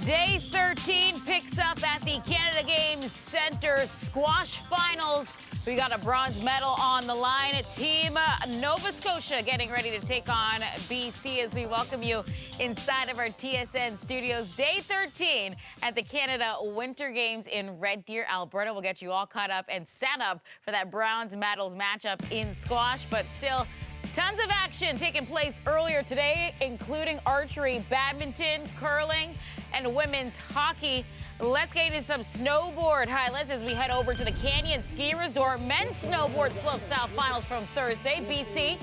Day 13 picks up at the Canada Games Centre Squash Finals. We got a bronze medal on the line. Team Nova Scotia getting ready to take on BC as we welcome you inside of our TSN studios. Day 13 at the Canada Winter Games in Red Deer, Alberta. We'll get you all caught up and set up for that bronze medals matchup in squash, but still tons of action taking place earlier today, including archery, badminton, curling, and women's hockey. Let's get into some snowboard highlights as we head over to the Canyon Ski Resort. Men's snowboard slopestyle finals from Thursday. BC,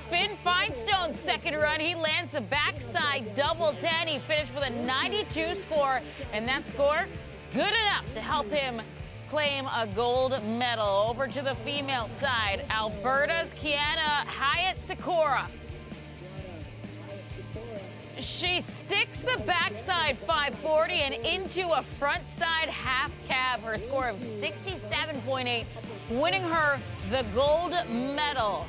Finn Finestone's second run. He lands a backside double 10. He finished with a 92 score, and that score good enough to help him claim a gold medal. Over to the female side, Alberta's Kiana Hyatt-Sikora. She sticks the backside 540 and into a frontside half cab. Her score of 67.8, winning her the gold medal.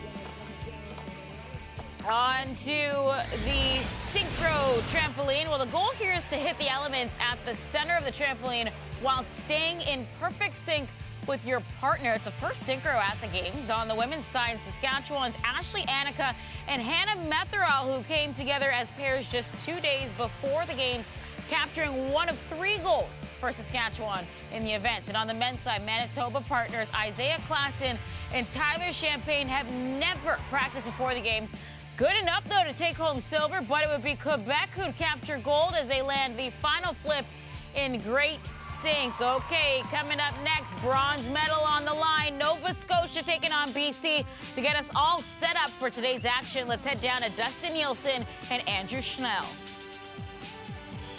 On to the synchro trampoline. Well, the goal here is to hit the elements at the center of the trampoline while staying in perfect sync with your partner. It's the first synchro at the games. On the women's side, Saskatchewan's Ashley Annika and Hannah Metherall, who came together as pairs just 2 days before the games, capturing one of 3 goals for Saskatchewan in the event. And on the men's side, Manitoba partners Isaiah Klassen and Tyler Champagne have never practiced before the games. Good enough, though, to take home silver, but it would be Quebec who'd capture gold as they land the final flip in great sync. Okay, coming up next, bronze medal on the line. Nova Scotia taking on BC. To get us all set up for today's action, let's head down to Dustin Nielsen and Andrew Schnell.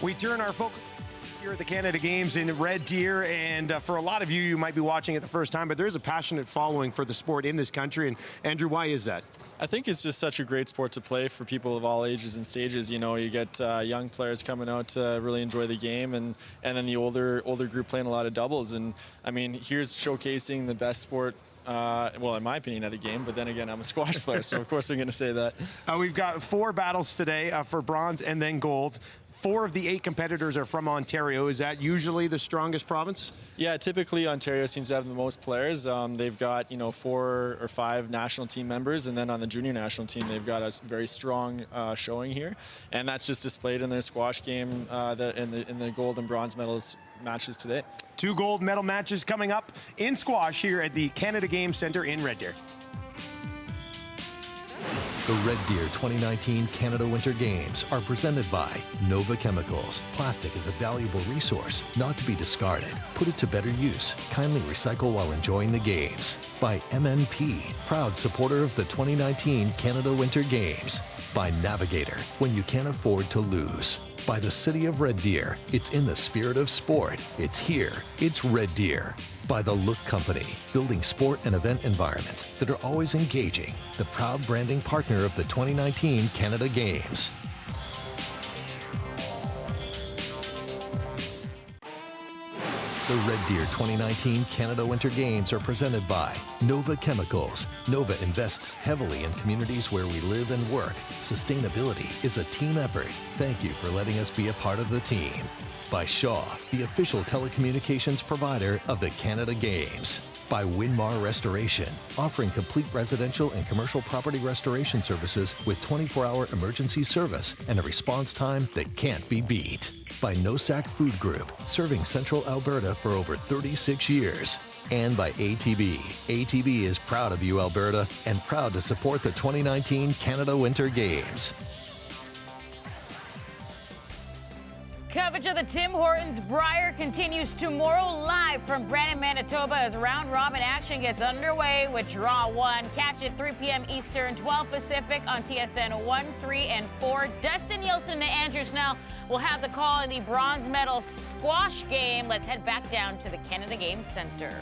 We turn our focus here at the Canada Games in Red Deer, and for a lot of you, you might be watching it the first time, but there's a passionate following for the sport in this country. And Andrew, why is that? I think it's just such a great sport to play for people of all ages and stages. You know, you get young players coming out to really enjoy the game, and then the older group playing a lot of doubles. And I mean, here's showcasing the best sport, well, in my opinion, at the game. But then again, I'm a squash player, so of course I'm going to say that. We've got 4 battles today for bronze and then gold. 4 of the 8 competitors are from Ontario. Is that usually the strongest province? Yeah, typically Ontario seems to have the most players. They've got 4 or 5 national team members, and then on the junior national team, they've got a very strong showing here, and that's just displayed in their squash game in the gold and bronze medals matches today. 2 gold medal matches coming up in squash here at the Canada Games Centre in Red Deer. The Red Deer 2019 Canada Winter Games are presented by Nova Chemicals. Plastic is a valuable resource, not to be discarded. Put it to better use. Kindly recycle while enjoying the games. By MNP, proud supporter of the 2019 Canada Winter Games. By Navigator, when you can't afford to lose. By the City of Red Deer, it's in the spirit of sport. It's here. It's Red Deer. By The Look Company, building sport and event environments that are always engaging. The proud branding partner of the 2019 Canada Games. The Red Deer 2019 Canada Winter Games are presented by Nova Chemicals. Nova invests heavily in communities where we live and work. Sustainability is a team effort. Thank you for letting us be a part of the team. By Shaw, the official telecommunications provider of the Canada Games. By Winmar Restoration, offering complete residential and commercial property restoration services with 24-hour emergency service and a response time that can't be beat. By Nosac Food Group, serving Central Alberta for over 36 years. And by ATB. ATB is proud of you, Alberta, and proud to support the 2019 Canada Winter Games. Coverage of the Tim Hortons Brier continues tomorrow live from Brandon, Manitoba as round-robin action gets underway with Draw 1. Catch it 3 p.m. Eastern, 12 Pacific on TSN 1, 3, and 4. Dustin Nielsen and Andrew Snell will have the call in the bronze medal squash game. Let's head back down to the Canada Games Centre.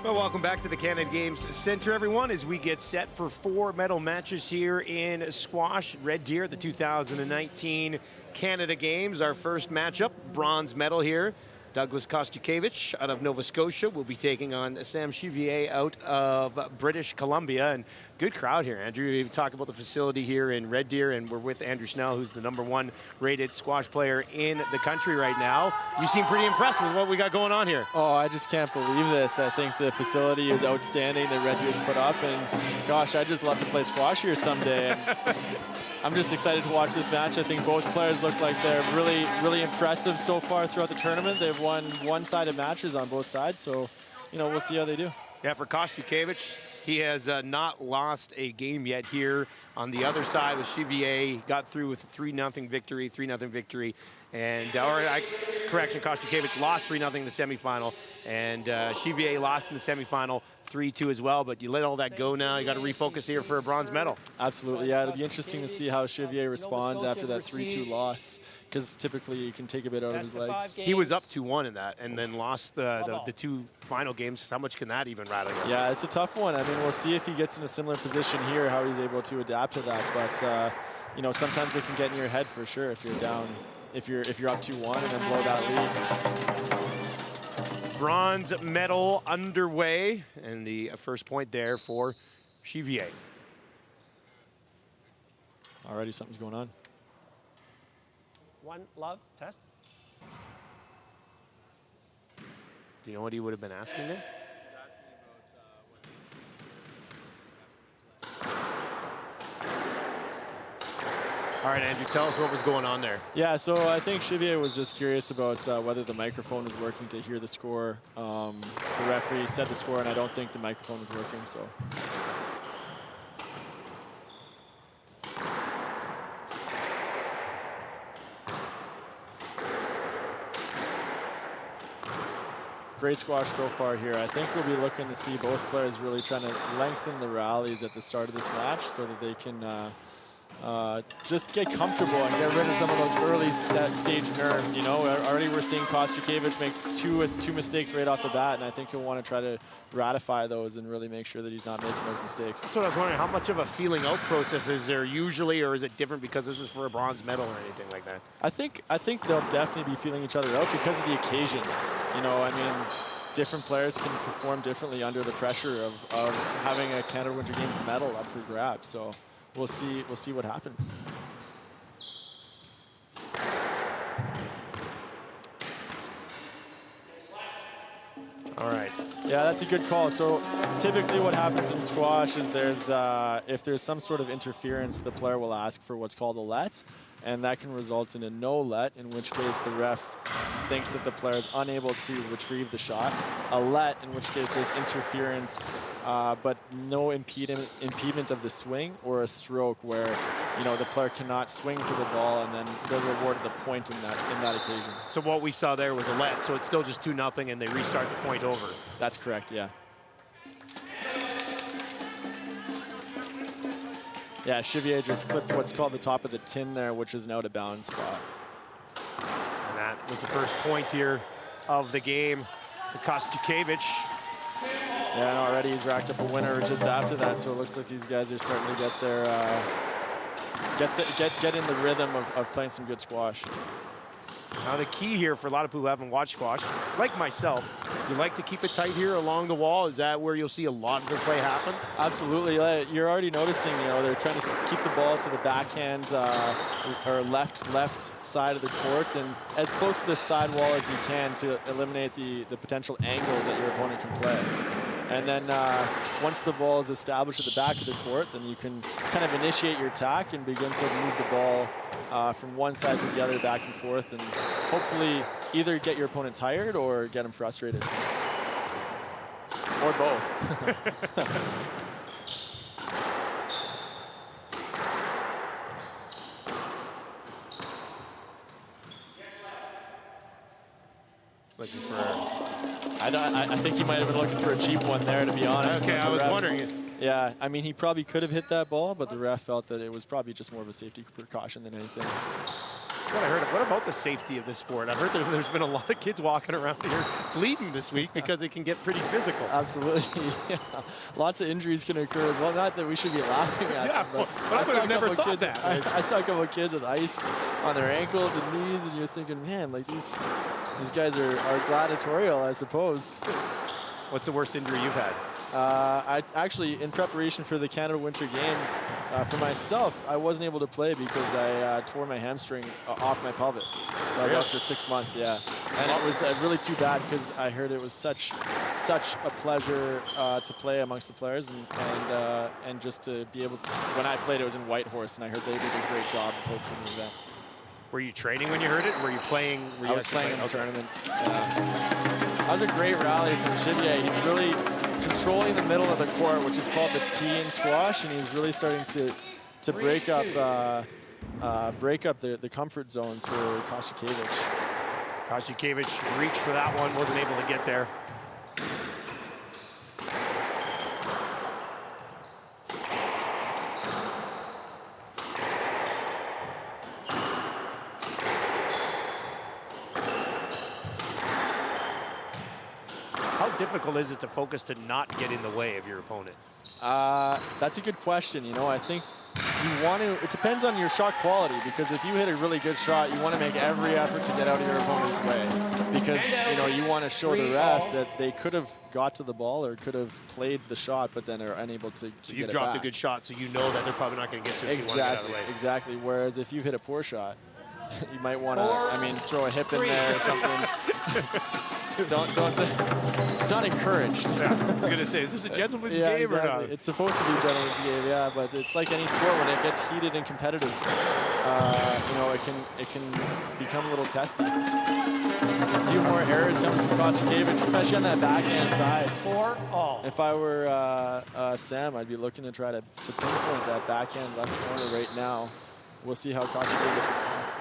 Well, welcome back to the Canada Games Centre, everyone, as we get set for 4 medal matches here in squash. Red Deer, the 2019 Canada Games. Our first matchup, bronze medal here. Douglas Kostukevich out of Nova Scotia will be taking on Sam Chivier out of British Columbia. And good crowd here, Andrew. We talk about the facility here in Red Deer, and we're with Andrew Snell, who's the #1 rated squash player in the country right now. You seem pretty impressed with what we got going on here. Oh, I just can't believe this. I think the facility is outstanding that Red Deer's put up, and gosh, I'd just love to play squash here someday. And I'm just excited to watch this match. I think both players look like they're really, really impressive so far throughout the tournament. They've won one-sided matches on both sides, so, you know, we'll see how they do. Yeah, for Kostukevich, he has not lost a game yet here. On the other side with Chivier, got through with a 3-0 victory. And, correction, Kostukevich lost 3-0 in the semifinal, and Chivier lost in the semifinal 3-2 as well. But you let all that go now. You got to refocus here for a bronze medal. Absolutely, yeah. It'll be interesting to see how Chivier responds after that 3-2 loss, because typically you can take a bit out of his legs. He was up 2-1 in that, and then lost the 2 final games. How much can that even rattle you? Yeah, it's a tough one. I mean, we'll see if he gets in a similar position here, how he's able to adapt to that. But you know, sometimes it can get in your head for sure if you're down. If you're up 2-1 and then blow that lead. Bronze medal underway, and the first point there for Chivier. Already something's going on. One love test. Do you know what he would have been asking there? He's asking All right, Andrew, tell us what was going on there. Yeah, so I think Chivier was just curious about whether the microphone was working to hear the score. The referee said the score, and I don't think the microphone was working, so. Great squash so far here. I think we'll be looking to see both players really trying to lengthen the rallies at the start of this match so that they can just get comfortable and get rid of some of those early stage nerves. You know, already we're seeing Kostukevich make two mistakes right off the bat, and I think he'll want to try to ratify those and really make sure that he's not making those mistakes. That's what I was wondering. How much of a feeling out process is there usually, or is it different because this is for a bronze medal or anything like that? I think they'll definitely be feeling each other out because of the occasion. You know, I mean, different players can perform differently under the pressure of having a Canada Winter Games medal up for grabs. So we'll see what happens. All right. Yeah, that's a good call. So typically what happens in squash is if there's some sort of interference, the player will ask for what's called a let, and that can result in a no let, in which case the ref thinks that the player is unable to retrieve the shot. A let, in which case there's interference, but no impediment of the swing, or a stroke where, you know, the player cannot swing for the ball, and then they're rewarded the point in that occasion. So what we saw there was a let, so it's still just 2-0, and they restart the point over. That's correct, yeah. Yeah, Chivier just clipped what's called the top of the tin there, which is an out-of-bounds spot. And that was the first point here of the game for Kostukevich. Yeah, and already he's racked up a winner just after that, so it looks like these guys are starting to get their get in the rhythm of playing some good squash. Now the key here for a lot of people who haven't watched squash, like myself, you like to keep it tight here along the wall. Is that where you'll see a lot of the play happen? Absolutely. You're already noticing, you know, they're trying to keep the ball to the backhand or left side of the court, and as close to the side wall as you can to eliminate the potential angles that your opponent can play. And then once the ball is established at the back of the court, then you can kind of initiate your attack and begin to move the ball from one side to the other, back and forth, and hopefully either get your opponent tired or get him frustrated. Or both. Looking for I think he might have been looking for a cheap one there, to be honest. Okay, I was wondering. Yeah, I mean, he probably could have hit that ball, but the ref felt that it was probably just more of a safety precaution than anything. What I heard, what about the safety of this sport? I've heard there's been a lot of kids walking around here bleeding this week because it can get pretty physical. Absolutely, yeah. Lots of injuries can occur as well. Not that we should be laughing at them, but I would have never thought that. I saw a couple of kids with ice on their ankles and knees, and you're thinking, man, like these These guys are gladiatorial, I suppose. What's the worst injury you've had? I actually, in preparation for the Canada Winter Games, for myself, I wasn't able to play because I tore my hamstring off my pelvis. So I was out for 6 months, yeah. And it was really too bad because I heard it was such a pleasure to play amongst the players and just to be able to, when I played, it was in Whitehorse, and I heard they did a great job of hosting the event. Were you training when you heard it? Were you playing? I was playing in the tournaments. Yeah. That was a great rally from Chivier. He's really controlling the middle of the court, which is called the T in squash, and he's really starting to break up the comfort zones for Kostiukiewicz. Kostiukiewicz reached for that one, wasn't able to get there. How difficult is it to focus to not get in the way of your opponent? That's a good question. You know, I think you want to, it depends on your shot quality, because if you hit a really good shot, you want to make every effort to get out of your opponent's way, because, you know, you want to show the ref that they could have got to the ball or could have played the shot, but then are unable to So get you've it dropped back. a good shot, so you know that they're probably not going to get to it, so you want to get out of the way. Exactly. Whereas if you hit a poor shot, you might want to, I mean, throw a hip in there or something. don't, it's not encouraged. Yeah, I was going to say, is this a gentleman's yeah, game exactly. or not? It's supposed to be a gentleman's game, yeah, but it's like any sport, when it gets heated and competitive, you know, it can become a little testy. A few more errors coming from Kostiukiewicz, especially on that backhand side. If I were Sam, I'd be looking to try to pinpoint that backhand left corner right now. We'll see how Kostiukiewicz responds.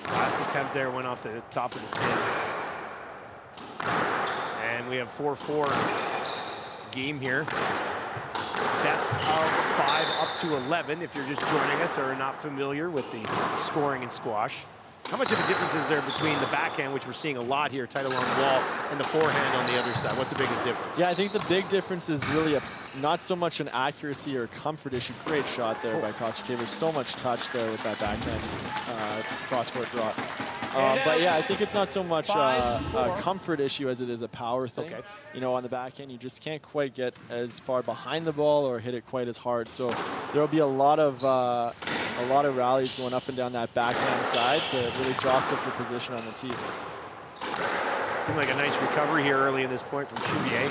Last attempt there went off the top of the tin. And we have 4-4 game here. Best of 5 up to 11 if you're just joining us or are not familiar with the scoring in squash. How much of a difference is there between the backhand, which we're seeing a lot here, tight along the wall, and the forehand on the other side? What's the biggest difference? Yeah, I think the big difference is really not so much an accuracy or comfort issue. Great shot there by Kostiukiewicz. So much touch there with that backhand cross-court drop. But yeah, I think it's not so much a comfort issue as it is a power thing. Okay. You know, on the backhand, you just can't quite get as far behind the ball or hit it quite as hard. So there'll be a lot of rallies going up and down that backhand side to really jostle for position on the tee. Seemed like a nice recovery here early in this point from Cuvier.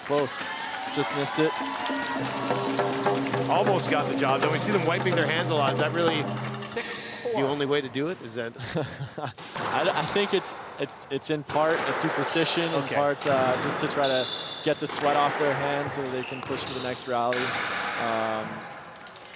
Close. Just missed it. Almost got the job. Don't we see them wiping their hands a lot? Is that really the only way to do it? Is that? I think it's in part a superstition, in part just to try to get the sweat off their hands so that they can push for the next rally.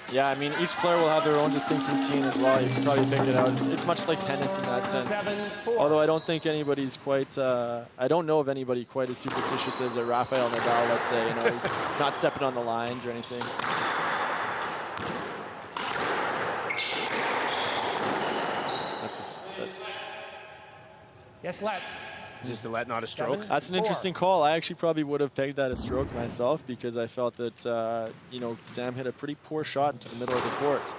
Yeah, I mean, each player will have their own distinct routine as well. You can probably pick it out. It's much like tennis in that sense. Although I don't think anybody's quite, I don't know of anybody quite as superstitious as a Rafael Nadal, let's say. You know, he's not stepping on the lines or anything. Yes, let. Just a let, not a stroke. That's an interesting call. I actually probably would have pegged that a stroke myself, because I felt that you know, Sam hit a pretty poor shot into the middle of the court,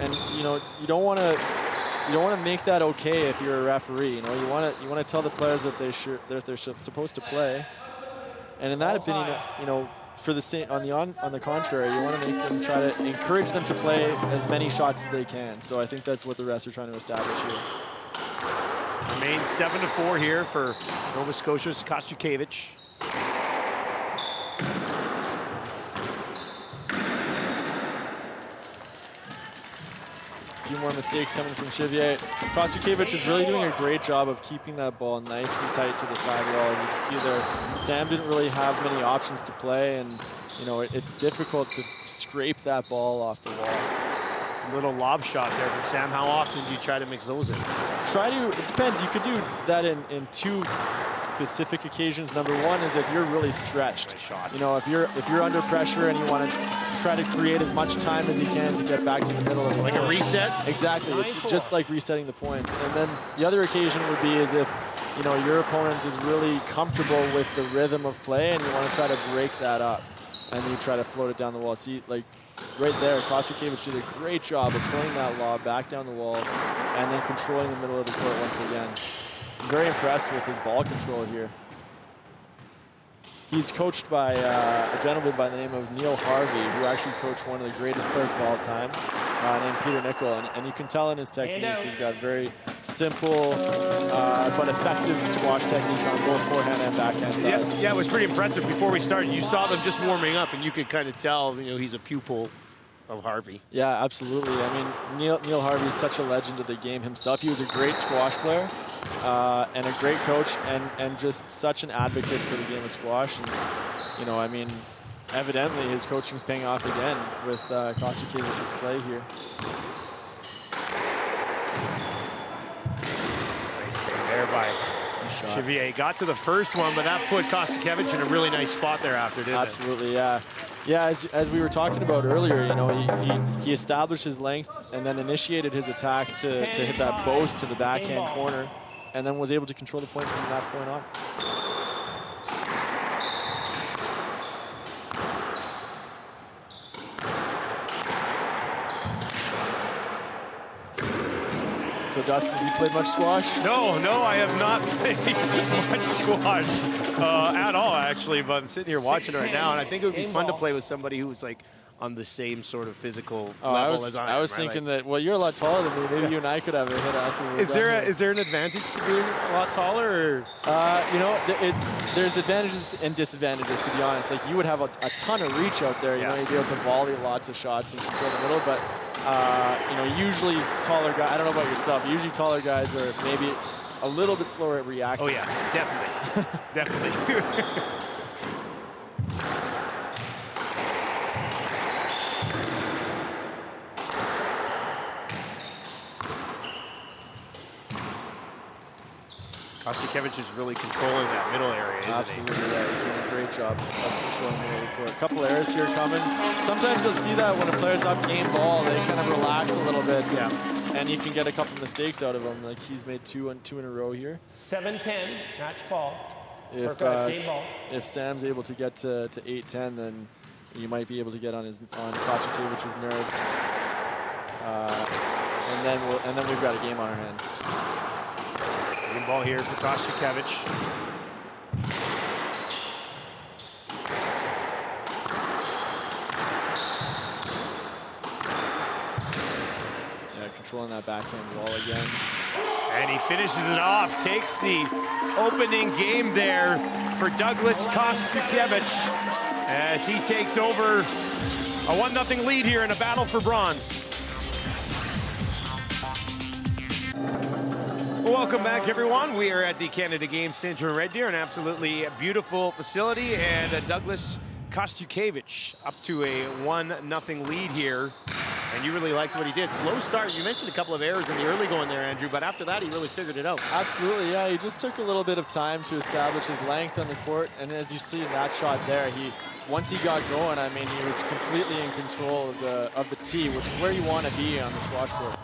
and you know, you don't want to make that okay if you're a referee. You know, you want to tell the players that they're supposed to play, and in that opinion, you know, for the same on the contrary, you want to make them try to encourage them to play as many shots as they can. So I think that's what the refs are trying to establish here. Remains 7-4 here for Nova Scotia's Kostiukiewicz. A few more mistakes coming from Chivier. Kostiukiewicz is really doing a great job of keeping that ball nice and tight to the sidewall. As you can see there, Sam didn't really have many options to play, and you know, it's difficult to scrape that ball off the wall. Little lob shot there from Sam. How often do you try to mix those in? It depends. You could do that in two specific occasions. Number one is if you're really stretched. You know, if you're under pressure and you want to try to create as much time as you can to get back to the middle of the like point. A reset? Exactly. It's just like resetting the points. And then the other occasion would be is if you know, your opponent is really comfortable with the rhythm of play, and you want to try to break that up, and you try to float it down the wall. See, like right there, Kostykiewicz did a great job of pulling that lob back down the wall and then controlling the middle of the court once again. I'm very impressed with his ball control here. He's coached by a gentleman by the name of Neil Harvey, who actually coached one of the greatest players of all time, named Peter Nicol. And you can tell in his technique, he's got very simple but effective squash technique on both forehand and backhand sides. Yeah, it was pretty impressive. Before we started, you saw them just warming up, and you could kind of tell, you know, he's a pupil of Harvey. Yeah, absolutely. I mean, Neil Harvey is such a legend of the game himself. He was a great squash player and a great coach, and just such an advocate for the game of squash. And, you know, I mean, evidently his coaching is paying off again with Kostykiewicz's play here. Nice save there by Chevier. Got to the first one, but that put Kostykiewicz in a really nice spot there after, didn't it? Absolutely, yeah. Yeah, as we were talking about earlier, you know, he established his length and then initiated his attack to hit that boast to the backhand corner, and then was able to control the point from that point on. So Dustin, have you played much squash? No, I have not played much squash at all, actually, but I'm sitting here watching it right now, and I think it would be fun to play with somebody who's like on the same sort of physical level as I am. I was thinking that, well, you're a lot taller than me. Maybe you and I could have a hit after we're done. Is there an advantage to being a lot taller? Or? You know, there's advantages and disadvantages, to be honest. Like, you would have a ton of reach out there. You know, you'd be able to volley lots of shots and control the middle, but you know, usually taller guys, I don't know about yourself, usually taller guys are maybe a little bit slower at reacting. Oh yeah, definitely, definitely. Kostykiewicz is really controlling that middle area, isn't Absolutely, yeah. He's doing a great job of controlling the middle of the court. A couple errors here coming. Sometimes you'll see that when a player's up game ball, they kind of relax a little bit, and you can get a couple mistakes out of him. Like, he's made two in a row here. 7-10, match ball. If Sam's able to get to 8-10, then you might be able to get on Kostykiewicz's nerves, and then we've got a game on our hands. Game ball here for Kostykiewicz. Yeah, controlling that backhand wall again. And he finishes it off, takes the opening game there for Douglas Kostykiewicz as he takes over a 1-0 lead here in a battle for bronze. Welcome back, everyone. We are at the Canada Games Center in Red Deer, an absolutely beautiful facility, and Douglas Kostykiewicz up to a 1-0 lead here. And you really liked what he did. Slow start. You mentioned a couple of errors in the early going there, Andrew, but after that, he really figured it out. Absolutely, yeah. He just took a little bit of time to establish his length on the court, and as you see in that shot there, once he got going, I mean, he was completely in control of the tee, which is where you want to be on the squash court.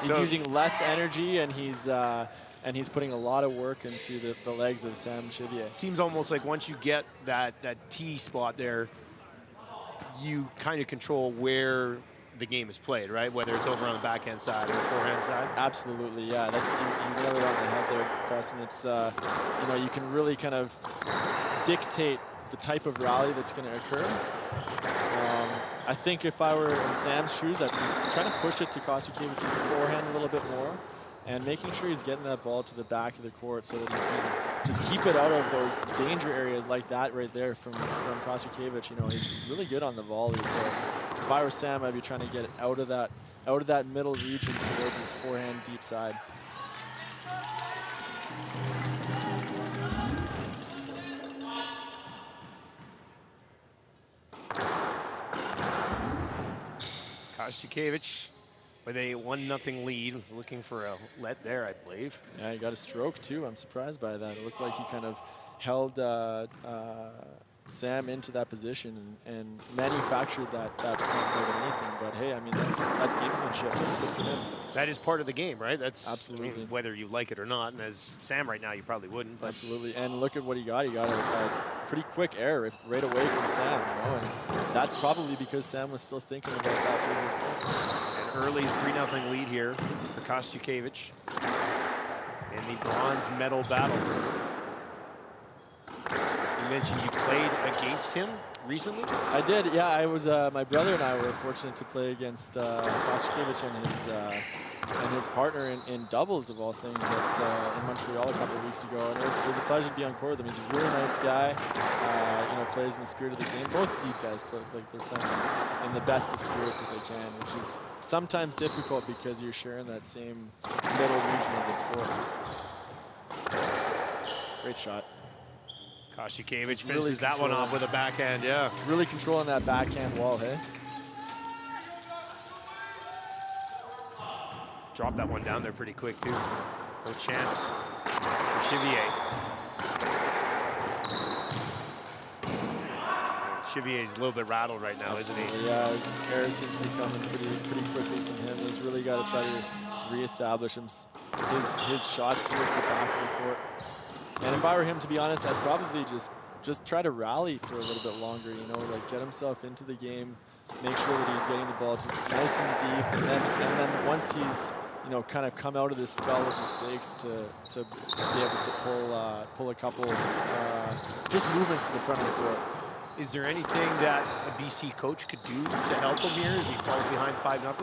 He's using less energy, and he's putting a lot of work into the legs of Sam Chevier. Seems almost like once you get that tee spot there, you kind of control where the game is played, right? Whether it's over on the backhand side or the forehand side. Absolutely, yeah. That's you nailed it on the head there, Dustin. It's you know, you can really kind of dictate the type of rally that's going to occur. I think if I were in Sam's shoes, I'd be trying to push it to Kostykiewicz's forehand a little bit more, and making sure he's getting that ball to the back of the court so that he can just keep it out of those danger areas like that right there from Kostykiewicz. You know, he's really good on the volley. So if I were Sam, I'd be trying to get it out of that middle region towards his forehand deep side. Kostykiewicz with a 1-0 lead, looking for a let there, I believe. Yeah, he got a stroke too. I'm surprised by that. It looked like he kind of held Sam into that position and manufactured that point more than anything. But hey, I mean, that's gamesmanship. That's good for him. That is part of the game, right? That's absolutely, I mean, whether you like it or not. And as Sam right now, you probably wouldn't. But. Absolutely. And look at what he got. He got a pretty quick error right away from Sam, you know, and that's probably because Sam was still thinking about that previous point. An early 3-0 lead here for Kostyukevich in the bronze medal battle. You mentioned you played against him recently? I did, yeah. I was my brother and I were fortunate to play against Kostyukevich and his partner in doubles of all things in Montreal a couple of weeks ago, and it was a pleasure to be on court with him. He's a really nice guy. You know, plays in the spirit of the game. Both of these guys play like they're playing in the best of spirits that they can, which is sometimes difficult because you're sharing that same middle region of the sport. Great shot. Kostyukevich finishes that one off with a backhand, yeah. Really controlling that backhand wall, hey? Dropped that one down there pretty quick, too. No chance for Chivier. Chivier's a little bit rattled right now, isn't he? Yeah, his errors seem to be coming pretty quickly from him. He's really got to try to reestablish his shots towards the back of the court. And if I were him, to be honest, I'd probably just try to rally for a little bit longer, you know, like get himself into the game, make sure that he's getting the ball nice and deep, and then once he's, you know, kind of come out of this spell of mistakes to be able to pull a couple just movements to the front of the court. Is there anything that a BC coach could do to help him here as he falls behind 5-0?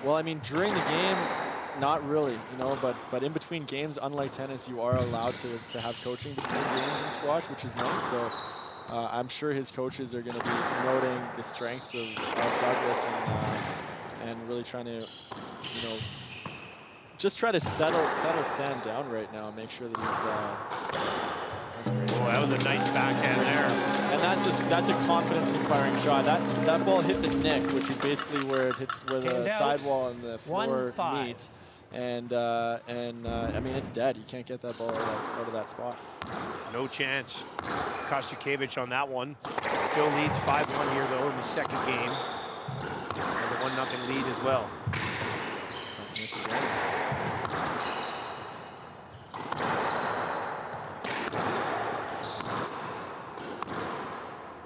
Well, I mean, during the game, not really, you know, but in between games, unlike tennis, you are allowed to have coaching between games in squash, which is nice. So I'm sure his coaches are going to be noting the strengths of Douglas and really trying to, you know, just try to settle Sam down right now and make sure that he's. That's great. Oh, that was a nice backhand there. And that's a confidence-inspiring shot. That ball hit the neck, which is basically where it hits, where the sidewall and the floor meet. And I mean, it's dead. You can't get that ball out of that spot. No chance. Kostyukevich on that one. Still leads 5-1 here, though, in the second game. Has a 1-0 lead as well.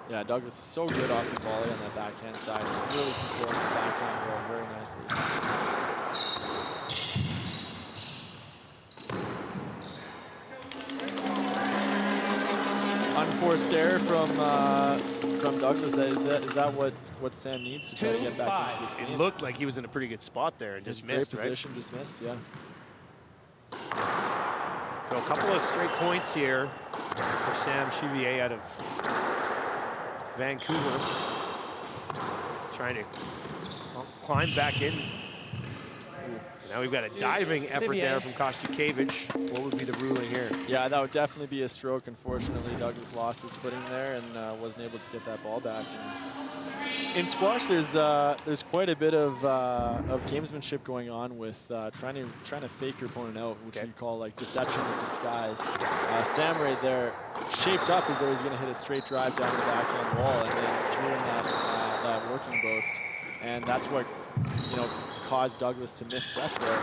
Yeah, Douglas is so good off the volley on that backhand side. He's really controlling the backhand roll very nicely. Unforced error from Douglas. Is that what Sam needs to try to get back into this game? It looked like he was in a pretty good spot there and just missed, great position, just missed, yeah. So a couple of straight points here for Sam Chivier out of Vancouver. Trying to climb back in. Now we've got a diving effort there from Kostyukevich. What would be the ruling here? Yeah, that would definitely be a stroke. Unfortunately, Douglas lost his footing there and wasn't able to get that ball back. And in squash, there's quite a bit of gamesmanship going on with trying to fake your opponent out, which we call like deception or disguise. Sam right there shaped up as though he's going to hit a straight drive down the backhand wall and then threw in that working boast, and that's what, you know, caused Douglas to misstep there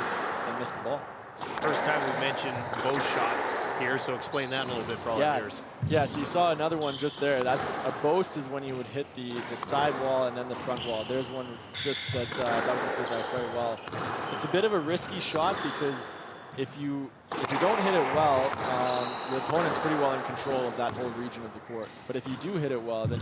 and miss the ball. It's the first time we've mentioned boast shot here, so explain that a little bit for all our viewers. Yeah, so you saw another one just there. That a boast is when you would hit the side wall and then the front wall. There's one just that Douglas did that quite well. It's a bit of a risky shot because if you don't hit it well, your opponent's pretty well in control of that whole region of the court. But if you do hit it well, then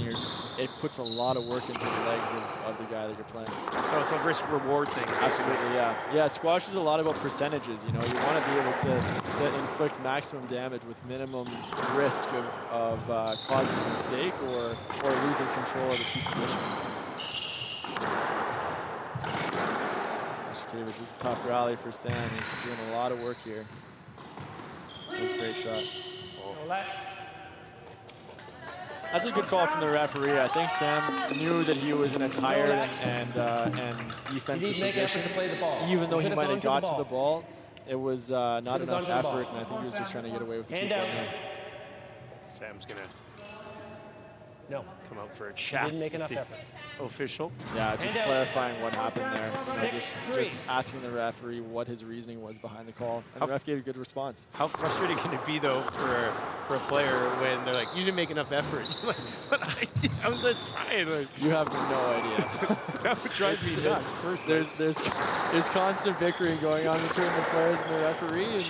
it puts a lot of work into the legs of the guy that you're playing. So it's a risk-reward thing. Absolutely, yeah. Yeah, squash is a lot about percentages. You know, you want to be able to inflict maximum damage with minimum risk of causing a mistake or losing control of the key position. Kostyukevich, this is a tough rally for Sam. He's doing a lot of work here. That's a great shot. That's a good call from the referee. I think Sam knew that he was in a tired and defensive position. Even though he might have got to the ball, it was not enough effort, and I think he was just trying to get away with the 2-point hit. Sam's going to No. Come out for a chat. Didn't make enough with the effort. Official. Yeah, just And out. clarifying what happened there. You know, 6-3. just asking the referee what his reasoning was behind the call. And the ref gave a good response. How frustrating can it be, though, for a player when they're like, you didn't make enough effort? You're like, but I was just trying. Like, You have no idea. that would drive me nuts. There's constant bickering going on between the players and the referee, and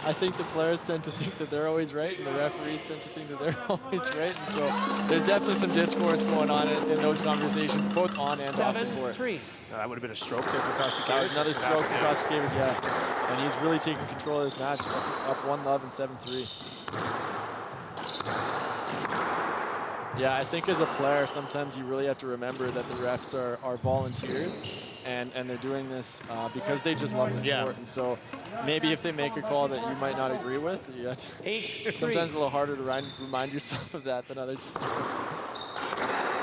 I think the players tend to think that they're always right, and the referees tend to think that they're always right. And so there's definitely some discourse going on in those conversations, both on and off the court. 7-3. That would have been a stroke there for Kostiukiewicz. That was another stroke for Kostiukiewicz, yeah. And he's really taking control of this match, up 1-love and 7-3. Yeah, I think as a player, sometimes you really have to remember that the refs are volunteers, and they're doing this because they just love the sport. Yeah. And so maybe if they make a call that you might not agree with, you have to, 8-3. sometimes a little harder to remind yourself of that than other times.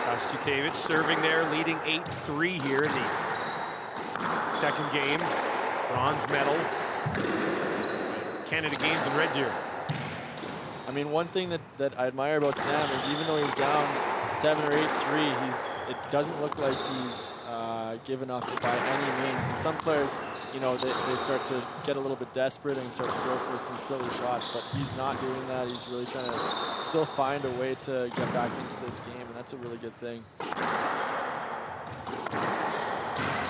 Kostiukiewicz serving there, leading 8-3 here in the second game. Bronze medal. Canada Games in Red Deer. I mean, one thing that I admire about Sam is even though he's down 7 or 8-3, it doesn't look like he's given up by any means. And some players, you know, they start to get a little bit desperate and start to go for some silly shots, but he's not doing that. He's really trying to still find a way to get back into this game, and that's a really good thing.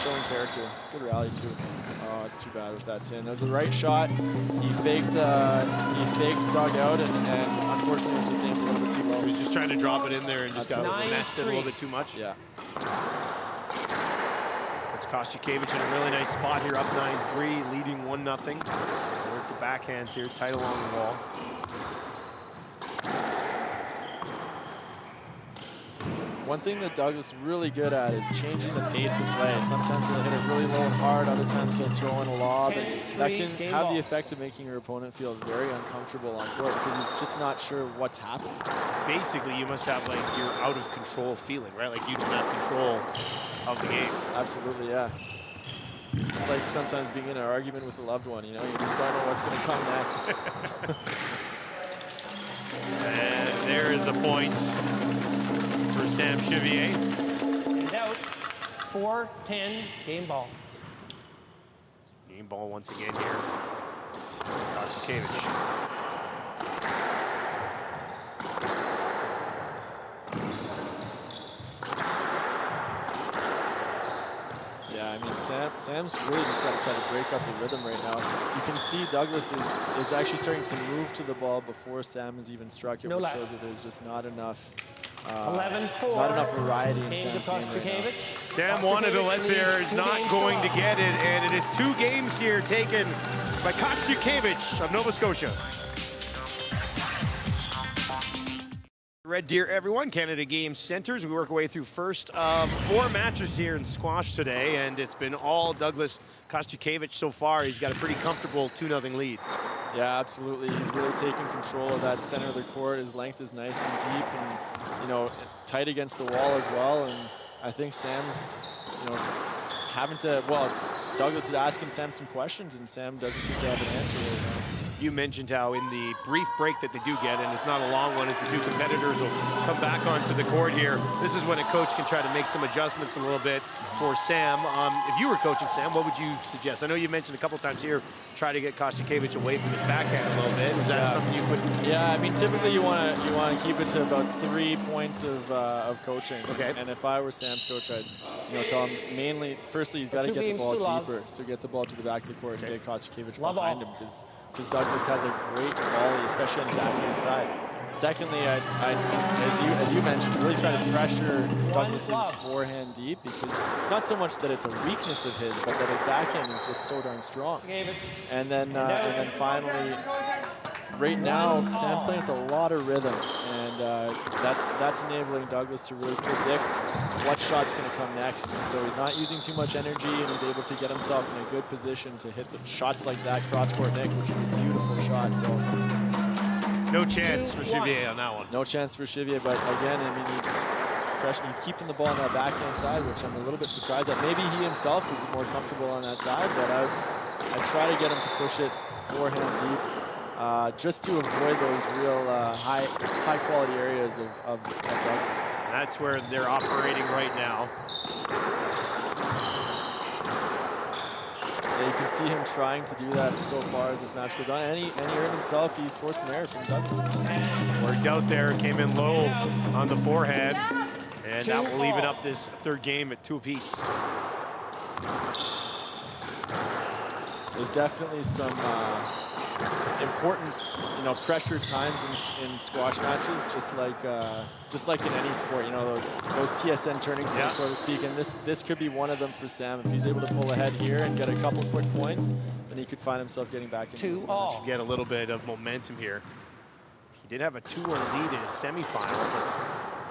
Showing character. Good rally, too. Oh, it's too bad if that's in. That was the right shot. He faked dug out, and unfortunately was just aimed a little bit too low. He was just trying to drop it in there and just got 9-3. messed it a little bit too much. Yeah. That's Kostiukiewicz in a really nice spot here, up 9-3, leading 1-0. Work the backhands here, tight along the wall. One thing that Douglas is really good at is changing the pace of play. Sometimes he'll hit it really low and hard, other times he'll throw in a lob, and that can have the effect of making your opponent feel very uncomfortable on court because he's just not sure what's happening. Basically, you must have like your out of control feeling, right? Like you don't have control of the game. Absolutely, yeah. It's like sometimes being in an argument with a loved one, you know, you just don't know what's going to come next. And there is a point for Sam Chevier. And out. 4-10, game ball. Game ball once again here. Kostiukiewicz. Yeah, I mean, Sam's really just got to try to break up the rhythm right now. You can see Douglas is actually starting to move to the ball before Sam has even struck it, which shows that there's just not enough 11-4. not enough variety in Sam's game right now. Sam wanted to let there, is not going to get it, and it is 2 games here taken by Kostiukiewicz of Nova Scotia. Red Deer, everyone, Canada Games Centers. We work our way through first of 4 matches here in squash today, and it's been all Douglas Kostiukiewicz so far. He's got a pretty comfortable 2-0 lead. Yeah, absolutely. He's really taking control of that center of the court. His length is nice and deep and, you know, tight against the wall as well. And I think Sam's, you know, having to, well, Douglas is asking Sam some questions, and Sam doesn't seem to have an answer right now. You mentioned how in the brief break that they do get, and it's not a long one, as the 2 competitors will come back onto the court here. This is when a coach can try to make some adjustments a little bit for Sam. If you were coaching Sam, what would you suggest? I know you mentioned a couple times here, try to get Kostiukiewicz away from his backhand a little bit. Is that something you would? Yeah, I mean, typically you want to keep it to about 3 points of coaching. Okay. And if I were Sam's coach, I'd tell him mainly, firstly, he's got to get the ball deeper, so get the ball to the back of the court and get Kostiukiewicz behind him, because Douglas has a great volley, especially on the backhand side. Secondly, as you mentioned, really try to pressure Douglas's forehand deep, because not so much that it's a weakness of his, but that his backhand is just so darn strong. And then finally, right now, Sam's playing with a lot of rhythm, and that's enabling Douglas to really predict what shot's going to come next. And so he's not using too much energy, and he's able to get himself in a good position to hit the shots like that cross-court nick, which is a beautiful shot. So no chance for Chevier on that one. No chance for Chevier, but again, I mean, he's keeping the ball on that backhand side, which I'm a little bit surprised at. Maybe he himself is more comfortable on that side, but I try to get him to push it forehand deep. just to avoid those real high quality areas of Douglas. And that's where they're operating right now. Yeah, you can see him trying to do that so far as this match goes on, and he earned himself. He forced an error from Douglas. Worked out there, came in low on the forehand, and that will even up this third game at 2 apiece. There's definitely some important, pressure times in squash matches, just like in any sport. Those TSN turning points, so to speak. And this could be one of them for Sam. If he's able to pull ahead here and get a couple quick points, then he could find himself getting back into this match. Get a little bit of momentum here. He did have a 2-1 lead in his semifinal,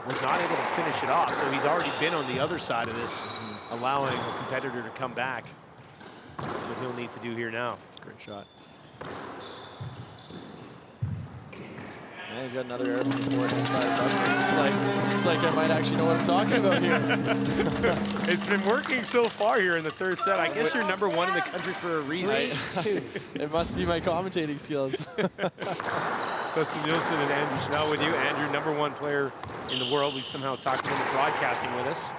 but was not able to finish it off. So he's already been on the other side of this, allowing a competitor to come back. That's what he'll need to do here now. Great shot. Yeah, he's got another error from the forehand side of Douglas. Looks like I might actually know what I'm talking about here. It's been working so far here in the third set. I guess you're #1 in the country for a reason. It must be my commentating skills. Dustin Nielsen and Andrew Schnell with you. Andrew, #1 player in the world. We've somehow talked him into broadcasting with us.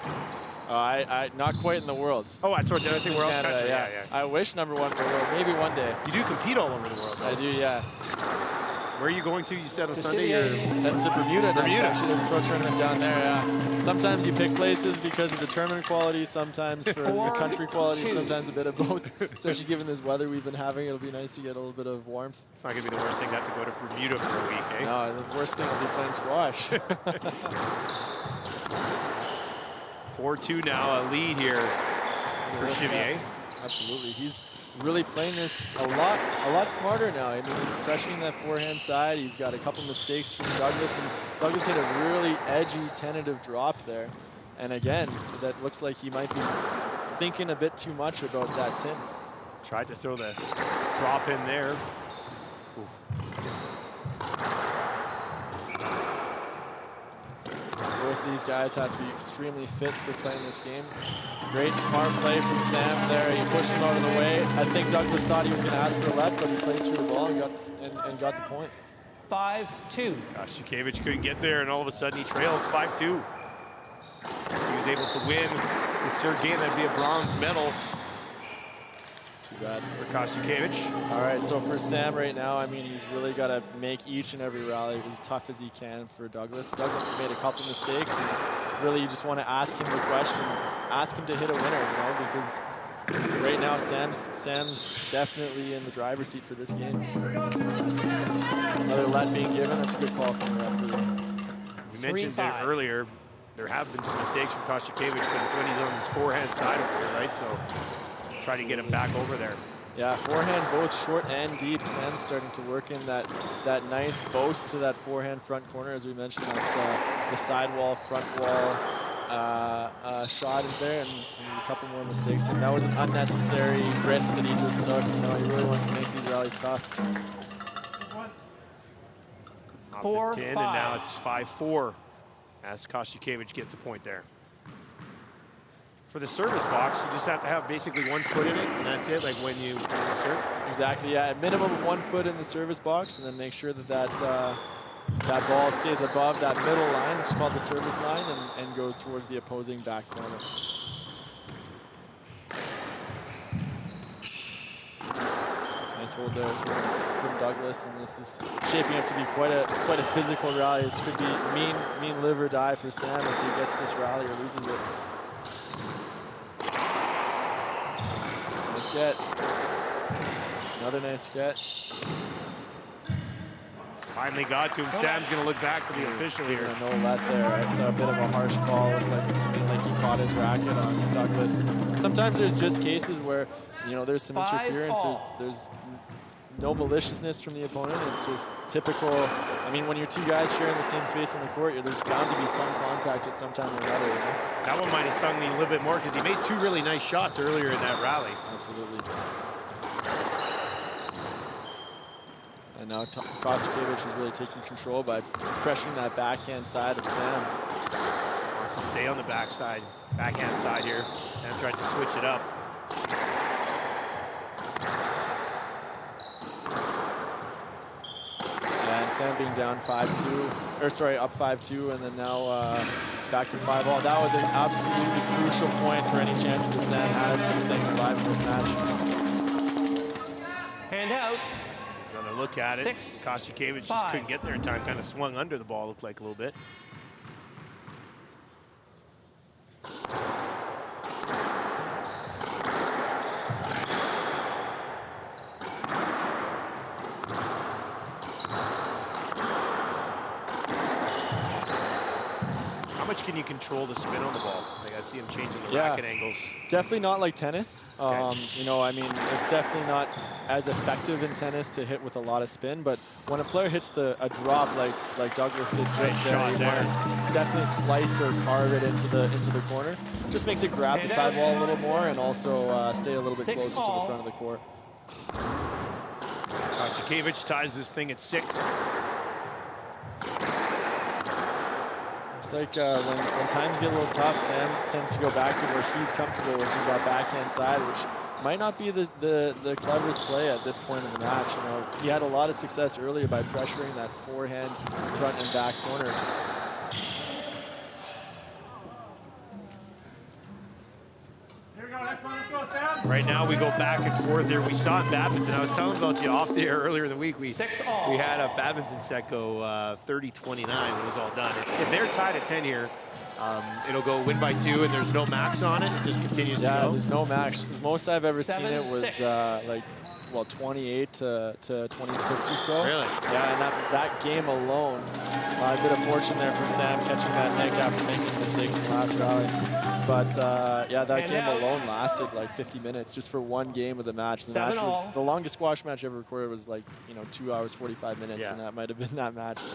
I not quite in the world. Oh, that's what, did I say world Canada, country? yeah. I wish #1 in the world. Maybe one day. You do compete all over the world, though. I do, yeah. Where are you going to? You said on Sunday? Then to Bermuda. Bermuda. Actually, there's a pro tournament down there, yeah. Sometimes you pick places because of the tournament quality, sometimes for the country quality, sometimes a bit of both. Especially given this weather we've been having, it'll be nice to get a little bit of warmth. It's not going to be the worst thing not to go to Bermuda for a week, eh? No, the worst thing will be playing squash. 4-2 now, a lead here for Chivier. Absolutely. He's really playing this a lot smarter now. I mean, he's pressuring that forehand side. He's got a couple mistakes from Douglas, and Douglas hit a really edgy, tentative drop there. And again, that looks like he might be thinking a bit too much about that tin. Tried to throw the drop in there. Both these guys have to be extremely fit for playing this game. Great smart play from Sam there. He pushed him out of the way. I think Douglas thought he was going to ask for a let, but he played through the ball and got the point. 5-2. Kostyukevich couldn't get there, and all of a sudden he trails 5-2. If he was able to win this third game, that'd be a bronze medal. Too bad for Kostyukevich. All right, so for Sam right now, I mean, he's really got to make each and every rally as tough as he can for Douglas. Douglas has made a couple mistakes, and really you just want to ask him the question, ask him to hit a winner, because right now Sam's definitely in the driver's seat for this game. Another let being given, that's a good call from the referee. We mentioned there earlier, there have been some mistakes from Kostyukevich, but it's when he's on his forehand side of it, right? So try to get him back over there. Yeah, forehand both short and deep. Sam's starting to work in that nice boast to that forehand front corner, as we mentioned. That's the sidewall, front wall shot in there, and a couple more mistakes. And that was an unnecessary risk that he just took. He really wants to make these rallies tough. 4-5. And now it's 5-4 as Kostyukevich gets a point there. For the service box, you just have to have basically 1 foot in it, and that's it, like when you serve. Exactly, yeah. At minimum of 1 foot in the service box, and then make sure that ball stays above that middle line, which is called the service line, and goes towards the opposing back corner. Nice hold there from Douglas, and this is shaping up to be quite a physical rally. This could be mean live or die for Sam if he gets this rally or loses it. Nice get. Another nice get. Finally got to him. Sam's going to look back to the official here. No let there. It's a bit of a harsh call. It looked like to me like he caught his racket on Douglas. Sometimes there's just cases where, there's some interference. There's no maliciousness from the opponent. It's just typical. I mean, when you're two guys sharing the same space on the court, there's bound to be some contact at some time or another. That one might have stung me a little bit more because he made 2 really nice shots earlier in that rally. Absolutely. And now Kostyukevich is really taking control by pressuring that backhand side of Sam. Wants to stay on the backhand side here. Sam tried to switch it up. Sam being down 5-2, or sorry, up 5-2, and then now back to 5-all. That was an absolutely crucial point for any chances that Sam has in saying goodbye in this match. Hand out. He's going to look at it. 6, Kostyukevich just 5. couldn't get there in time. Kind of swung under the ball, looked like a little bit. How much can you control the spin on the ball? Like I see him changing the racket angles. Definitely not like tennis. You know, I mean, it's definitely not as effective in tennis to hit with a lot of spin, but when a player hits a drop like Douglas did just there, you want to definitely slice or carve it into the corner. Just makes it grab the sidewall a little more and also stay a little bit closer to the front of the court. Kostyukevich ties this thing at 6. It's like when times get a little tough, Sam tends to go back to where he's comfortable, which is that backhand side, which might not be the cleverest play at this point in the match. You know, he had a lot of success earlier by pressuring that forehand front and back corners. Right now we go back and forth here. We saw in badminton. I was telling about you off the air earlier in the week. We had a badminton set go 30-29 when it was all done. If they're tied at 10 here, it'll go win by 2 and there's no max on it. It just continues to go. Yeah, there's no max. The most I've ever seen it was like, well, 28 to 26 or so. Really? Yeah, and that game alone, a bit of fortune there for Sam catching that neck after making a mistake in the last rally. But yeah, that game alone lasted like 50 minutes just for one game of the match. The match was the longest squash match ever recorded was like 2 hours 45 minutes, and that might have been that match. So.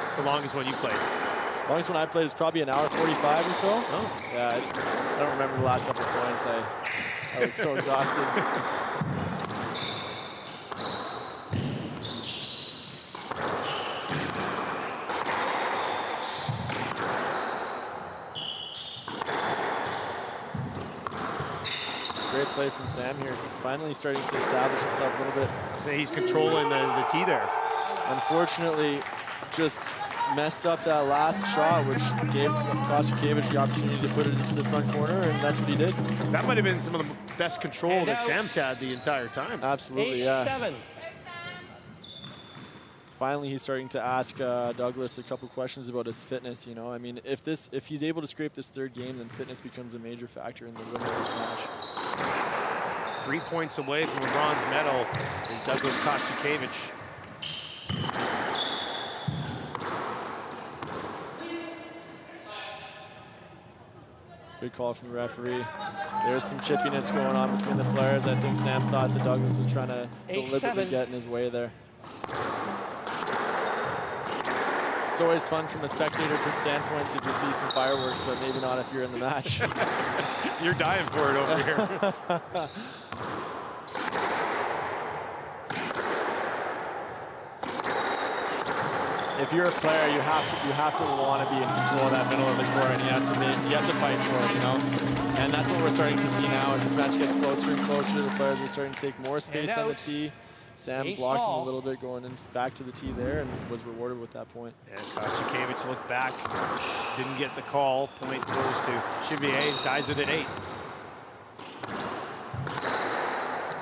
It's the longest one you played. The longest one I played is probably an hour 45 or so. Oh. Yeah, I don't remember the last couple of points. I was so exhausted. Great play from Sam here. Finally starting to establish himself a little bit. So he's controlling the tee there. Unfortunately, just messed up that last shot, which gave Kostyukevich the opportunity to put it into the front corner, and that's what he did. That might have been some of the best control that Sam's had the entire time. Absolutely, yeah. 8-7. Finally, he's starting to ask Douglas a couple questions about his fitness. You know, I mean, if he's able to scrape this third game, then fitness becomes a major factor in the win of this match. 3 points away from a bronze medal is Douglas Kostyukevich. Good call from the referee. There's some chippiness going on between the players. I think Sam thought that Douglas was trying to deliberately get in his way there. It's always fun from a spectator standpoint to just see some fireworks, but maybe not if you're in the match. You're dying for it over here. If you're a player, you have to want to be in control of that middle of the court, and you have to fight for it, you know. And that's what we're starting to see now as this match gets closer and closer. The players are starting to take more space on the tee. Sam blocked him a little bit going back to the tee there and was rewarded with that point. And Kostyukevich looked back, didn't get the call. Point goes to Chivier and ties it at 8.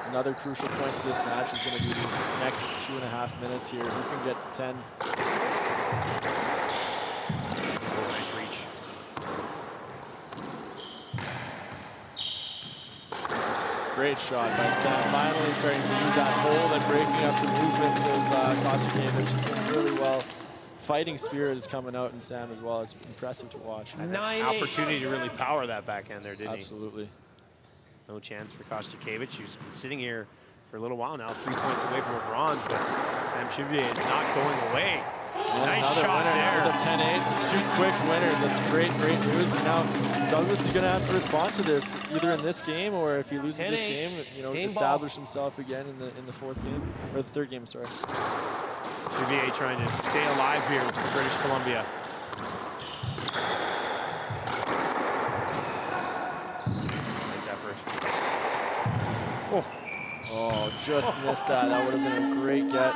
Another crucial point to this match is going to be these next 2.5 minutes here. Who can get to 10? Oh, nice reach. Great shot by Sam. Finally starting to use that hold and breaking up the movements of Kostyukevich. He's doing really well. Fighting spirit is coming out in Sam as well. It's impressive to watch. And an opportunity to really power that backhand there, didn't he? Absolutely. No chance for Kostyukevich, who's been sitting here for a little while now, 3 points away from a bronze, but Sam Chivier is not going away. Nice shot there. That was a 10-8. 2 quick winners. That's great news. And now Douglas is going to have to respond to this either in this game or if he loses this game, you know, establish himself again in the fourth game or the third game. Sorry. Chivier trying to stay alive here for British Columbia. Nice effort. Oh, just missed that. That would have been a great get.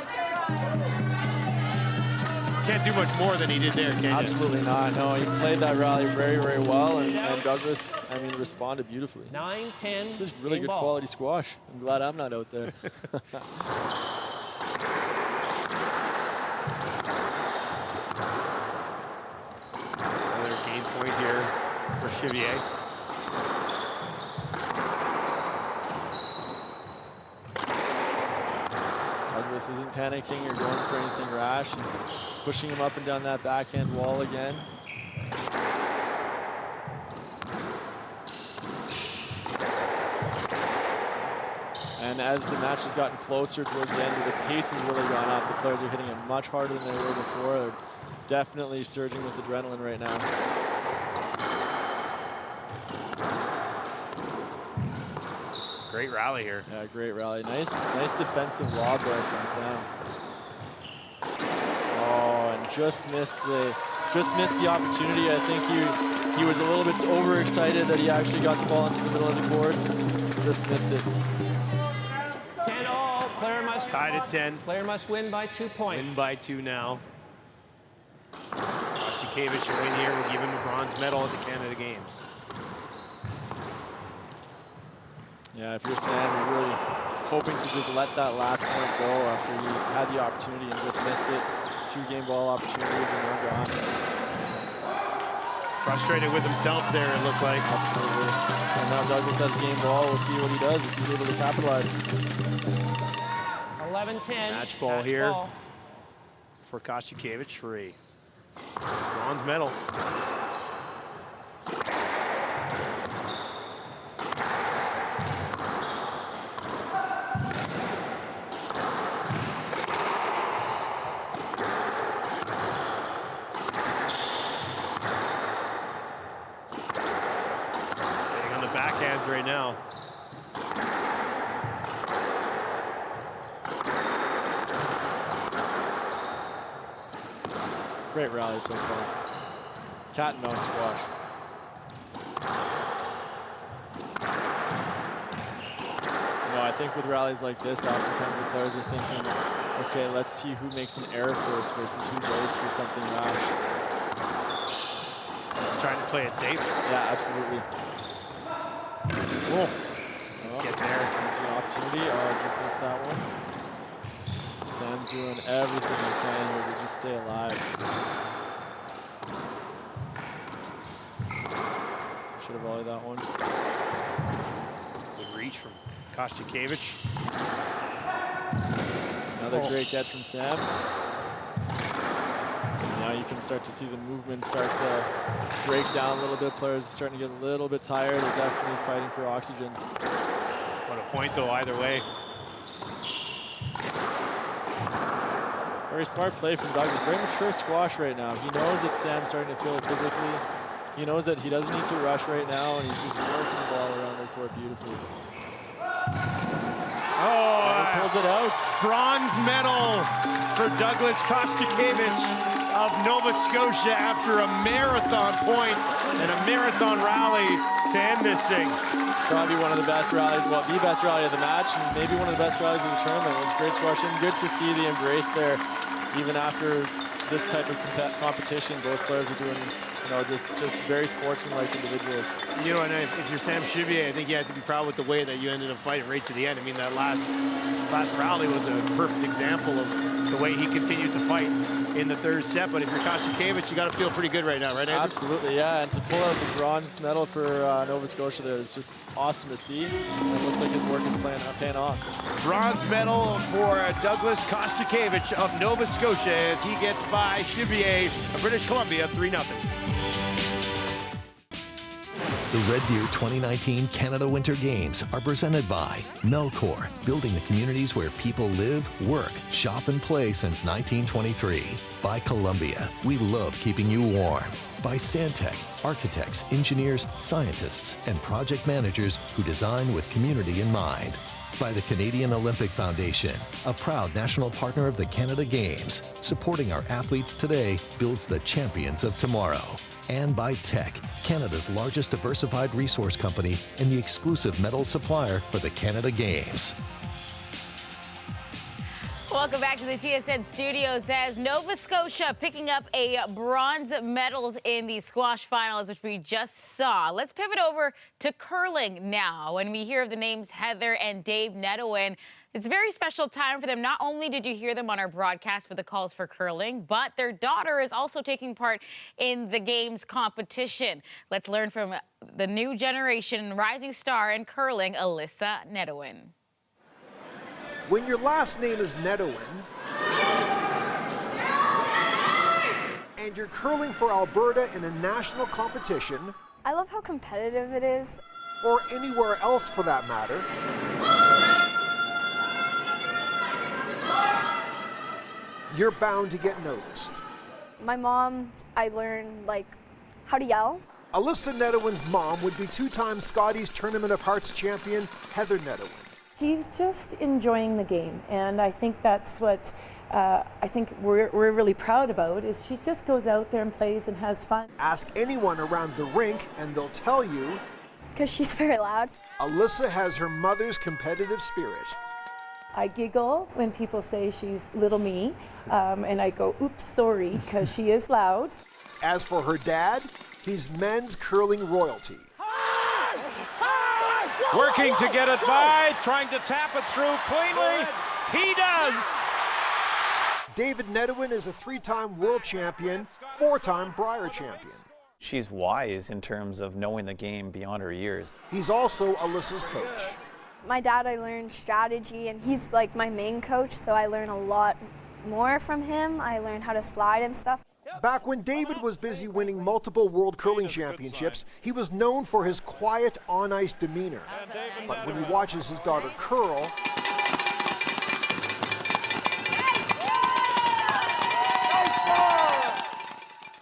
Can't do much more than he did there, can you? Absolutely not. No, he played that rally very, very well, and Douglas, I mean, responded beautifully. 9-10. This is really good ball. quality squash. I'm glad I'm not out there. Another game point here for Chevier. Douglas isn't panicking or going for anything rash. He's pushing him up and down that backhand wall again. And as the match has gotten closer towards the end, the pace has really gone up. The players are hitting it much harder than they were before. They're definitely surging with adrenaline right now. Great rally here. Yeah, great rally. Nice defensive lob there from Sam. Oh, and just missed the opportunity. I think he was a little bit overexcited that he actually got the ball into the middle of the courts and just missed it. 10-all. Player must Tied at 10. Player must win by 2 points. Win by 2 now. Kostykiewicz, a win here will give him a bronze medal at the Canada Games. Yeah, if you're Sam, you're really hoping to just let that last point go after you had the opportunity and just missed it. 2 game ball opportunities are now gone. Frustrated with himself there, it looked like. Absolutely. And now Douglas has game ball. We'll see what he does if he's able to capitalize. 11-10. Match ball here for Kostykiewicz for a bronze medal. Backhands right now. Great rally so far. Cat and mouse squash. You know, I think with rallies like this, oftentimes the players are thinking, okay, let's see who makes an error first versus who goes for something rash. Just trying to play it safe. Yeah, absolutely. Oh, let's get there. There's an opportunity. Oh, just missed that one. Sam's doing everything he can here to just stay alive. Should have volleyed that one. Good reach from Kostykiewicz. Another great get from Sam. Now you can start to see the movement start to break down a little bit. Players are starting to get a little bit tired. They're definitely fighting for oxygen. What a point, though, either way. Very smart play from Douglas. Very mature squash right now. He knows that Sam's starting to feel it physically. He knows that he doesn't need to rush right now, and he's just working the ball around the court beautifully. Oh, he pulls it out. Bronze medal for Douglas Kostykiewicz of Nova Scotia after a marathon point and a marathon rally to end this thing. Probably one of the best rallies, well, the best rally of the match, and maybe one of the best rallies of the tournament. It was great squashing. Good to see the embrace there, even after this type of competition. Both players are doing, you know, just very sportsmanlike individuals. You know, and if you're Sam Chevier, I think you have to be proud with the way that you ended up fighting right to the end. I mean, that last rally was a perfect example of the way he continued to fight in the third set. But if you're Kostykiewicz, you got to feel pretty good right now, right, Andrew? Absolutely, yeah. And to pull out the bronze medal for Nova Scotia there is just awesome to see. And it looks like his work is paying off. Bronze medal for Douglas Kostykiewicz of Nova Scotia as he gets by Chevier of British Columbia 3-0. The Red Deer 2019 Canada Winter Games are presented by Melcor, building the communities where people live, work, shop, and play since 1923. By Columbia, we love keeping you warm. By Sandtech, architects, engineers, scientists, and project managers who design with community in mind. By the Canadian Olympic Foundation, a proud national partner of the Canada Games. Supporting our athletes today builds the champions of tomorrow. And by Tech, Canada's largest diversified resource company and the exclusive medal supplier for the Canada Games. Welcome back to the TSN studios as Nova Scotia picking up a bronze medals in the squash finals, which we just saw. Let's pivot over to curling now. When we hear of the names Heather and Dave Nedowin, it's a very special time for them. Not only did you hear them on our broadcast with the calls for curling, but their daughter is also taking part in the games competition. Let's learn from the new generation rising star in curling, Alyssa Nedowin. When your last name is Nedowin and you're curling for Alberta in a national competition, I love how competitive it is. Or anywhere else for that matter, you're bound to get noticed. My mom, I learned how to yell. Alyssa Nedowin's mom would be two-time Scotties Tournament of Hearts champion Heather Nedowin. He's just enjoying the game, and I think that's what I think we're really proud about, is she just goes out there and plays and has fun. Ask anyone around the rink and they'll tell you, because she's very loud. Alyssa has her mother's competitive spirit. I giggle when people say she's little me, and I go, oops, sorry, because she is loud. As for her dad, he's men's curling royalty. Working to get it by, trying to tap it through cleanly. He does! David Nedowin is a three-time world champion, four-time Brier champion. She's wise in terms of knowing the game beyond her years. He's also Alyssa's coach. My dad, I learned strategy, and he's like my main coach, so I learn a lot more from him. I learned how to slide and stuff. Back when David was busy winning multiple World Curling Championships, he was known for his quiet on-ice demeanor. But when he watches his daughter curl,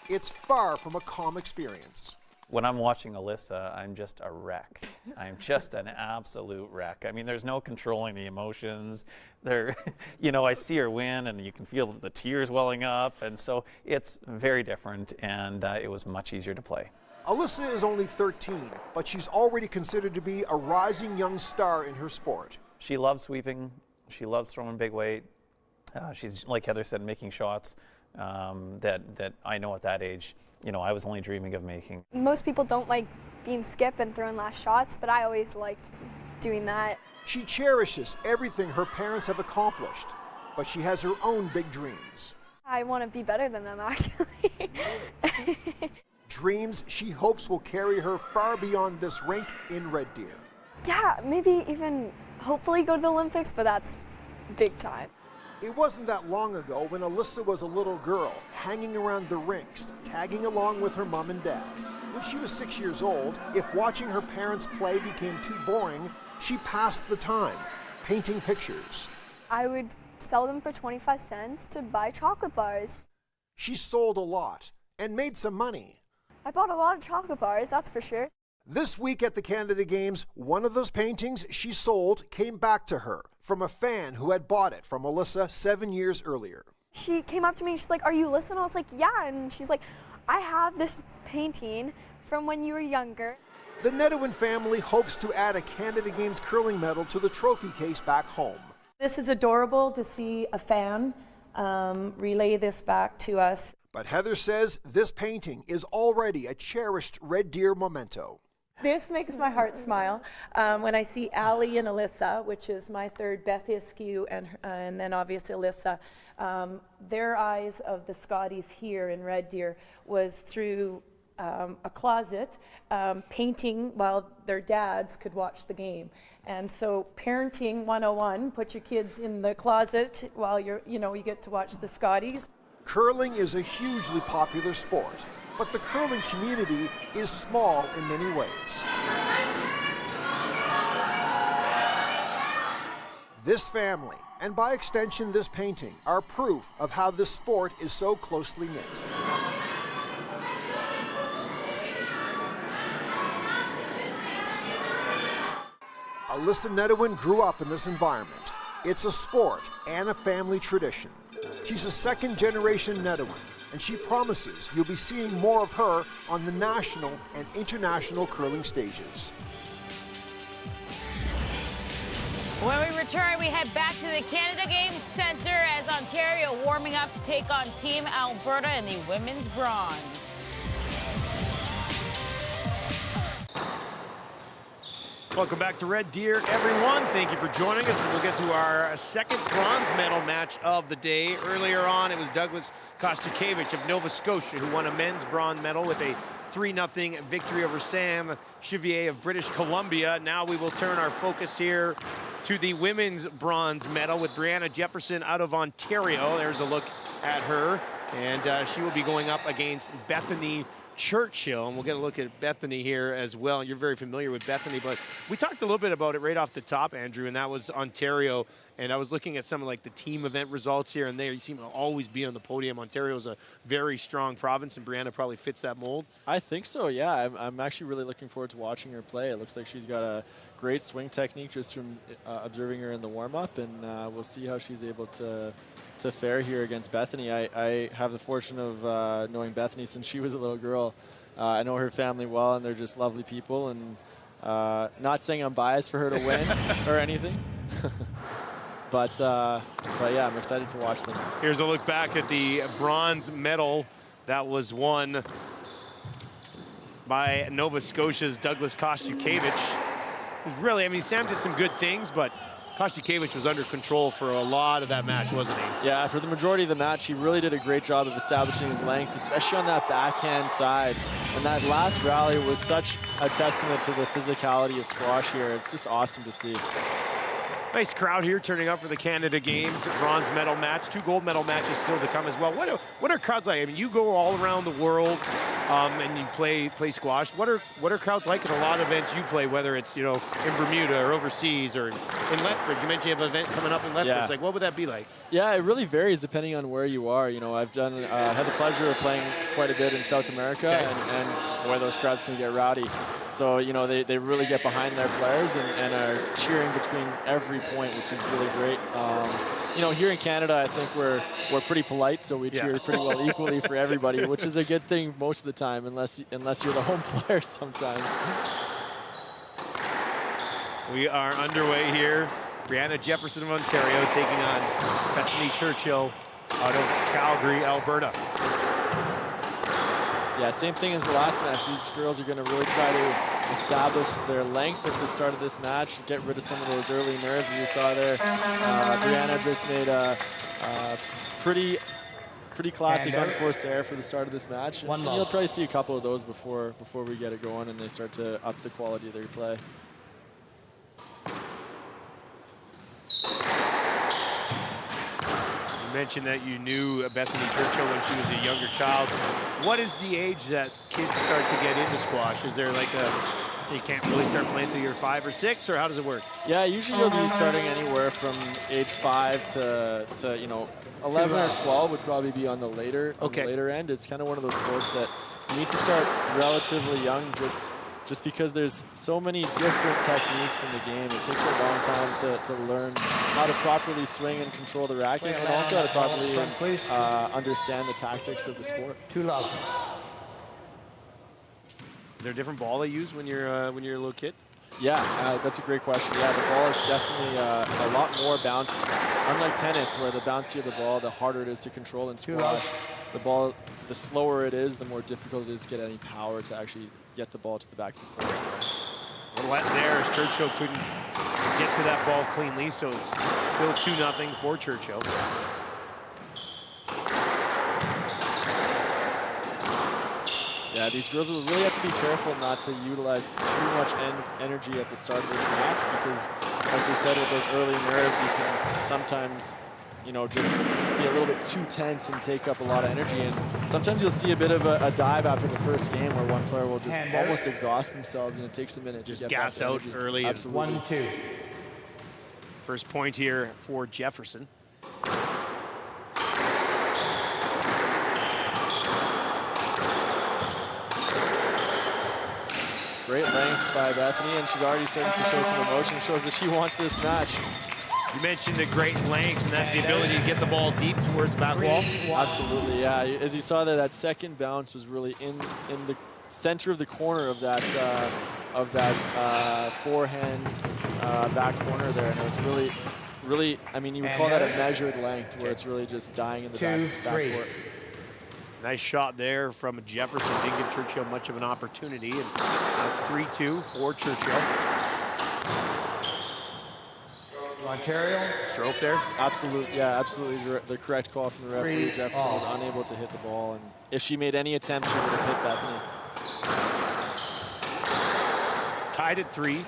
it's far from a calm experience. When I'm watching Alyssa, I'm just a wreck. I'm just an absolute wreck. I mean, there's no controlling the emotions. I see her win, and you can feel the tears welling up, and so it's very different, and it was much easier to play. Alyssa is only 13, but she's already considered to be a rising young star in her sport. She loves sweeping. She loves throwing big weight. She's, like Heather said, making shots that I know at that age, I was only dreaming of making. Most people don't like being skip and throwing last shots, but I always liked doing that. She cherishes everything her parents have accomplished, but she has her own big dreams. I want to be better than them, actually. Dreams she hopes will carry her far beyond this rink in Red Deer. Yeah, maybe even hopefully go to the Olympics, but that's big time. It wasn't that long ago when Alyssa was a little girl, hanging around the rinks, tagging along with her mom and dad. When she was 6 years old, if watching her parents play became too boring, she passed the time, painting pictures. I would sell them for 25 cents to buy chocolate bars. She sold a lot and made some money. I bought a lot of chocolate bars, that's for sure. This week at the Canada Games, one of those paintings she sold came back to her from a fan who had bought it from Alyssa 7 years earlier. She came up to me and she's like, "Are you Alyssa?" And I was like, "Yeah." And she's like, "I have this painting from when you were younger." The Nedowin family hopes to add a Canada Games curling medal to the trophy case back home. This is adorable to see a fan relay this back to us. But Heather says this painting is already a cherished Red Deer memento. This makes my heart smile when I see Allie and Alyssa, which is my third, Beth Iskew, and then obviously Alyssa. Their eyes of the Scotties here in Red Deer was through a closet painting while their dads could watch the game. And so parenting 101, put your kids in the closet while you get to watch the Scotties. Curling is a hugely popular sport, but the curling community is small in many ways. This family, and by extension this painting, are proof of how this sport is so closely knit. Alyssa Nedowin grew up in this environment. It's a sport and a family tradition. She's a second-generation Nedowin, and she promises you'll be seeing more of her on the national and international curling stages. When we return, we head back to the Canada Games Centre as Ontario warming up to take on Team Alberta in the women's bronze. Welcome back to Red Deer, everyone. Thank you for joining us. We'll get to our second bronze medal match of the day. Earlier on, it was Douglas Kostyukevich of Nova Scotia who won a men's bronze medal with a 3-0 victory over Sam Chevier of British Columbia. Now we will turn our focus here to the women's bronze medal with Brianna Jefferson out of Ontario. There's a look at her, and she will be going up against Bethany Churchill, and we'll get a look at Bethany here as well. You're very familiar with Bethany, but we talked a little bit about it right off the top, Andrew, and that was Ontario. And I was looking at some of like the team event results here and there. You seem to always be on the podium. Ontario is a very strong province, and Brianna probably fits that mold. I think so, yeah. I'm actually really looking forward to watching her play. It looks like she's got a great swing technique just from observing her in the warm-up, and we'll see how she's able to fare here against Bethany. I have the fortune of knowing Bethany since she was a little girl. I know her family well, and they're just lovely people, and not saying I'm biased for her to win or anything. But yeah, I'm excited to watch them. Here's a look back at the bronze medal that was won by Nova Scotia's Douglas Kostyukevich. It was really, I mean, Sam did some good things, but Kostyukevich was under control for a lot of that match, wasn't he? Yeah, for the majority of the match, he really did a great job of establishing his length, especially on that backhand side. And that last rally was such a testament to the physicality of squash here. It's just awesome to see. Nice crowd here turning up for the Canada Games bronze medal match. 2 gold medal matches still to come as well. What are crowds like? I mean, you go all around the world and you play squash. What are crowds like in a lot of events you play, whether it's, you know, in Bermuda or overseas or in Lethbridge? You mentioned you have an event coming up in Lethbridge. Yeah. Like, what would that be like? Yeah, it really varies depending on where you are. You know, I've done had the pleasure of playing quite a bit in South America, okay, and where those crowds can get rowdy. So, you know, they really get behind their players and are cheering between every point, which is really great. You know, here in Canada, I think we're pretty polite, so we cheer pretty well equally for everybody, which is a good thing most of the time, unless you're the home player sometimes. We are underway here. Brianna Jefferson of Ontario taking on Bethany Churchill out of Calgary, Alberta. Yeah, same thing as the last match. These girls are going to really try to establish their length at the start of this match, get rid of some of those early nerves, as you saw there. Brianna just made a pretty classic unforced error for the start of this match. And you'll probably see a couple of those before we get it going and they start to up the quality of their play. You mentioned that you knew Bethany Churchill when she was a younger child. What is the age that kids start to get into squash? Is there like you can't really start playing until you're 5 or 6, or how does it work? Yeah, usually you'll be starting anywhere from age 5 to you know, 11 or 12 would probably be on the later end. It's kind of one of those sports that you need to start relatively young, just because there's so many different techniques in the game. It takes a long time to learn how to properly swing and control the racket, and also how to properly understand the tactics of the sport. Too loud. Is there a different ball they use when you're a little kid? Yeah, that's a great question. Yeah, the ball is definitely a lot more bouncy. Unlike tennis, where the bouncier the ball, the harder it is to control in squash. The ball, the slower it is, the more difficult it is to get any power to actually get the ball to the back of the court. So. Well, let there as Churchill couldn't get to that ball cleanly, so it's still 2-0 for Churchill. Yeah, these girls will really have to be careful not to utilize too much energy at the start of this match, because, like we said, with those early nerves, you can sometimes, you know, just be a little bit too tense and take up a lot of energy. And sometimes you'll see a bit of a dive after the first game where one player will just almost exhaust themselves, and it takes a minute just to get gas out early. Absolutely. 1-2. First point here for Jefferson. Great length by Bethany, and she's already starting to show some emotion. Shows that she wants this match. You mentioned the great length, and that's the ability to get the ball deep towards back wall. Absolutely, yeah. As you saw there, that second bounce was really in the center of the corner of that forehand back corner there, and it was really, I mean, you would call that a measured length, where it's really just dying in the back court. Nice shot there from Jefferson. Didn't give Churchill much of an opportunity, and now it's 3-2 for Churchill. Ontario. Stroke there. Absolutely the correct call from the referee. Jefferson was unable to hit the ball, and if she made any attempt, she would have hit Bethany. Tied at 3.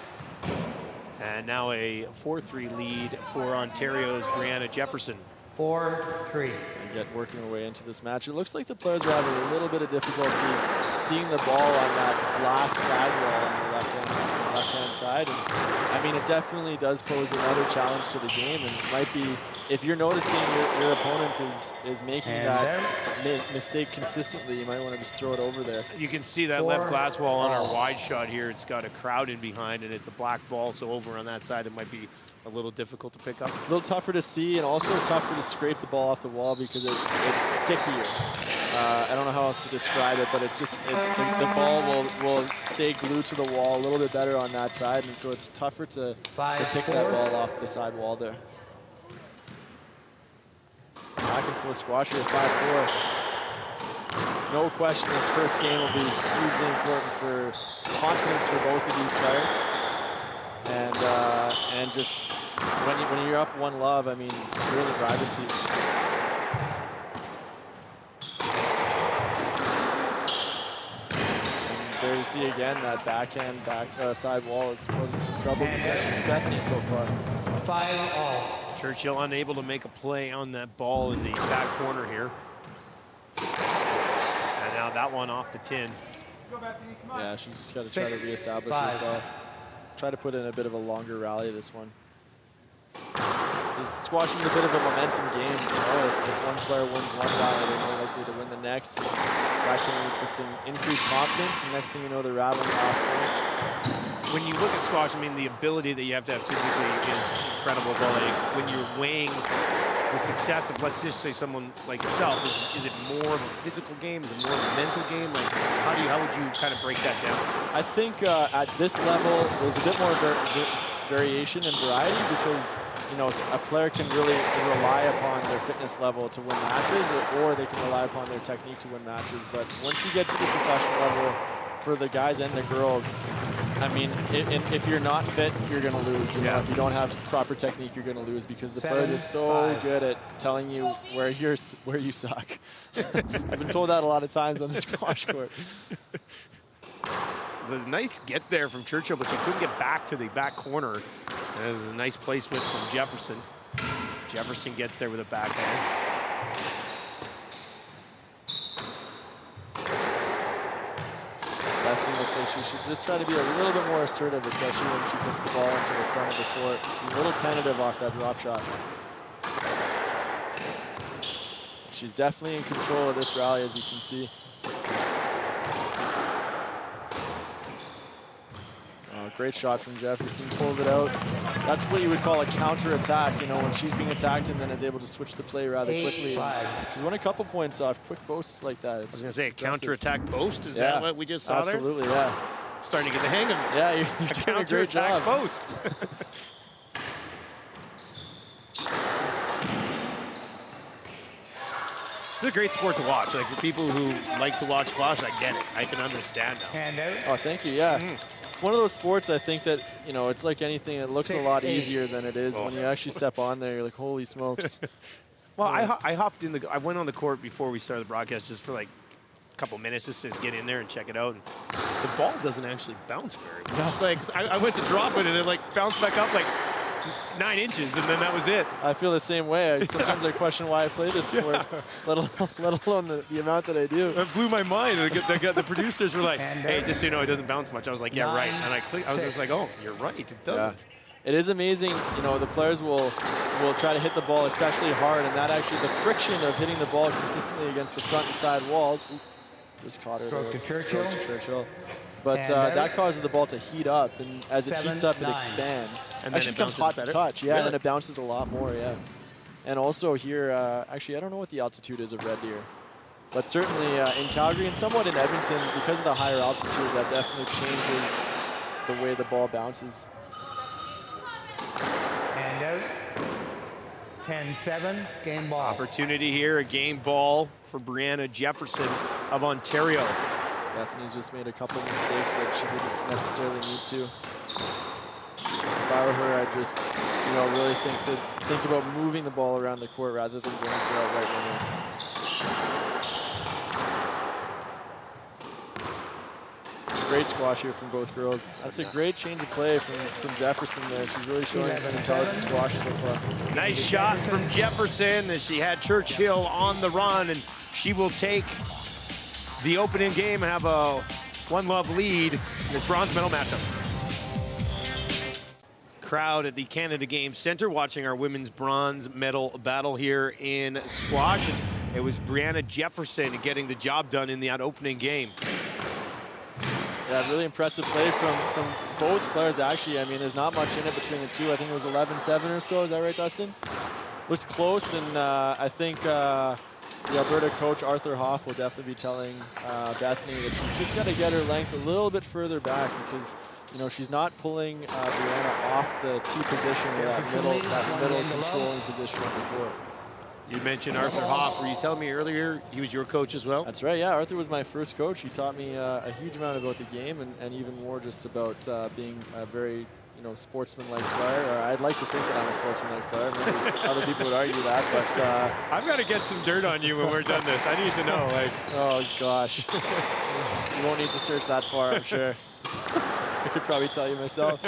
And now a 4-3 lead for Ontario's Brianna Jefferson. 4-3. Get working our way into this match. It looks like the players are having a little bit of difficulty seeing the ball on that glass sidewall on the left-hand side. And, I mean, it definitely does pose another challenge to the game, and it might be, if you're noticing your opponent is making that mistake consistently, you might want to just throw it over there. You can see that left glass wall on our wide shot here. It's got a crowd in behind, and it's a black ball, so over on that side it might be a little difficult to pick up. A little tougher to see, and also tougher to scrape the ball off the wall because it's stickier. I don't know how else to describe it, but it's just the ball will stay glued to the wall a little bit better on that side, and so it's tougher to pick that ball off the side wall there. Back and forth squash here, 5-4. No question, this first game will be hugely important for confidence for both of these players, and just when you're up 1-love, I mean, you're in the driver's seat. And there you see again that backhand side wall is causing some troubles, especially for Bethany so far. 5-all. Churchill unable to make a play on that ball in the back corner here. And now that one off the tin. Yeah, she's just got to try to reestablish herself. Try to put in a bit of a longer rally this one. This squash is a bit of a momentum game. You know, if one player wins one rally, they're more likely to win the next. That can lead to some increased confidence, and next thing you know, they're rattling off points. When you look at squash, I mean, the ability that you have to have physically is incredible. But like, when you're weighing the success of, let's just say, someone like yourself, is it more of a physical game? Is it more of a mental game? Like, how would you kind of break that down? I think at this level, there's a bit more variation and variety because, you know, a player can really rely upon their fitness level to win matches, or they can rely upon their technique to win matches. But once you get to the professional level, for the guys and the girls, I mean, if you're not fit, you're going to lose. You know, if you don't have proper technique, you're going to lose because the players are so good at telling you where you suck. I've been told that a lot of times on the squash court. It was a nice get there from Churchill, but she couldn't get back to the back corner. That was a nice placement from Jefferson. Jefferson gets there with a backhand. Bethany looks like she should just try to be a little bit more assertive, especially when she puts the ball into the front of the court. She's a little tentative off that drop shot. She's definitely in control of this rally, as you can see. Great shot from Jefferson, pulled it out. That's what you would call a counter-attack, you know, when she's being attacked and then is able to switch the play rather quickly. She's won a couple points off quick boasts like that. I was going to say, a counter-attack boast? Is that what we just saw there? Absolutely, yeah. Starting to get the hang of it. Yeah, you're doing a great job. Post. It's a great sport to watch. Like, for people who like to watch squash, I get it. I can understand now. Oh, thank you, yeah. It's one of those sports, I think, that, you know, it's like anything. It looks a lot easier than it is. When you actually step on there, you're like, holy smokes. Well, I hopped in I went on the court before we started the broadcast just for like a couple minutes just to get in there and check it out. And the ball doesn't actually bounce very well. No. Like, I went to drop it and it like bounced back up like 9 inches, and then that was it. I feel the same way. Sometimes I question why I play this sport, let alone the amount that I do. It blew my mind. The producers were like, hey, just so you know, it doesn't bounce much. I was like, yeah, right. And I clicked. I was just like, oh, you're right. It doesn't. Yeah. It is amazing. You know, the players will try to hit the ball especially hard, and that actually, the friction of hitting the ball consistently against the front and side walls. Just caught her. Stroke to Churchill. But that causes the ball to heat up, and as it heats up, it expands. And actually then it becomes hot to touch, really? and then it bounces a lot more, And also here, actually, I don't know what the altitude is of Red Deer. But certainly in Calgary and somewhat in Edmonton, because of the higher altitude, that definitely changes the way the ball bounces. And out. 10-7, game ball. Opportunity here, a game ball for Brianna Jefferson of Ontario. Bethany's just made a couple of mistakes that she didn't necessarily need to. If I were her, I'd just, really think about moving the ball around the court rather than going for outright winners. Great squash here from both girls. That's a great change of play from Jefferson there. She's really showing some intelligent squash so far. Nice shot from Jefferson as she had Churchill on the run, and she will take the opening game and have a 1-love lead in this bronze medal matchup. Crowd at the Canada Games Center watching our women's bronze medal battle here in squash. And it was Brianna Jefferson getting the job done in that opening game. Yeah, really impressive play from both players, actually. I mean, there's not much in it between the two. I think it was 11-7 or so. Is that right, Dustin? Looked close, and I think the Alberta coach, Arthur Hoff, will definitely be telling Bethany that she's just got to get her length a little bit further back because, she's not pulling Brianna off the T position or that middle controlling position on the court. You mentioned Arthur Hoff. Were you telling me earlier he was your coach as well? That's right, yeah. Arthur was my first coach. He taught me a huge amount about the game and even more just about being a very, sportsmanlike player. Or I'd like to think that I'm a sportsmanlike player. Maybe other people would argue that, but... I've got to get some dirt on you when we're done this. I need to know, Oh, gosh. You won't need to search that far, I'm sure. I could probably tell you myself.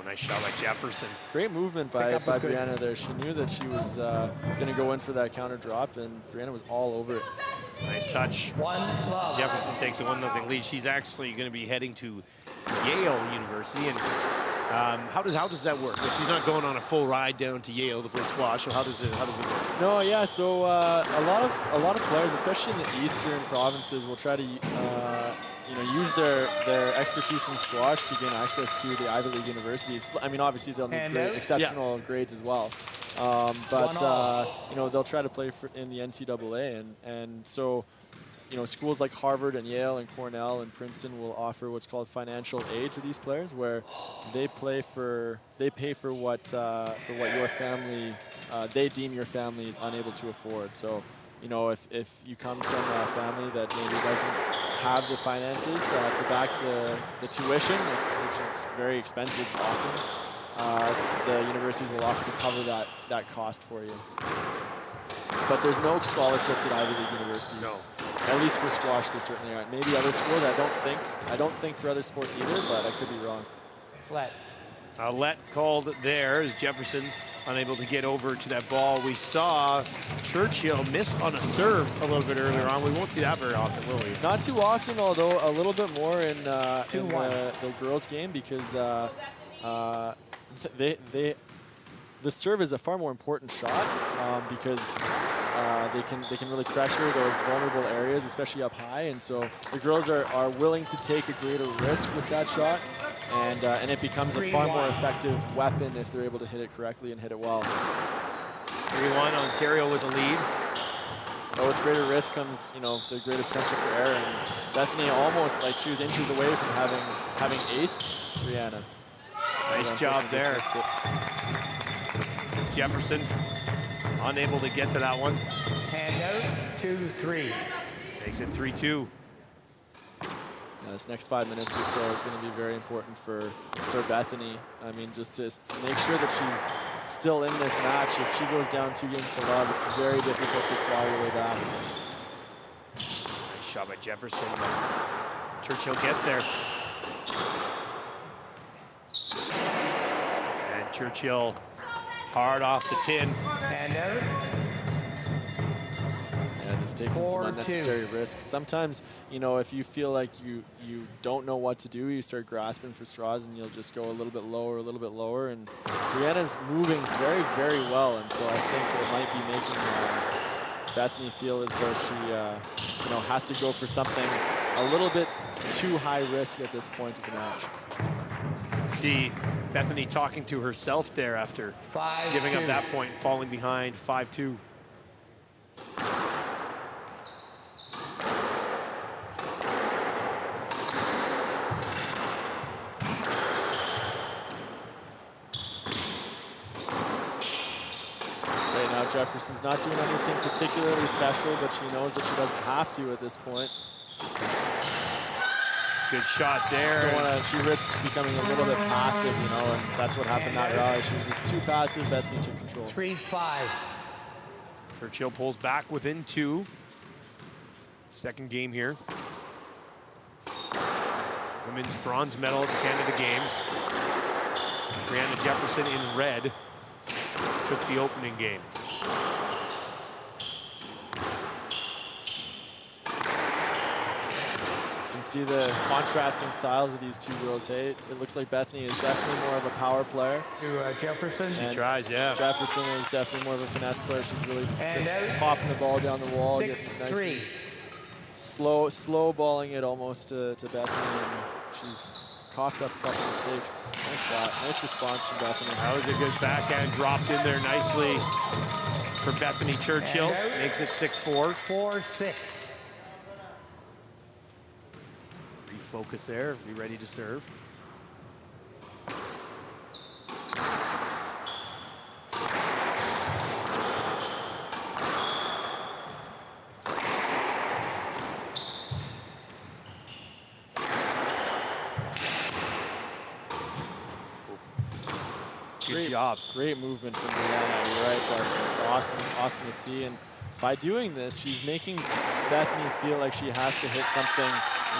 Nice shot by Jefferson. Great movement by Brianna there. She knew that she was going to go in for that counter drop, and Brianna was all over it. Nice touch. 1-love. Jefferson takes a 1-0 lead. She's actually going to be heading to Yale University. And how does that work? Like, she's not going on a full ride down to Yale to play squash. So how does it work? No, yeah. So a lot of players, especially in the eastern provinces, will try to use their expertise in squash to gain access to the Ivy League universities. I mean, obviously they'll need exceptional grades as well, but they'll try to play in the NCAA, and so schools like Harvard and Yale and Cornell and Princeton will offer what's called financial aid to these players, where they pay for what your family they deem your family is unable to afford. So. If you come from a family that maybe doesn't have the finances to back the tuition, which is very expensive often, the universities will offer to cover that cost for you. But there's no scholarships at Ivy League universities. No. At least for squash, there certainly aren't. Maybe other schools, I don't think for other sports either, but I could be wrong. Flat. Let called there as Jefferson unable to get over to that ball. We saw Churchill miss on a serve a little bit earlier on. We won't see that very often, will we? Not too often, although a little bit more in the girls' game because the serve is a far more important shot because they can really pressure those vulnerable areas, especially up high, and so the girls are willing to take a greater risk with that shot. And it becomes a far more effective weapon if they're able to hit it correctly and hit it well. 3-1, Ontario with the lead. But with greater risk comes, the greater potential for error. And Bethany almost like she was inches away from having aced Brianna. Nice job there. Jefferson unable to get to that one. Hand out, 2-3. Makes it 3-2. This next 5 minutes or so is going to be very important for Bethany. I mean, just to make sure that she's still in this match. If she goes down 2 games to love, it's very difficult to claw her way back. Nice shot by Jefferson. Churchill gets there. And Churchill hard off the tin. Hand out. Just taking some unnecessary risks. Sometimes, if you feel like you don't know what to do, you start grasping for straws and you'll just go a little bit lower. And Brianna's moving very, very well, and so I think it might be making Bethany feel as though she, has to go for something a little bit too high risk at this point of the match. See Bethany talking to herself there after giving up that point, falling behind 5-2. Right now, Jefferson's not doing anything particularly special, but she knows that she doesn't have to at this point. Good shot there. So she risks becoming a little bit passive, you know, and that's what happened that rally. She was just too passive. Bethany took control. 3-5. Churchill pulls back within 2. Second game here. Women's bronze medal at the Canada Games. Brianna Jefferson in red took the opening game. See the contrasting styles of these two girls. Hey, it looks like Bethany is definitely more of a power player. To Jefferson. She tries, yeah. Jefferson is definitely more of a finesse player. She's really just popping the ball down the wall, getting nice and slow balling it almost to Bethany, and she's coughed up a couple mistakes. Nice shot, nice response from Bethany. That was a good backhand, dropped in there nicely for Bethany Churchill. Makes it 6-4. 4-6. Focus there, be ready to serve. Good job. Great movement from Brianna. You're right, Dustin. It's awesome to see. And by doing this, she's making Bethany feel like she has to hit something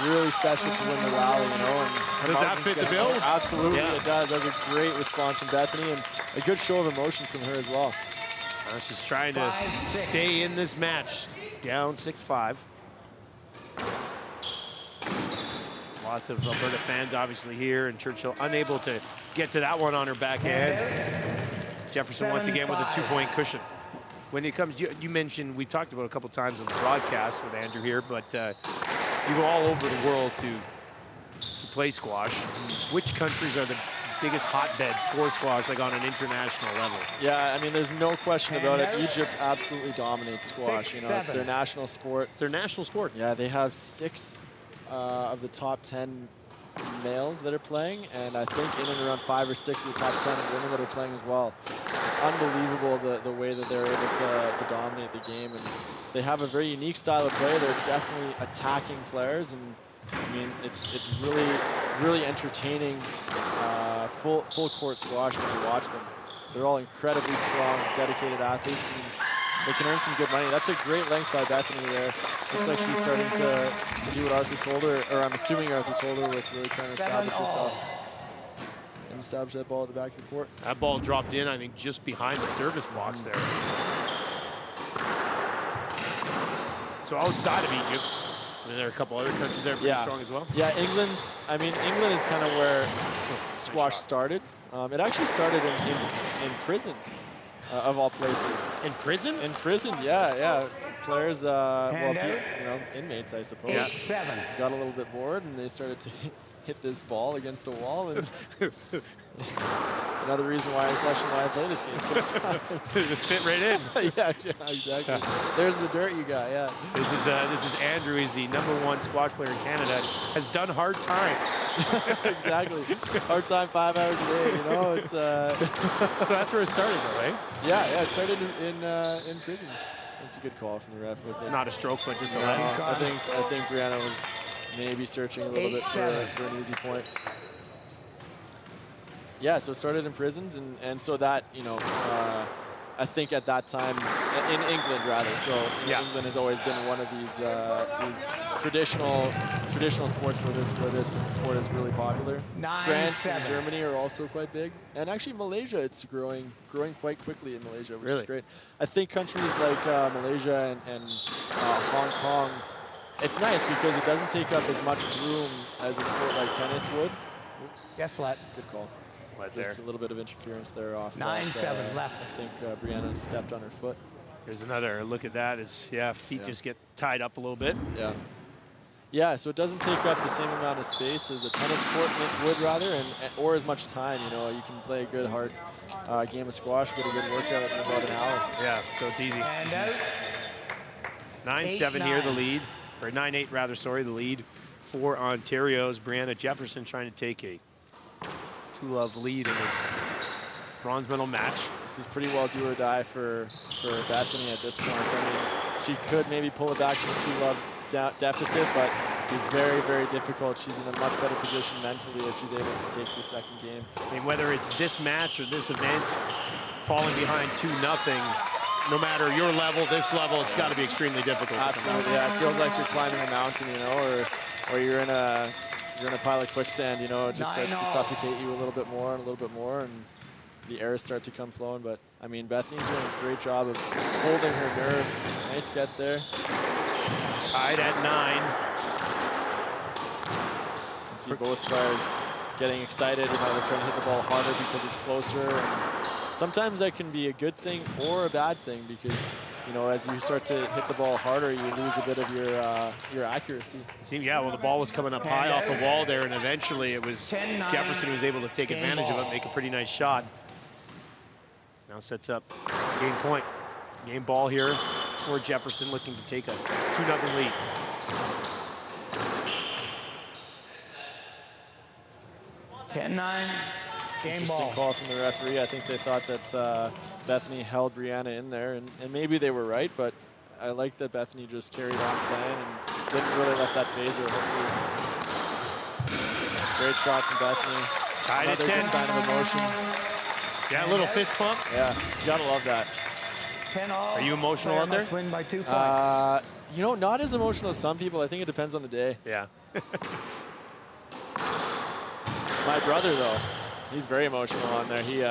really special to win the rally, you know. And does that fit the bill? Absolutely, yeah. It does. That was a great response from Bethany and a good show of emotion from her as well. She's trying to stay in this match. Down 6-5. Lots of Alberta fans obviously here, and Churchill unable to get to that one on her backhand. Jefferson once again with a 2-point cushion. When it comes, you mentioned, we talked about a couple times on the broadcast with Andrew here, but you go all over the world to play squash. Which countries are the biggest hotbeds for squash, like on an international level? Yeah, I mean, there's no question about it. Egypt absolutely dominates squash. You know, it's their national sport. It's their national sport. Yeah, they have 6 of the top 10 males that are playing, and I think in and around 5 or 6 of the top 10 women that are playing as well. It's unbelievable the way that they're able to dominate the game, and they have a very unique style of play. They're definitely attacking players, and I mean, it's really entertaining full court squash when you watch them. They're all incredibly strong, dedicated athletes, and they can earn some good money. That's a great length by Bethany there. Looks like she's starting to do what Arthur told her, or I'm assuming Arthur told her, with really trying to establish herself and establish that ball at the back of the court. That ball dropped in, I think, just behind the service box there. So outside of Egypt, and there are a couple other countries that are pretty strong as well. Yeah, England is kind of where squash started. It actually started in prisons. Of all places. In prison? In prison, yeah. Players, inmates, I suppose. 8-7. Got a little bit bored, and they started to hit this ball against a wall. And another reason why I question why I play this game sometimes. It just fit right in. yeah, exactly. There's the dirt you got, yeah. This is Andrew. He's the #1 squash player in Canada. Has done hard time. Exactly. Hard time 5 hours a day, you know. It's So that's where it started, though, right? Yeah, it started in prisons. That's a good call from the ref. Not a stroke, but just a leg. I think Brianna was maybe searching a little bit for an easy point. Yeah, so it started in prisons, and so that, you know, I think at that time, in England rather, so England has always been one of these traditional sports where this sport is really popular. 9-7. France and Germany are also quite big, and actually Malaysia, it's growing quite quickly in Malaysia, which is great. I think countries like Malaysia and Hong Kong, it's nice because it doesn't take up as much room as a sport like tennis would. Yes, flat. Good call. There's a little bit of interference there off. 9-7 left. I think Brianna stepped on her foot. Here's another look at that. Feet just get tied up a little bit. Yeah, so it doesn't take up the same amount of space as a tennis court would rather, or as much time. You know, you can play a good hard game of squash, get a good workout in about an hour. Yeah, so it's easy. And out. 9-7 here, the lead, or 9-8 rather, sorry, the lead for Ontario's Brianna Jefferson trying to take a 2-love lead in this bronze medal match. This is pretty well do or die for Bethany at this point. I mean, she could maybe pull it back to the 2-love deficit, but it'd be very, very difficult. She's in a much better position mentally if she's able to take the second game. I mean, whether it's this match or this event, falling behind 2-0, no matter your level, this level, it's got to be extremely difficult. Absolutely, yeah. It feels like you're climbing a mountain, you know, or you're in a pile of quicksand, you know. It just starts to suffocate you a little bit more and a little bit more, and the airs start to come flowing. But I mean, Bethany's doing a great job of holding her nerve. Nice get there. Tied at 9. You can see both players getting excited. You know, they're trying to hit the ball harder because it's closer. And sometimes that can be a good thing or a bad thing because, you know, as you start to hit the ball harder, you lose a bit of your accuracy. Yeah, well, the ball was coming up high off the wall there, and eventually it was Jefferson who was able to take advantage of it, make a pretty nice shot. Now sets up game point. Game ball here for Jefferson, looking to take a 2-0 lead. Interesting call from the referee. I think they thought that Bethany held Brianna in there, and maybe they were right, but I like that Bethany just carried on playing and didn't really let that phase her. Great shot from Bethany. Tied at 10. Good sign of emotion. Yeah, a little fist pump. Yeah, you gotta love that. Are you emotional out there? Win by 2 points. You know, not as emotional as some people. I think it depends on the day. Yeah. My brother, though, he's very emotional on there. He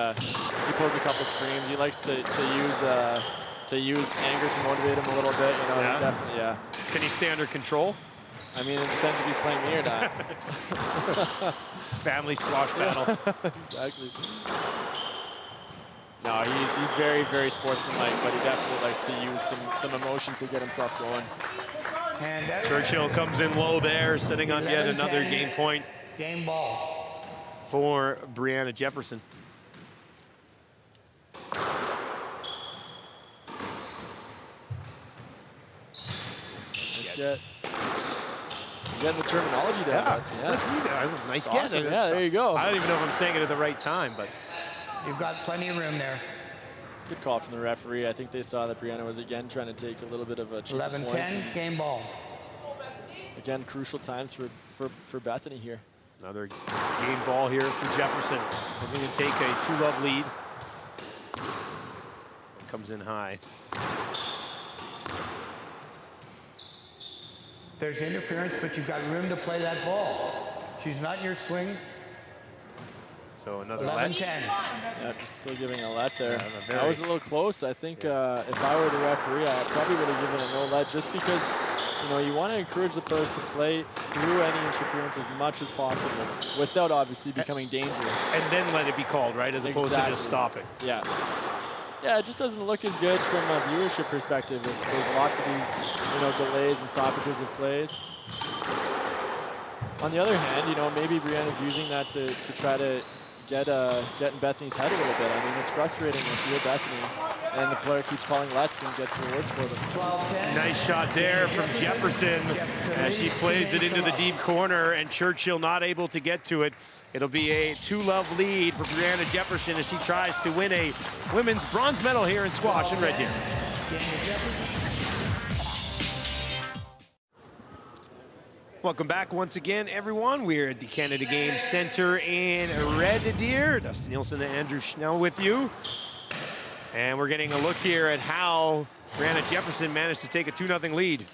pulls a couple screams. He likes to use anger to motivate him a little bit. You know, Yeah. Definitely, yeah. Can he stay under control? I mean, it depends if he's playing me or not. Family squash battle. Exactly. No, he's very, very sportsmanlike, but he definitely likes to use some emotion to get himself going. And Churchill comes in low there, setting up yet another game point. Game ball. For Brianna Jefferson. Let's get getting the terminology down. Yeah. Nice guess. Awesome. Yeah, there you go. I don't even know if I'm saying it at the right time, but You've got plenty of room there. Good call from the referee. I think they saw that Brianna was again trying to take a little bit of a cheap 11-10, game ball. Again, crucial times for Bethany here. Another game ball here for Jefferson. Looking to take a 2-love lead. Comes in high. There's interference, but you've got room to play that ball. She's not in your swing. So another 11-10. Yeah, just still giving a let there. That was a little close. I think if I were the referee, I probably would have given a no let just because, you know, you want to encourage the players to play through any interference as much as possible without obviously becoming dangerous. And then let it be called, right, as opposed to just stopping. Yeah. Yeah, it just doesn't look as good from a viewership perspective if there's lots of these, you know, delays and stoppages of plays. On the other hand, you know, maybe Brianna's using that to try to get in Bethany's head a little bit. I mean, it's frustrating if you're Bethany and the player keeps calling lets and gets rewards for them. Nice shot there from Jefferson as she plays it into the deep corner, and Churchill not able to get to it. It'll be a 2-love lead for Brianna Jefferson as she tries to win a women's bronze medal here in squash in Red Deer. Welcome back once again, everyone. We're at the Canada Games Center in Red Deer. Dustin Nielsen and Andrew Schnell with you. And we're getting a look here at how Brianna Jefferson managed to take a 2-0 lead.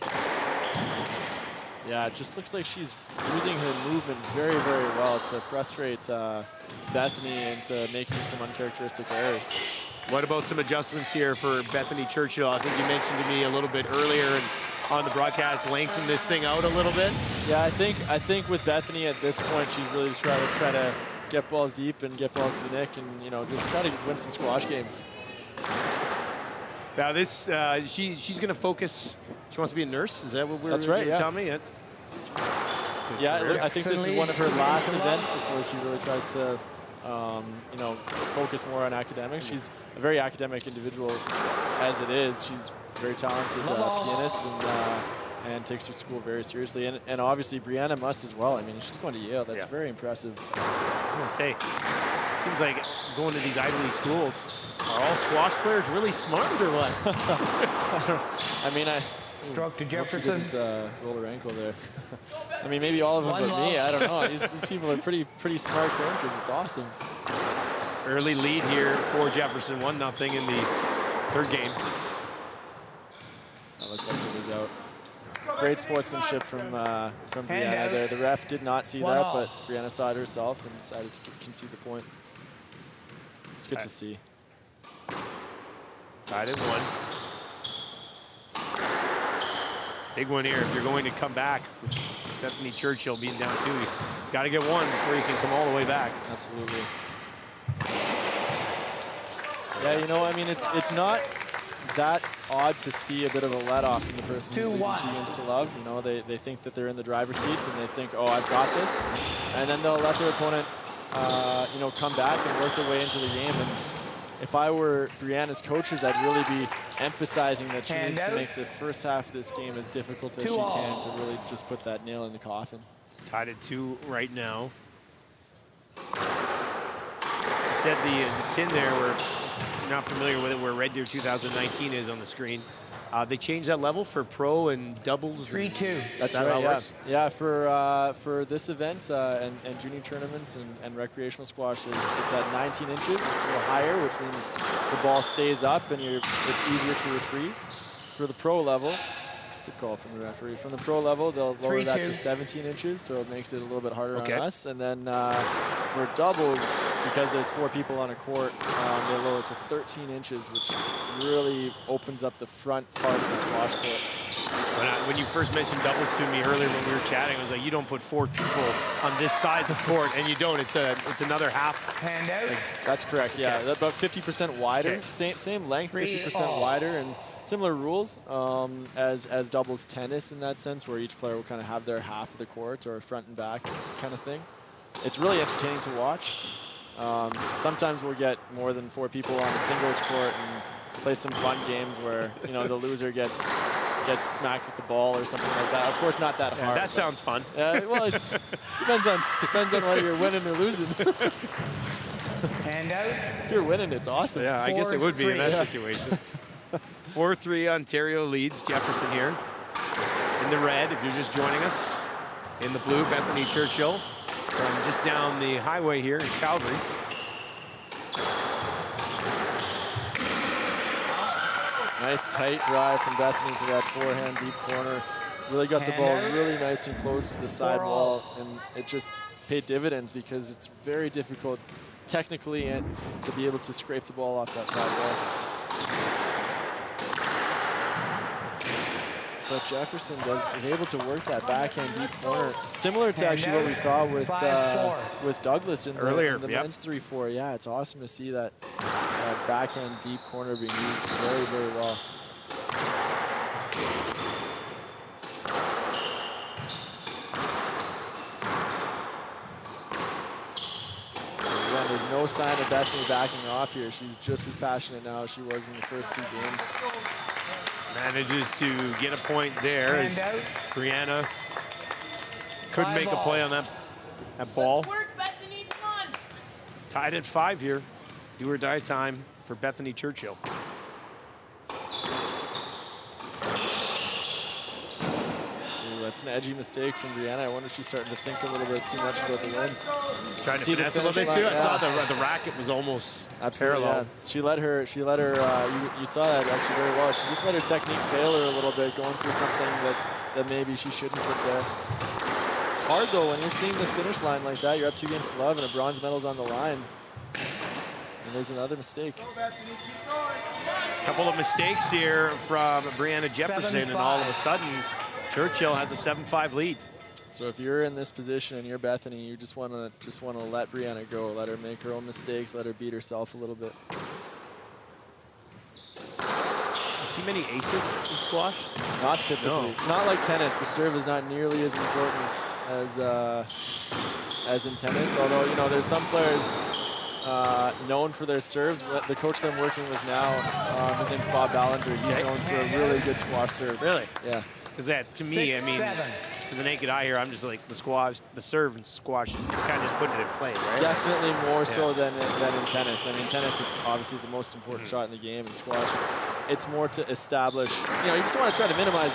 Yeah, it just looks like she's using her movement very, very well to frustrate Bethany into making some uncharacteristic errors. What about some adjustments here for Bethany Churchill? I think you mentioned to me a little bit earlier and on the broadcast, lengthen this thing out a little bit. Yeah, I think with Bethany at this point, she's really just trying to get balls deep and get balls to the nick, and you know, just try to win some squash games. Now this, she's going to focus. She wants to be a nurse. Is that what we're? That's right. Yeah. Tell me. Yeah, I think this is one of her last events before she really tries to, you know, focus more on academics. She's a very academic individual as it is. She's a very talented pianist and takes her school very seriously. And obviously Brianna must as well. I mean, she's going to Yale. That's very impressive. I was going to say, it seems like going to these Ivy League schools, are all squash players really smart or what? I mean, Stroke to Jefferson. Didn't roll her ankle there. I mean, maybe all of them but me. I don't know. These people are pretty smart characters. It's awesome. Early lead here for Jefferson, 1-0 in the third game. That looked like it was out. Great sportsmanship from Brianna there. The ref did not see that, but Brianna saw it herself and decided to concede the point. It's good to see. Tied in 1. Big one here. If you're going to come back with Bethany Churchill being down 2, you got to get one before you can come all the way back. Absolutely. Yeah, you know, I mean, it's not that odd to see a bit of a let-off from the person who's leading 2 games to love. You know, they think that they're in the driver's seats and they think, oh, I've got this. And then they'll let their opponent, you know, come back and work their way into the game. And if I were Brianna's coaches, I'd really be emphasizing that she needs to make the first half of this game as difficult as she can to really just put that nail in the coffin. Tied at 2 right now. You said the tin there, we're not familiar with it, where Red Deer 2019 is on the screen. They changed that level for pro and doubles. 3-2. That's right. Yeah, for this event and junior tournaments and recreational squash, it's at 19 inches. It's a little higher, which means the ball stays up and it's easier to retrieve. For the pro level, good call from the referee. From the pro level, they'll lower that to 17 inches, so it makes it a little bit harder on us. And then for doubles, because there's 4 people on a court, they lower it to 13 inches, which really opens up the front part of the squash court. When you first mentioned doubles to me earlier when we were chatting, I was like, you don't put 4 people on this side of the court, and you don't. It's another half. Hand out. That's correct, yeah. About 50% wider, same length, 50% wider, and similar rules as doubles tennis in that sense, where each player will kind of have their half of the court or front and back kind of thing. It's really entertaining to watch. Sometimes we'll get more than 4 people on a singles court and play some fun games where, you know, the loser gets smacked with the ball or something like that. Of course, not that hard. That sounds fun. Well, it depends on whether you're winning or losing. Hand out. If you're winning, it's awesome. Yeah, I guess it would be in that situation. 4-3 Ontario leads Jefferson here. In the red, if you're just joining us. In the blue, Bethany Churchill from just down the highway here in Calgary. Nice tight drive from Bethany to that forehand deep corner. Really got the ball really nice and close to the side wall, and it just paid dividends because it's very difficult technically to be able to scrape the ball off that side wall. But Jefferson is able to work that backhand deep corner, similar to actually what we saw with Douglas in the men's 3-4. Yeah, it's awesome to see that backhand deep corner being used very, very well. Again, there's no sign of Bethany backing off here. She's just as passionate now as she was in the first 2 games. Manages to get a point there as Brianna couldn't make a play on that ball. Tied at 5 here. Do or die time for Bethany Churchill. Ooh, that's an edgy mistake from Brianna. I wonder if she's starting to think a little bit too much about the win. Trying to finesse a little bit too. I saw the racket was almost parallel. Yeah. She let her. You saw that actually very well. She just let her technique fail her a little bit, going for something that maybe she shouldn't have there. It's hard though when you're seeing the finish line like that. You're up 2 games to love, and a bronze medal's on the line. And there's another mistake. A couple of mistakes here from Brianna Jefferson, and all of a sudden, Churchill has a 7-5 lead. So if you're in this position and you're Bethany, you just want to let Brianna go, let her make her own mistakes, let her beat herself a little bit. You see many aces in squash? Not typically. No. It's not like tennis. The serve is not nearly as important as in tennis. Although, you know, there's some players known for their serves. The coach that I'm working with now, his name's Bob Ballinger. He's known for a really good squash serve. Really? Yeah. Because that, to me, I mean, to the naked eye here, I'm just like the serve and squash is kind of just putting it in play, right? Definitely more so than in tennis. I mean, tennis, it's obviously the most important shot in the game. In squash, it's more to establish. You know, you just want to try to minimize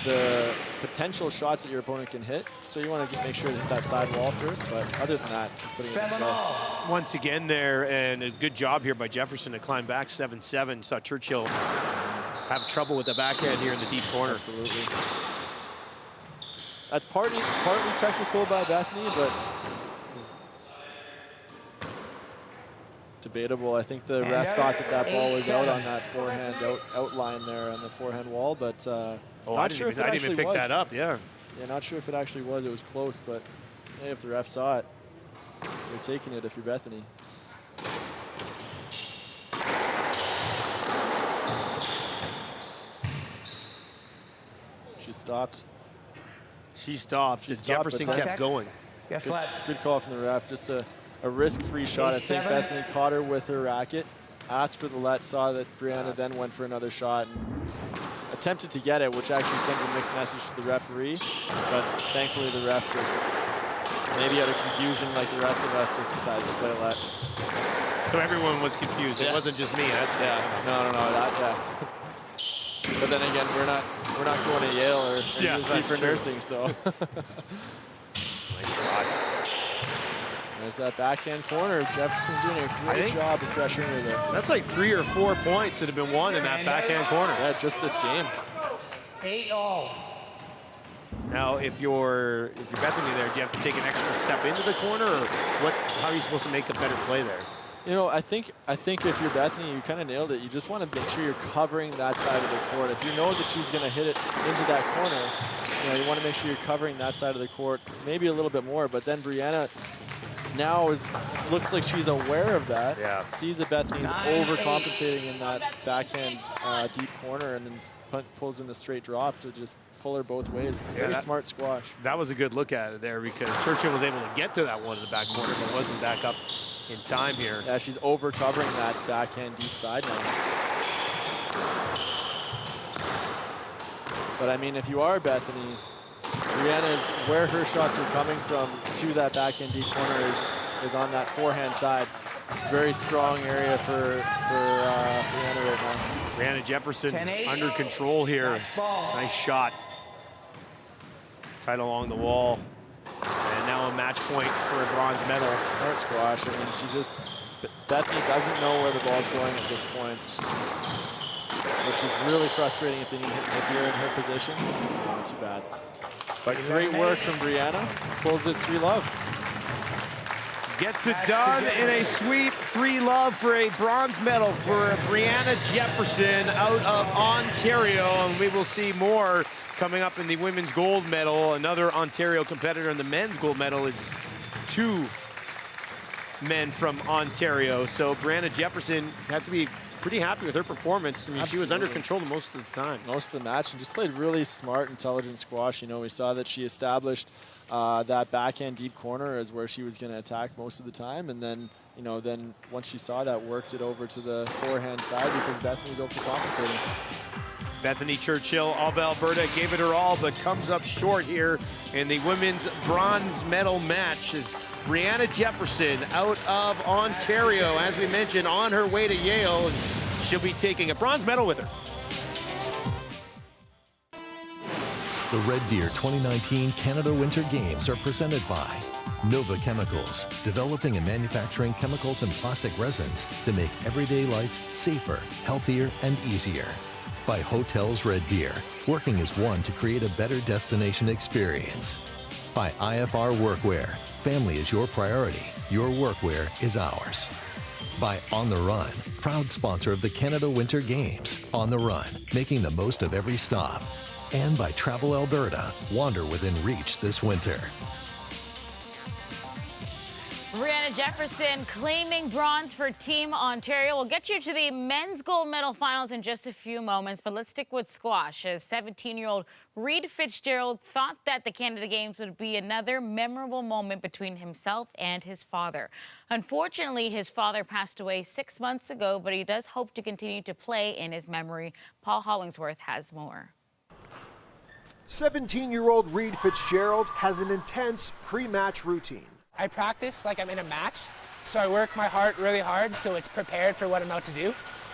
the potential shots that your opponent can hit. So you want to make sure that it's that side wall first. But other than that, just putting it in play. Once again there, and a good job here by Jefferson to climb back 7-7. Saw Churchill have trouble with the backhand here in the deep corner. Absolutely. That's partly technical by Bethany, but debatable. I think the ref thought that ball was out on that forehand outline there on the forehand wall, but not sure if it actually was. I didn't even pick that up, yeah. Yeah, not sure if it actually was. It was close, but hey, if the ref saw it, you're taking it if you're Bethany. She stopped. She stopped. Jefferson kept going. Good call from the ref. Just a risk-free shot. I think Bethany caught her with her racket, asked for the let, saw that Brianna then went for another shot and attempted to get it, which actually sends a mixed message to the referee. But thankfully the ref just, maybe out of confusion like the rest of us, just decided to play a let. So everyone was confused. It wasn't just me. That's No. But then again, we're not going to Yale or UNC for nursing, so. Nice shot. There's that backhand corner. Jefferson's doing a great job of pressuring her there. That's like 3 or 4 points that have been won in that backhand corner. Yeah, just this game. 8-all. Now, if you're Bethany there, do you have to take an extra step into the corner, or how are you supposed to make a better play there? You know, I think if you're Bethany, you kind of nailed it. You just want to make sure you're covering that side of the court. If you know that she's going to hit it into that corner, you know, you want to make sure you're covering that side of the court, maybe a little bit more. But then Brianna now looks like she's aware of that. Yeah. Sees that Bethany's overcompensating in that backhand deep corner, and then pulls in the straight drop to just pull her both ways. Very smart squash. That was a good look at it there, because Churchill was able to get to that one in the back corner, but wasn't back up in time here. Yeah, she's over covering that backhand deep side now. But I mean, if you are Bethany, Brianna's where her shots are coming from to that backhand deep corner is on that forehand side. It's a very strong area for Brianna right now. Brianna Jefferson under control here. Nice shot. Tight along the wall. And now a match point for a bronze medal. Smart squash. I mean, Bethany doesn't know where the ball's going at this point, which is really frustrating if you're in her position. Not too bad. But great work from Brianna. Pulls it 3-love. Gets it done in a sweep. 3-love for a bronze medal for Brianna Jefferson out of Ontario. And we will see more coming up in the women's gold medal. Another Ontario competitor in the men's gold medal is 2 men from Ontario. So Brianna Jefferson had to be pretty happy with her performance. I mean, she was under control most of the time. Most of the match, and just played really smart, intelligent squash. You know, we saw that she established that backhand deep corner as where she was going to attack most of the time, and then, you know, once she saw that, worked it over to the forehand side because Bethany was overcompensating. Bethany Churchill of Alberta gave it her all, but comes up short here in the women's bronze medal match as Brianna Jefferson out of Ontario, as we mentioned, on her way to Yale. She'll be taking a bronze medal with her. The Red Deer 2019 Canada Winter Games are presented by Nova Chemicals, developing and manufacturing chemicals and plastic resins to make everyday life safer, healthier, and easier. By Hotels Red Deer, working as one to create a better destination experience. By IFR Workwear, family is your priority, your workwear is ours. By On the Run, proud sponsor of the Canada Winter Games. On the Run, making the most of every stop. And by Travel Alberta, wander within reach this winter. Brianna Jefferson claiming bronze for Team Ontario. We'll get you to the men's gold medal finals in just a few moments, but let's stick with squash, as 17-year-old Reed Fitzgerald thought that the Canada Games would be another memorable moment between himself and his father. Unfortunately, his father passed away 6 months ago, but he does hope to continue to play in his memory. Paul Hollingsworth has more. 17-year-old Reed Fitzgerald has an intense pre-match routine. I practice like I'm in a match, so I work my heart really hard so it's prepared for what I'm about to do.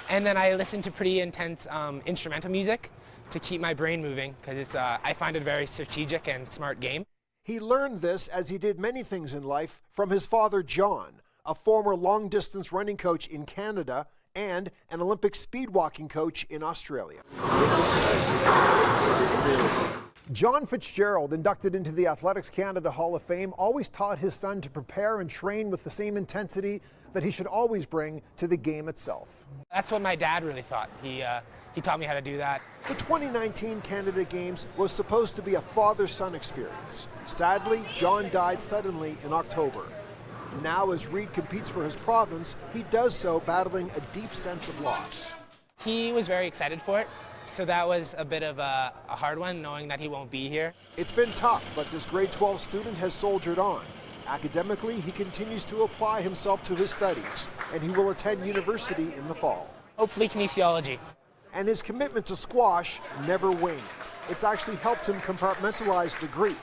And then I listen to pretty intense instrumental music to keep my brain moving, because I find it a very strategic and smart game. He learned this, as he did many things in life, from his father John, a former long-distance running coach in Canada and an Olympic speed walking coach in Australia. John Fitzgerald, inducted into the Athletics Canada Hall of Fame, always taught his son to prepare and train with the same intensity that he should always bring to the game itself. That's what my dad really thought. He taught me how to do that. The 2019 Canada Games was supposed to be a father-son experience. Sadly, John died suddenly in October. Now, as Reed competes for his province, he does so battling a deep sense of loss. He was very excited for it. So that was a bit of a hard one, knowing that he won't be here. It's been tough, but this grade 12 student has soldiered on. Academically, he continues to apply himself to his studies, and he will attend university in the fall. Hopefully kinesiology. And his commitment to squash never waned. It's actually helped him compartmentalize the grief,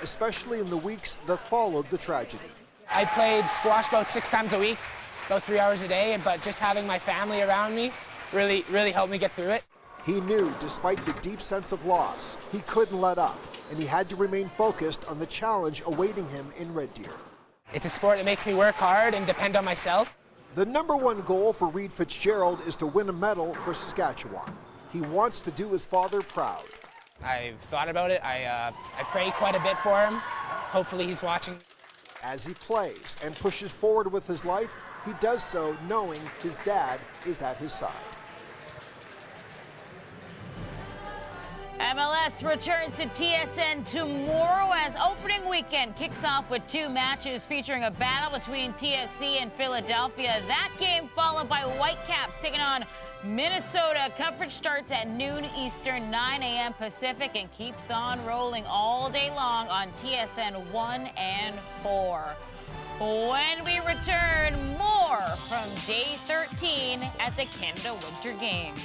especially in the weeks that followed the tragedy. I played squash about 6 times a week, about 3 hours a day, but just having my family around me really helped me get through it. He knew, despite the deep sense of loss, he couldn't let up, and he had to remain focused on the challenge awaiting him in Red Deer. It's a sport that makes me work hard and depend on myself. The #1 goal for Reed Fitzgerald is to win a medal for Saskatchewan. He wants to do his father proud. I've thought about it. I pray quite a bit for him. Hopefully he's watching. As he plays and pushes forward with his life, he does so knowing his dad is at his side. MLS returns to TSN tomorrow as opening weekend kicks off with 2 matches featuring a battle between TFC and Philadelphia. That game followed by Whitecaps taking on Minnesota. Coverage starts at noon Eastern, 9 a.m. Pacific, and keeps on rolling all day long on TSN 1 and 4. When we return, more from Day 13 at the Canada Winter Games.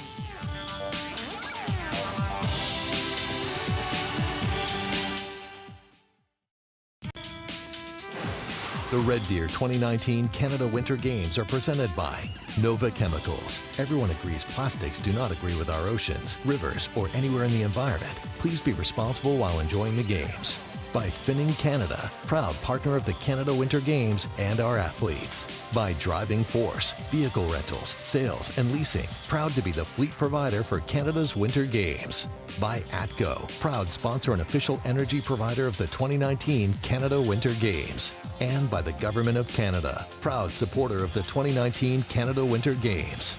The Red Deer 2019 Canada Winter Games are presented by Nova Chemicals. Everyone agrees plastics do not agree with our oceans, rivers, or anywhere in the environment. Please be responsible while enjoying the games. By Finning Canada, proud partner of the Canada Winter Games and our athletes. By Driving Force, vehicle rentals, sales, and leasing, proud to be the fleet provider for Canada's Winter Games. By ATCO, proud sponsor and official energy provider of the 2019 Canada Winter Games. And by the Government of Canada, proud supporter of the 2019 Canada Winter Games.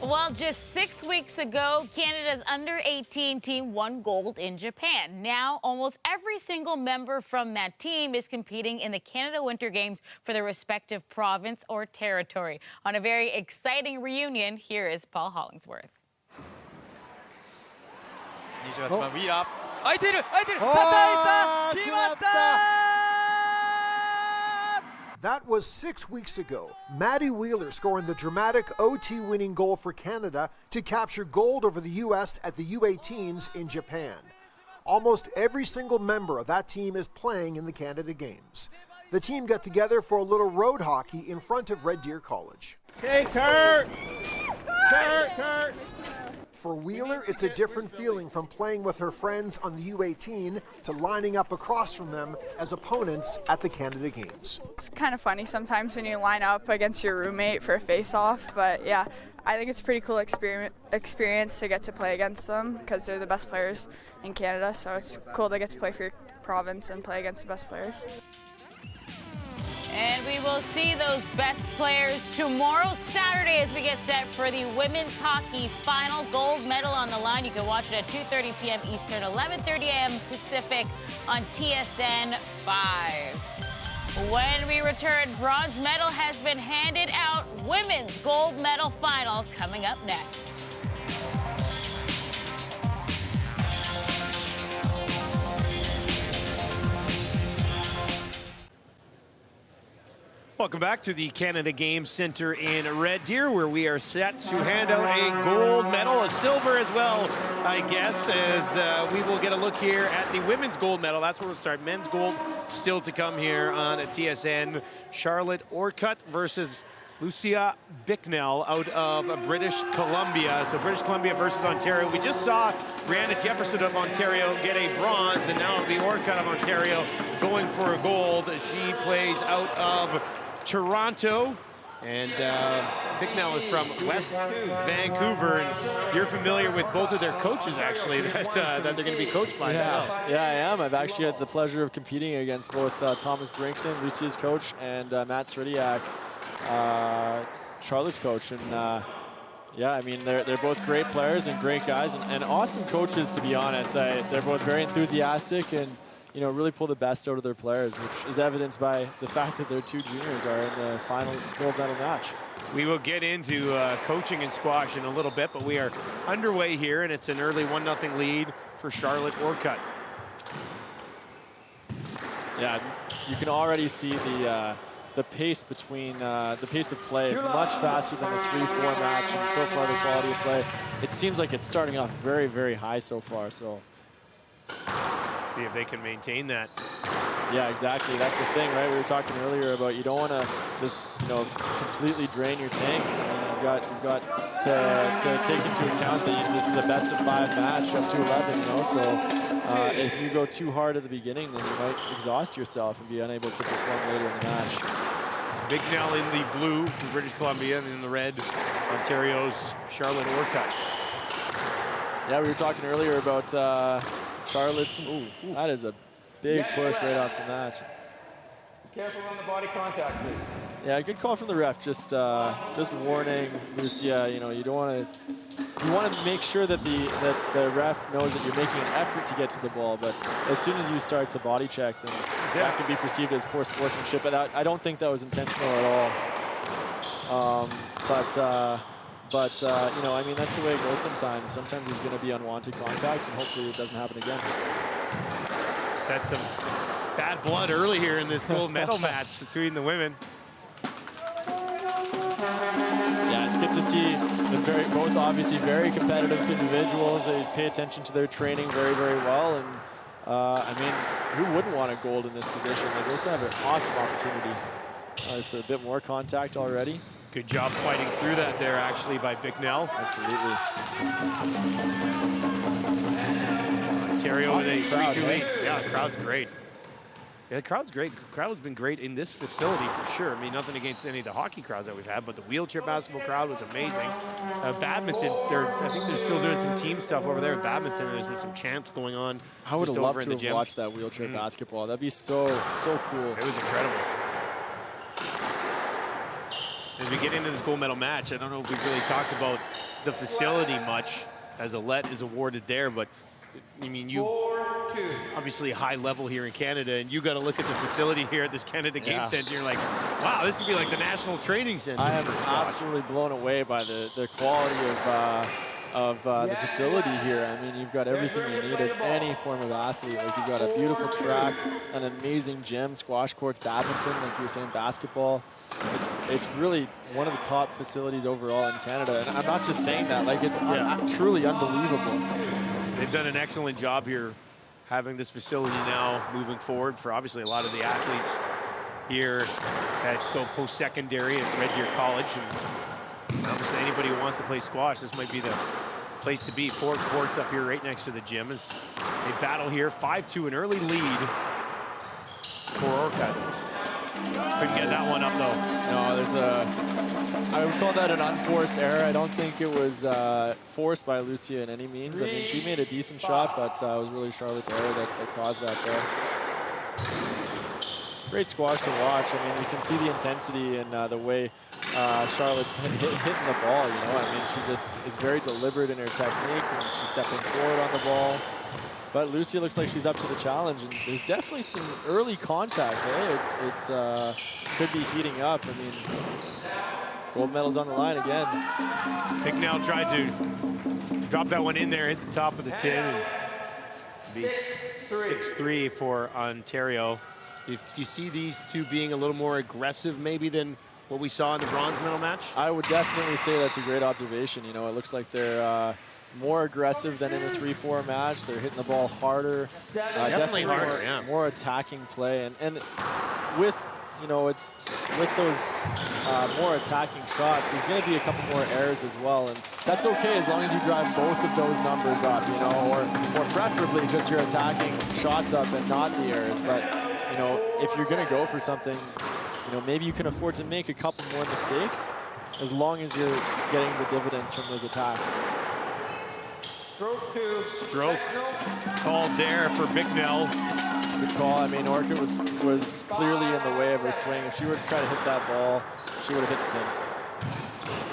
Well, just 6 weeks ago, Canada's under-18 team won gold in Japan. Now, almost every single member from that team is competing in the Canada Winter Games for their respective province or territory. On a very exciting reunion, here is Paul Hollingsworth. 28番ウィーラー空いている叩いた決まった That was 6 weeks ago. Maddie Wheeler scoring the dramatic OT winning goal for Canada to capture gold over the U.S. at the U18s in Japan. Almost every single member of that team is playing in the Canada Games. The team got together for a little road hockey in front of Red Deer College. Hey, Kurt! Kurt! For Wheeler, it's a different feeling from playing with her friends on the U18 to lining up across from them as opponents at the Canada Games. It's kind of funny sometimes when you line up against your roommate for a face-off, but yeah, I think it's a pretty cool experience to get to play against them because they're the best players in Canada, so it's cool to get to play for your province and play against the best players. And we will see those best players tomorrow, Saturday, as we get set for the women's hockey final. Gold medal on the line. You can watch it at 2:30 p.m. Eastern, 11:30 a.m. Pacific on TSN 5. When we return, bronze medal has been handed out. Women's gold medal final coming up next. Welcome back to the Canada Games Centre in Red Deer, where we are set to hand out a gold medal, a silver as well, I guess, as we will get a look here at the women's gold medal. That's where we'll start. Men's gold still to come here on a TSN. Charlotte Orcutt versus Lucia Bicknell out of British Columbia. So British Columbia versus Ontario. We just saw Brianna Jefferson of Ontario get a bronze, and now the Orcutt of Ontario going for a gold. She plays out of Toronto, and Bicknell is from West Vancouver, and you're familiar with both of their coaches, actually, that they're going to be coached by. Yeah, I am. I've actually had the pleasure of competing against both Thomas Brinkton, Lucia's coach, and Matt Sridiak, Charlotte's coach. And yeah, I mean, they're both great players and great guys, and awesome coaches, to be honest. They're both very enthusiastic and, you know, really pull the best out of their players, which is evidenced by the fact that their two juniors are in the final gold medal match. We will get into coaching and squash in a little bit, but we are underway here, and it's an early 1-0 lead for Charlotte Orcutt. Yeah, you can already see the pace between the pace of play is much faster than the 3-4 match, and so far the quality of play, it seems like it's starting off very, very high so far. So see if they can maintain that. Yeah, exactly. That's the thing, right? We were talking earlier about you don't want to just, you know, completely drain your tank. I mean, you've got to take into account that this is a best-of-5 match up to 11, you know. So if you go too hard at the beginning, then you might exhaust yourself and be unable to perform later in the match. Bicknell in the blue for British Columbia, and in the red, Ontario's Charlotte Orcutt. Yeah, we were talking earlier about Charlotte's. Ooh, that is a big push right off the match. Be careful on the body contact, please. Yeah, good call from the ref. Just warning Lucia. You know, you don't want to. You want to make sure that the ref knows that you're making an effort to get to the ball. But as soon as you start to body check, then that can be perceived as poor sportsmanship. But I don't think that was intentional at all. But you know, I mean, that's the way it goes sometimes. Sometimes there's going to be unwanted contact, and hopefully it doesn't happen again. Set some bad blood early here in this gold medal match between the women. Yeah, it's good to see them both obviously very competitive individuals. They pay attention to their training very, very well. And I mean, who wouldn't want a gold in this position? They both have an awesome opportunity. So a bit more contact already. Good job fighting through that there, actually, by Bicknell. Absolutely. Ontario with a 3-2 lead. Right? Yeah, the crowd's great. Yeah, the crowd's great. The crowd has been great in this facility for sure. I mean, nothing against any of the hockey crowds that we've had, but the wheelchair basketball crowd was amazing. Badminton, I think they're still doing some team stuff over there. Badminton, there's been some chants going on. I would have loved to have watched that wheelchair basketball. That'd be so cool. It was incredible. As we get into this gold medal match, I don't know if we've really talked about the facility much, as a let is awarded there, but I mean, you obviously high level here in Canada, and you got to look at the facility here at this Canada Game Center. You're like, wow, this could be like the National Training Center. I am absolutely blown away by the quality of the facility here. I mean, you've got everything you need as any form of athlete. Like, you've got a beautiful track, an amazing gym, squash courts, badminton, like you were saying, basketball. It's really one of the top facilities overall in Canada, and I'm not just saying that. Like, it's truly unbelievable. They've done an excellent job here having this facility now moving forward for obviously a lot of the athletes here that go post-secondary at Red Deer College. And obviously anybody who wants to play squash, this might be the place to be. 4 courts up here right next to the gym as they battle here. 5-2, an early lead for Orcutt. Couldn't get that one up though. No, I would call that an unforced error. I don't think it was forced by Lucia in any means. I mean, she made a decent shot, but it was really Charlotte's error that caused that there. great squash to watch. I mean, you can see the intensity and the way Charlotte's hitting the ball, you know. I mean, she just is very deliberate in her technique, and she's stepping forward on the ball. But Lucia looks like she's up to the challenge, and there's definitely some early contact, eh? It's could be heating up. I mean, gold medal's on the line again. Bicknell tried to drop that one in there, hit the top of the tin, and be 6-3 for Ontario. If you see these two being a little more aggressive maybe than what we saw in the bronze medal match? I would definitely say that's a great observation. You know, it looks like they're more aggressive than in the 3-4 match. They're hitting the ball harder. Definitely harder, yeah. More attacking play. And with, you know, it's with those more attacking shots, there's going to be a couple more errors as well. And that's okay as long as you drive both of those numbers up, you know, or preferably just your attacking shots up and not the errors. But, you know, if you're going to go for something, you know, maybe you can afford to make a couple more mistakes as long as you're getting the dividends from those attacks. Stroke called there for Bicknell. Good call. I mean, Orcutt was clearly in the way of her swing. If she were to try to hit that ball, she would have hit the tin.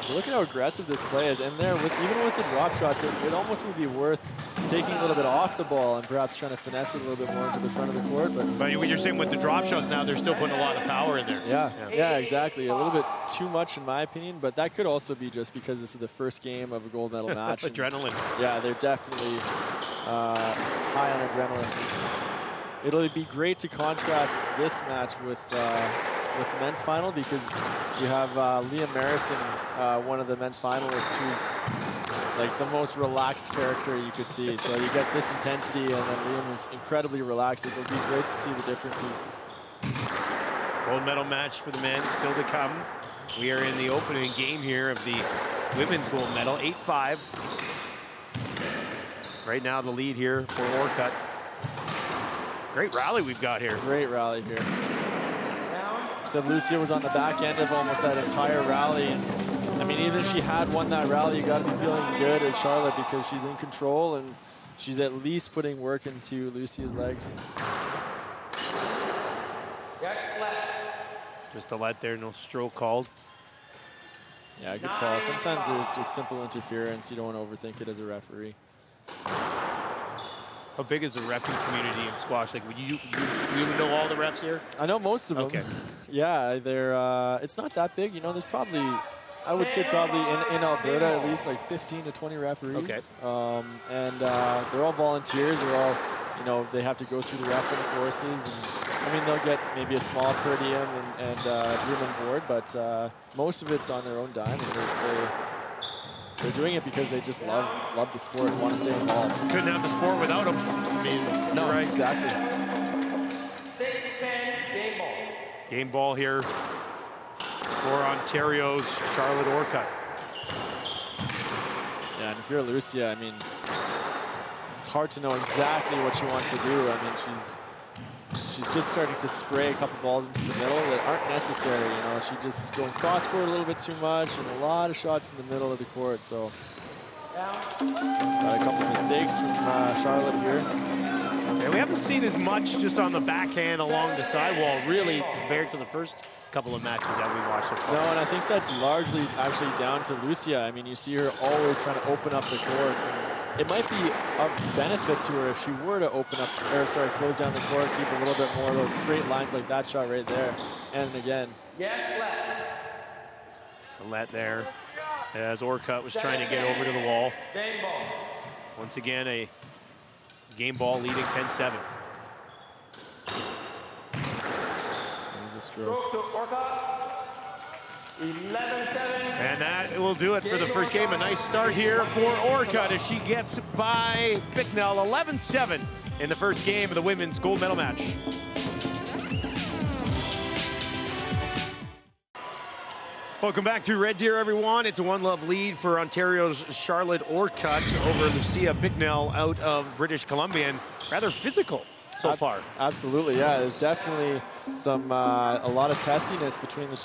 But look at how aggressive this play is. And there, even with the drop shots, it almost would be worth taking a little bit off the ball and perhaps trying to finesse it a little bit more into the front of the court. But when you're saying with the drop shots now, they're still putting a lot of power in there. Yeah, exactly. A little bit too much in my opinion, but that could also be just because this is the first game of a gold medal match. Adrenaline. Yeah, they're definitely high on adrenaline. It'll be great to contrast this match with the men's final because you have Liam Marison, one of the men's finalists, who's like the most relaxed character you could see. So you get this intensity, and then Liam is incredibly relaxed. It'll be great to see the differences. Gold medal match for the men still to come. We are in the opening game here of the women's gold medal, 8-5. Right now the lead here for Orcutt. Great rally we've got here. Great rally here. So Lucia was on the back end of almost that entire rally. And I mean, even if she had won that rally, you got to be feeling good as Charlotte because she's in control and she's at least putting work into Lucia's legs. Just a let there, no stroke called. Yeah, good call. Sometimes it's just simple interference. You don't want to overthink it as a referee. How big is the referee community in squash? Like, would you know all the refs here? I know most of them. Okay. Yeah, they're. It's not that big. You know, there's probably, I would say probably in Alberta at least like 15 to 20 referees. Okay. And they're all volunteers. They're all, you know, they have to go through the refereeing courses. And I mean, they'll get maybe a small per diem and room and board, but most of it's on their own dime. And they're doing it because they just love the sport and want to stay involved. Couldn't have the sport without them. I mean, no, right. Exactly. Game ball here for Ontario's Charlotte Orcutt. Yeah, and if you're Lucia, I mean, it's hard to know exactly what she wants to do. I mean, she's just starting to spray a couple balls into the middle that aren't necessary, you know. She just is going cross court a little bit too much and a lot of shots in the middle of the court. So got a couple of mistakes from Charlotte here. Yeah, we haven't seen as much just on the backhand along the sidewall, really, compared to the first couple of matches that we watched so far. No, and I think that's largely actually down to Lucia. I mean, you see her always trying to open up the court. And it might be of benefit to her if she were to close down the court, keep a little bit more of those straight lines like that shot right there. And again. A let there as Orcutt was trying to get over to the wall. Once again, a game ball leading 10-7. There's a stroke. 11-7. And that will do it for the first game. A nice start here for Orcutt as she gets by Bicknell. 11-7 in the first game of the women's gold medal match. Welcome back to Red Deer, everyone. It's a one-love lead for Ontario's Charlotte Orcutt over Lucia Bicknell out of British Columbia, and rather physical so far. Absolutely, yeah. There's definitely some a lot of testiness between the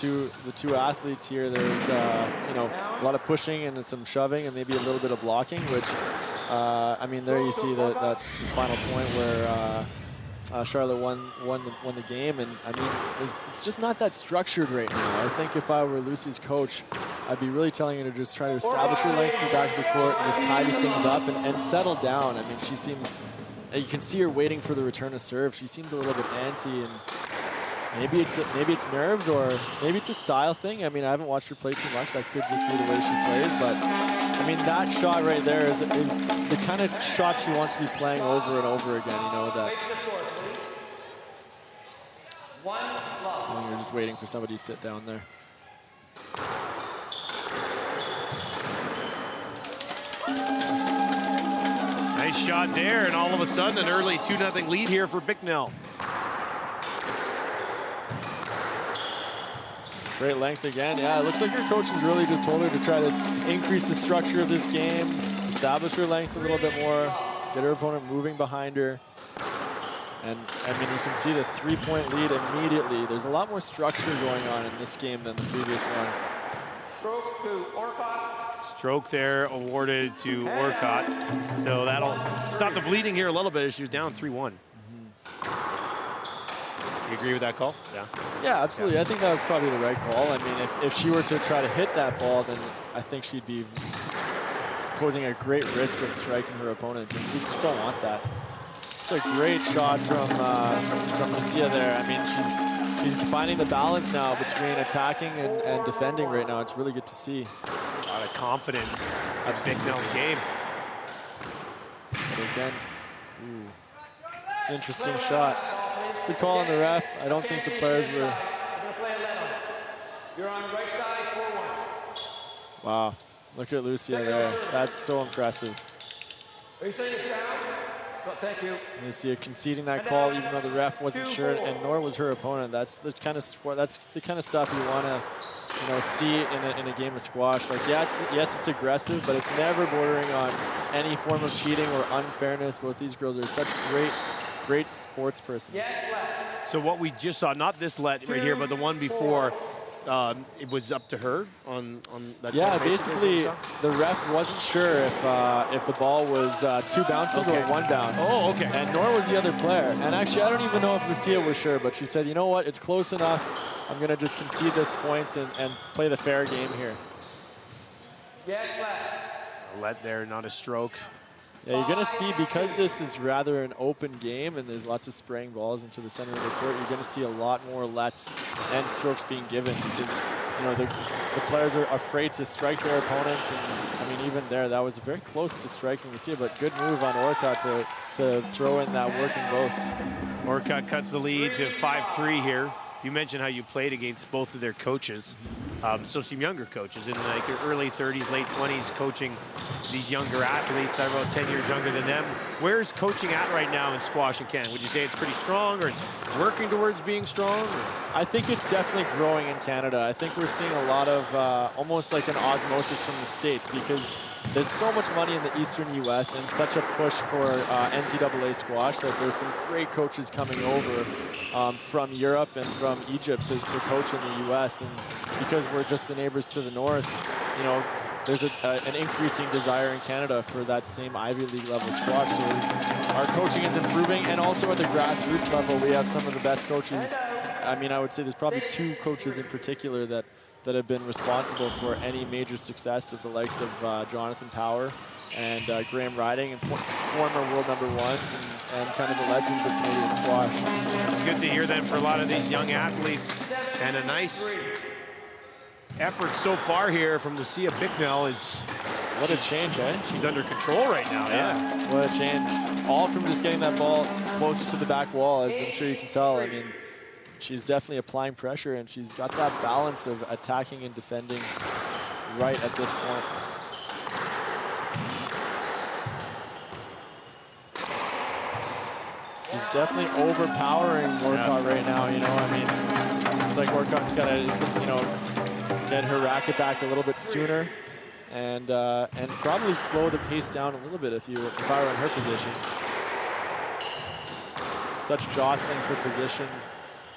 two athletes here. There's you know, a lot of pushing and some shoving and maybe a little bit of blocking, which I mean, there you see that final point where Charlotte won the game, and I mean, it's just not that structured right now. I think if I were Lucy's coach, I'd be really telling her to just try to establish her length in the back of the court and just tidy things up and settle down. I mean, she seems, you can see her waiting for the return of serve. She seems a little bit antsy, and maybe it's nerves or maybe it's a style thing. I mean, I haven't watched her play too much. That could just be the way she plays, but I mean, that shot right there is the kind of shot she wants to be playing over and over again, you know, that I think you're just waiting for somebody to sit down there. Nice shot there, and all of a sudden an early 2-0 lead here for Bicknell. Great length again. Yeah, it looks like her coach has really just told her to try to increase the structure of this game, establish her length a little bit more, get her opponent moving behind her. And, I mean, you can see the 3-point lead immediately. There's a lot more structure going on in this game than the previous one. Stroke to Orcott. Stroke there awarded to Orcott. So that'll stop the bleeding here a little bit as she was down 3-1. You agree with that call? Yeah. Yeah, absolutely. Yeah. I think that was probably the right call. I mean, if she were to try to hit that ball, then I think she'd be posing a great risk of striking her opponent. And you just don't want that. It's a great shot from Lucia there. I mean, she's finding the balance now between attacking and defending right now. It's really good to see. A lot of confidence in Bicknell's game. But again, it's an interesting shot. Good call on the ref. I don't think the players were. You're on the right side, 4-1. Wow, look at Lucia there. That's so impressive. Are you saying it's down? No, thank you. Lucia conceding that call, even though the ref wasn't sure, and nor was her opponent. That's the kind of sport. That's the kind of stuff you want to, see in a game of squash. Like, yes, it's aggressive, but it's never bordering on any form of cheating or unfairness. Both these girls are such great sports persons. So what we just saw, not this let right here, but the one before, it was up to her on that. Yeah, basically the ref wasn't sure if the ball was 2 bounces or 1 bounce. Oh, okay. And nor was the other player. And actually, I don't even know if Lucia was sure, but she said, you know what, it's close enough. I'm going to just concede this point and play the fair game here. Yes, flat. A let there, not a stroke. Yeah, you're going to see, because this is rather an open game and there's lots of spraying balls into the center of the court, you're going to see a lot more lets and strokes being given because, the players are afraid to strike their opponents. And, I mean, even there, that was very close to striking Lucia, but good move on Orcott to throw in that working boast. Orcott cuts the lead to 5-3 here. You mentioned how you played against both of their coaches. So some younger coaches in like your early 30s, late 20s, coaching these younger athletes. I'm about 10 years younger than them. Where's coaching at right now in squash in Canada? Would you say it's pretty strong, or it's working towards being strong? I think it's definitely growing in Canada. I think we're seeing a lot of almost like an osmosis from the States, because there's so much money in the Eastern U.S. and such a push for NCAA squash that there's some great coaches coming over from Europe and from Egypt to coach in the U.S. And because we're just the neighbors to the north, there's an increasing desire in Canada for that same Ivy League level squash. So our coaching is improving, and also at the grassroots level, we have some of the best coaches. I mean, I would say there's probably 2 coaches in particular that have been responsible for any major success of the likes of Jonathan Power and Graham Riding, and former world #1s and kind of the legends of Canadian squash. It's good to hear that for a lot of these young athletes, and a nice effort so far here from Lucia Bicknell. What a change, eh? She's under control right now, yeah. What a change. All from just getting that ball closer to the back wall, as I'm sure you can tell. I mean, she's definitely applying pressure, and she's got that balance of attacking and defending right at this point. She's definitely overpowering Orcott right now, I mean, it's like Orcott's got to, get her racket back a little bit sooner and probably slow the pace down a little bit if I were in her position. Such jostling for position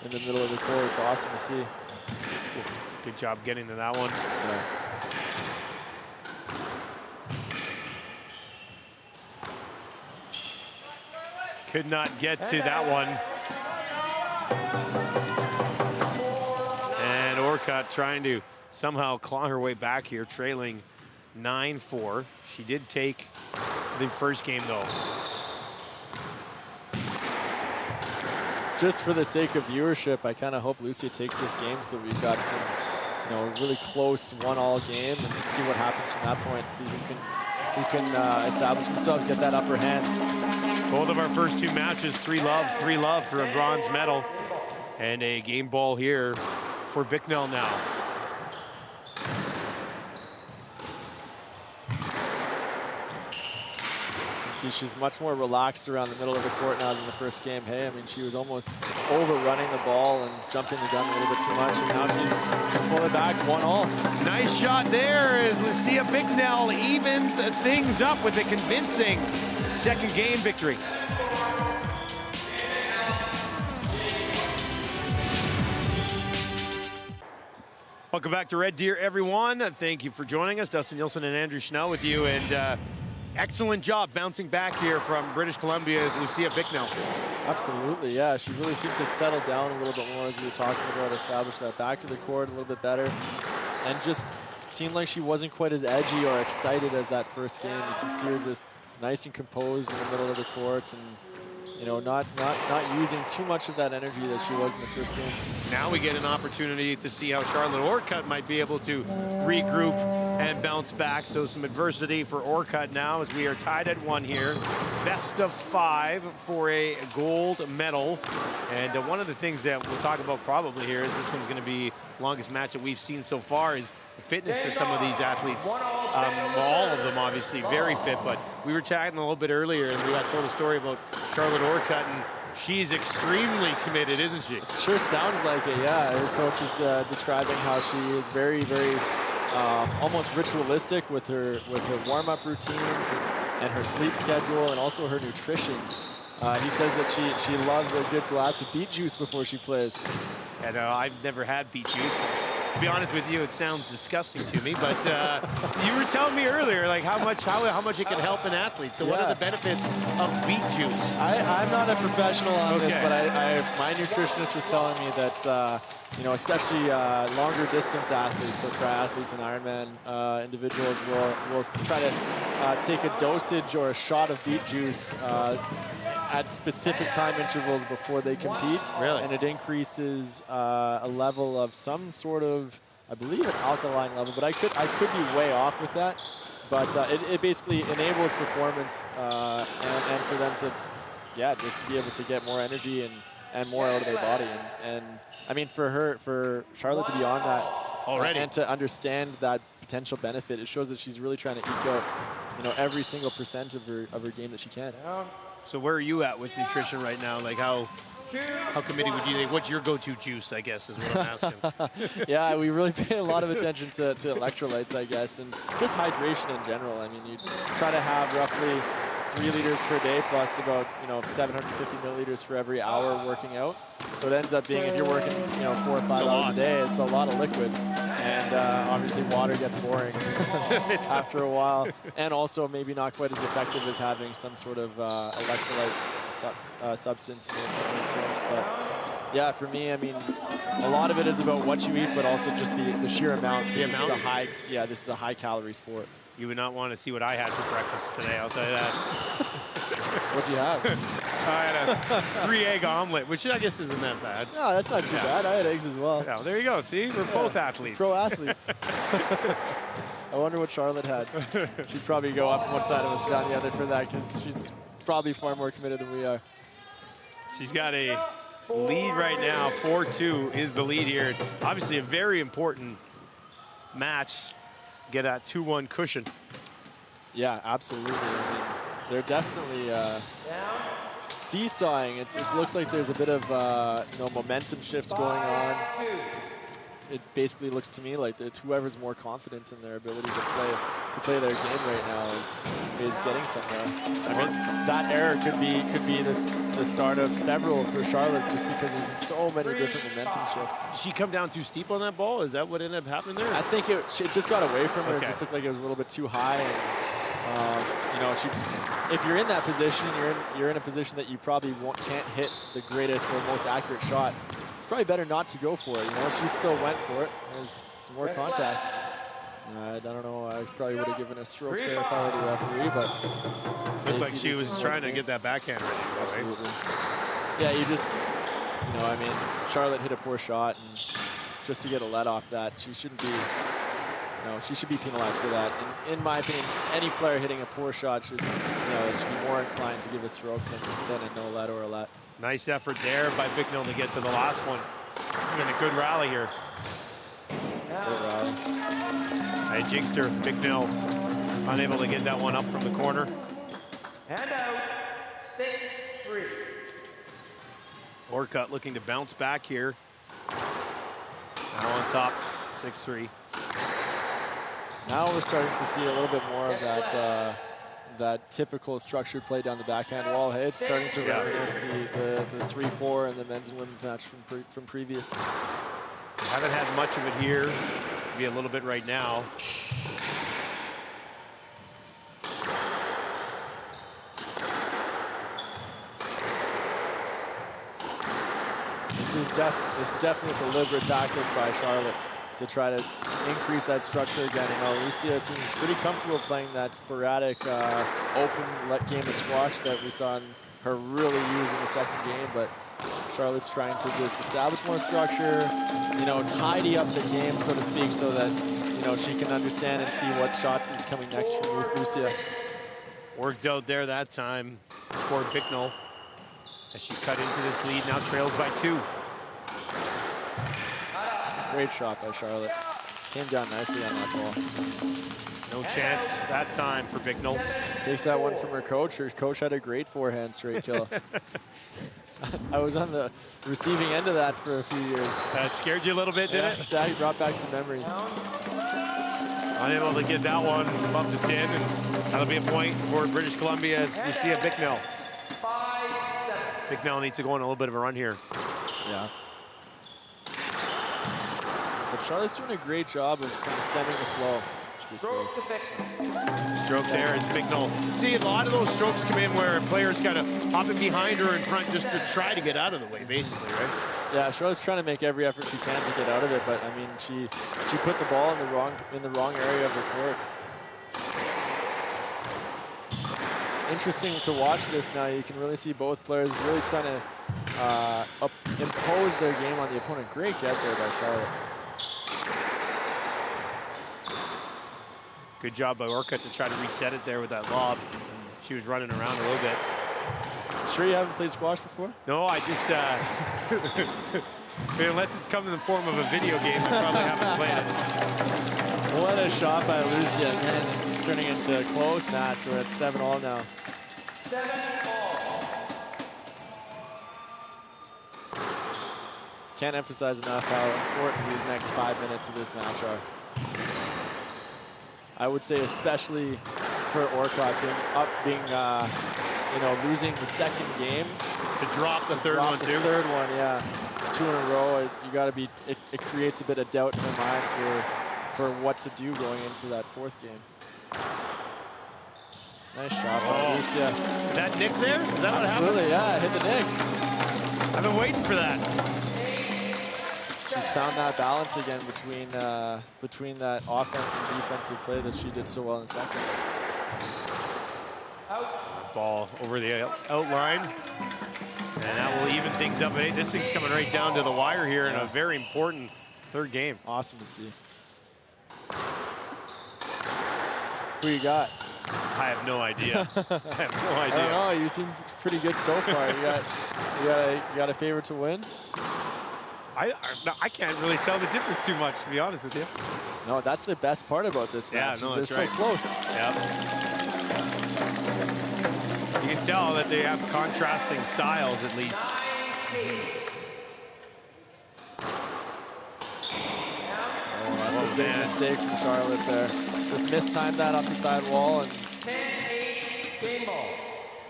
in the middle of the court. It's awesome to see. Good job getting to that one. Yeah. Could not get to that one. And Orcutt trying to somehow claw her way back here, trailing 9-4. She did take the first game, though. Just for the sake of viewership, I kind of hope Lucia takes this game so we've got some, really close one-all game and see what happens from that point. See who can establish themselves, get that upper hand. Both of our first two matches, 3-love for a bronze medal. And a game ball here for Bicknell now. See, she's much more relaxed around the middle of the court now than the first game. Hey, I mean, she was almost overrunning the ball and jumping the gun a little bit too much, and now she's pulling it back, 1-all. Nice shot there as Lucia Bicknell evens things up with a convincing second game victory. Welcome back to Red Deer, everyone. Thank you for joining us. Dustin Nielsen and Andrew Schnell with you, and excellent job bouncing back here from British Columbia's Lucia Bicknell. Absolutely, yeah. She really seemed to settle down a little bit more as we were talking about, establish that back of the court a little bit better, and just seemed like she wasn't quite as edgy or excited as that first game. You can see her just nice and composed in the middle of the court, and not using too much of that energy that she was in the first game. Now we get an opportunity to see how Charlotte Orcutt might be able to regroup and bounce back. So some adversity for Orcutt now as we are tied at 1 here. Best of 5 for a gold medal. And one of the things that we'll talk about probably here is this one's going to be the longest match that we've seen so far is the fitness of some of these athletes. Well, all of them obviously very fit, but we were chatting a little bit earlier and we got told a story about Charlotte Orcutt, and she's extremely committed, isn't she? It sure sounds like it, yeah. Her coach is describing how she is very, very almost ritualistic with her warm-up routines and her sleep schedule and also her nutrition. He says that she loves a good glass of beet juice before she plays. And I've never had beet juice. To be honest with you, it sounds disgusting to me, but you were telling me earlier like how much it can help an athlete. So what are the benefits of beet juice? I'm not a professional on this, but my nutritionist was telling me that especially longer distance athletes, so triathletes and Ironman individuals will try to take a dosage or a shot of beet juice at specific time intervals before they compete. Really? And it increases a level of some sort of, I believe, an alkaline level, but I could be way off with that. But it basically enables performance and for them to, just to be able to get more energy and more out of their body. And I mean, for Charlotte to be on that already and to understand that potential benefit, it shows that she's really trying to eke out, every single % of her game that she can. So where are you at with nutrition right now? Like how committed would you think? What's your go-to juice, I guess, is what I'm asking. Yeah, we really pay a lot of attention to electrolytes, I guess, and just hydration in general. I mean, you try to have roughly 3 liters per day plus about 750 milliliters for every hour working out. So it ends up being, if you're working 4 or 5 hours a day, it's a lot of liquid, and obviously water gets boring after a while, and also maybe not quite as effective as having some sort of electrolyte substance in drinks. But yeah, for me, I mean, a lot of it is about what you eat, but also just the sheer amount. This is a high calorie sport. You would not want to see what I had for breakfast today, I'll tell you that. What'd you have? I had a 3-egg omelet, which I guess isn't that bad. No, that's not too bad. I had eggs as well. Yeah, there you go. See, we're both athletes. Pro athletes. I wonder what Charlotte had. She'd probably go up one side of us, down the other for that, because she's probably far more committed than we are. She's got a lead right now. 4-2 is the lead here. Obviously a very important match. Get a 2-1 cushion. Yeah, absolutely. I mean, they're definitely seesawing. It looks like there's a bit of momentum shifts going on. It basically looks to me like it's whoever's more confident in their ability to play their game right now is getting somewhere. I mean, that error could be the start of several for Charlotte, just because there's been so many different momentum shifts. Did she come down too steep on that ball? Is that what ended up happening there? I think it just got away from her. It just looked like it was a little bit too high. And, You know, if you're in that position, you're in a position that you probably can't hit the greatest or most accurate shot. It's probably better not to go for it. You know, she still went for it. There's some more contact. I don't know. I probably would have given a stroke there if I were the referee, but looked like she was trying to get that backhand ready. Absolutely. Yeah, you know, I mean, Charlotte hit a poor shot, and just to get a let off that, she should be penalized for that. And in my opinion, any player hitting a poor shot should be more inclined to give a stroke than a no let or a let. Nice effort there by Bicknell to get to the last one. It's been a good rally here. Good rally. I jinxed her. Bicknell unable to get that one up from the corner. And out, 6-3. Orcutt looking to bounce back here. Now on top, 6-3. Now we're starting to see a little bit more of that that typical structured play down the backhand wall. Hey, it's starting to reminisce the 3-4 and the men's and women's match from previous. Haven't had much of it here. Maybe a little bit right now. This is definitely a deliberate tactic by Charlotte to try to increase that structure again. You know, Lucia seems pretty comfortable playing that sporadic open game of squash that we saw her really use in the second game, but Charlotte's trying to just establish more structure, you know, tidy up the game, so to speak, so that, you know, she can understand and see what shot is coming next from Lucia. Worked out there that time for Bicknell as she cut into this lead, now trails by 2. Great shot by Charlotte. Came down nicely on that ball. No chance that time for Bicknell. Takes that one from her coach. Her coach had a great forehand straight kill. I was on the receiving end of that for a few years. That scared you a little bit, did it? That brought back some memories. Unable to get that one above the 10, and that'll be a point for British Columbia as Lucia Bicknell. Bicknell needs to go on a little bit of a run here. Yeah. But Charlotte's doing a great job of kind of stemming the flow. Stroke there as Bicknell. See, a lot of those strokes come in where a player's kind of hopping behind her in front just to try to get out of the way, basically, right? Yeah, Charlotte's trying to make every effort she can to get out of it, but I mean, she put the ball in the wrong area of the court. Interesting to watch this now. You can really see both players really trying to impose their game on the opponent. Great get there by Charlotte. Good job by Orcutt to try to reset it there with that lob. She was running around a little bit. Sure you haven't played squash before? No, I just, unless it's come in the form of a video game, I probably haven't played it. What a shot by Lucia. Man, this is turning into a close match. We're at 7-all now. 7-all. Can't emphasize enough how important these next 5 minutes of this match are. I would say especially for Orcutt losing the second game. To drop the third one, too? The third one, yeah. 2 in a row, you got to be, it creates a bit of doubt in her mind for what to do going into that 4th game. Nice shot by Lucia. Is that Nick there? Is that what happened? Absolutely, yeah, hit the Nick. I've been waiting for that. She's found that balance again between that offensive and defensive play that she did so well in the second. Ball over the outline. And that will even things up. This thing's coming right down to the wire here in a very important 3rd game. Awesome to see. Who you got? I have no idea. I have no idea. I don't know. You seem pretty good so far. You got a favorite to win? I can't really tell the difference too much, to be honest with you. No, that's the best part about this match. Yeah, no, they're so close. Yep. You can tell that they have contrasting styles, at least. Oh, that's a big mistake from Charlotte there. Just mistimed that off the side wall. And 10-8, game ball.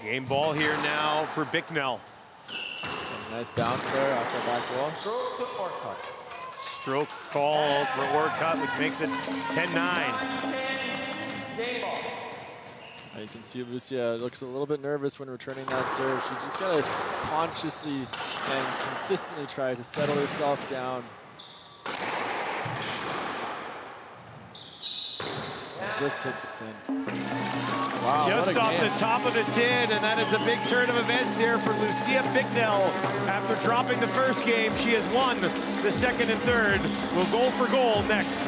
Game ball here now for Bicknell. Nice bounce there off the back wall. Stroke to Orcutt. Stroke called for Orcutt, which makes it 10-9. Game ball. You can see Lucia looks a little bit nervous when returning that serve. She just got to consciously and consistently try to settle herself down. Just hit the tin. Wow, just off the top of the tin, and that is a big turn of events here for Lucia Bicknell. After dropping the first game, she has won the second and third. We'll goal for goal next.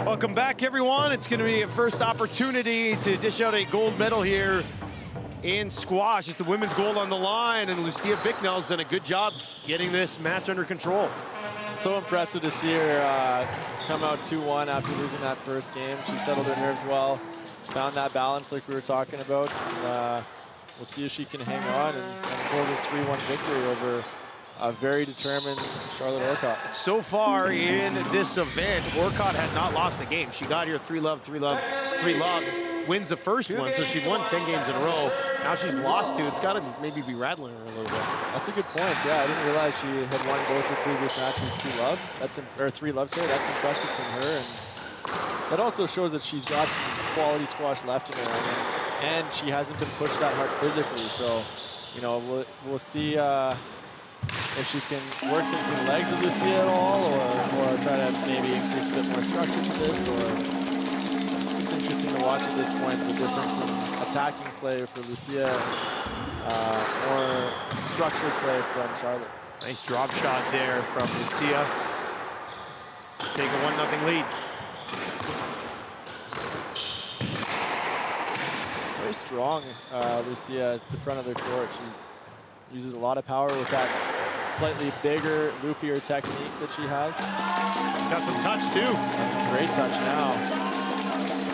Welcome back, everyone. It's going to be a first opportunity to dish out a gold medal here in squash. It's the women's gold on the line, and Lucia Bicknell's done a good job getting this match under control. So impressed to see her come out 2-1 after losing that first game. She settled her nerves well, found that balance like we were talking about. And, we'll see if she can hang on and hold a 3-1 victory over a very determined Charlotte Orcutt. So far in this event, Orcutt had not lost a game. She got here 3-love, 3-love, 3-love. Wins the first one, so she won 10 games in a row. Now she's lost 2. It's got to maybe be rattling her a little bit. That's a good point. Yeah, I didn't realize she had won both her previous matches 2-love. Or 3-love, sorry. That's impressive from her, and that also shows that she's got some quality squash left in her, and she hasn't been pushed that hard physically. So, you know, we'll see if she can work into the legs of Lucia at all, or try to maybe increase a bit more structure to this, or. It's just interesting to watch at this point the difference in attacking play for Lucia or structured play from Charlotte. Nice drop shot there from Lucia. Take a 1-0 lead. Very strong, Lucia at the front of the court. She uses a lot of power with that slightly bigger, loopier technique that she has. Got some touch too. That's some great touch now.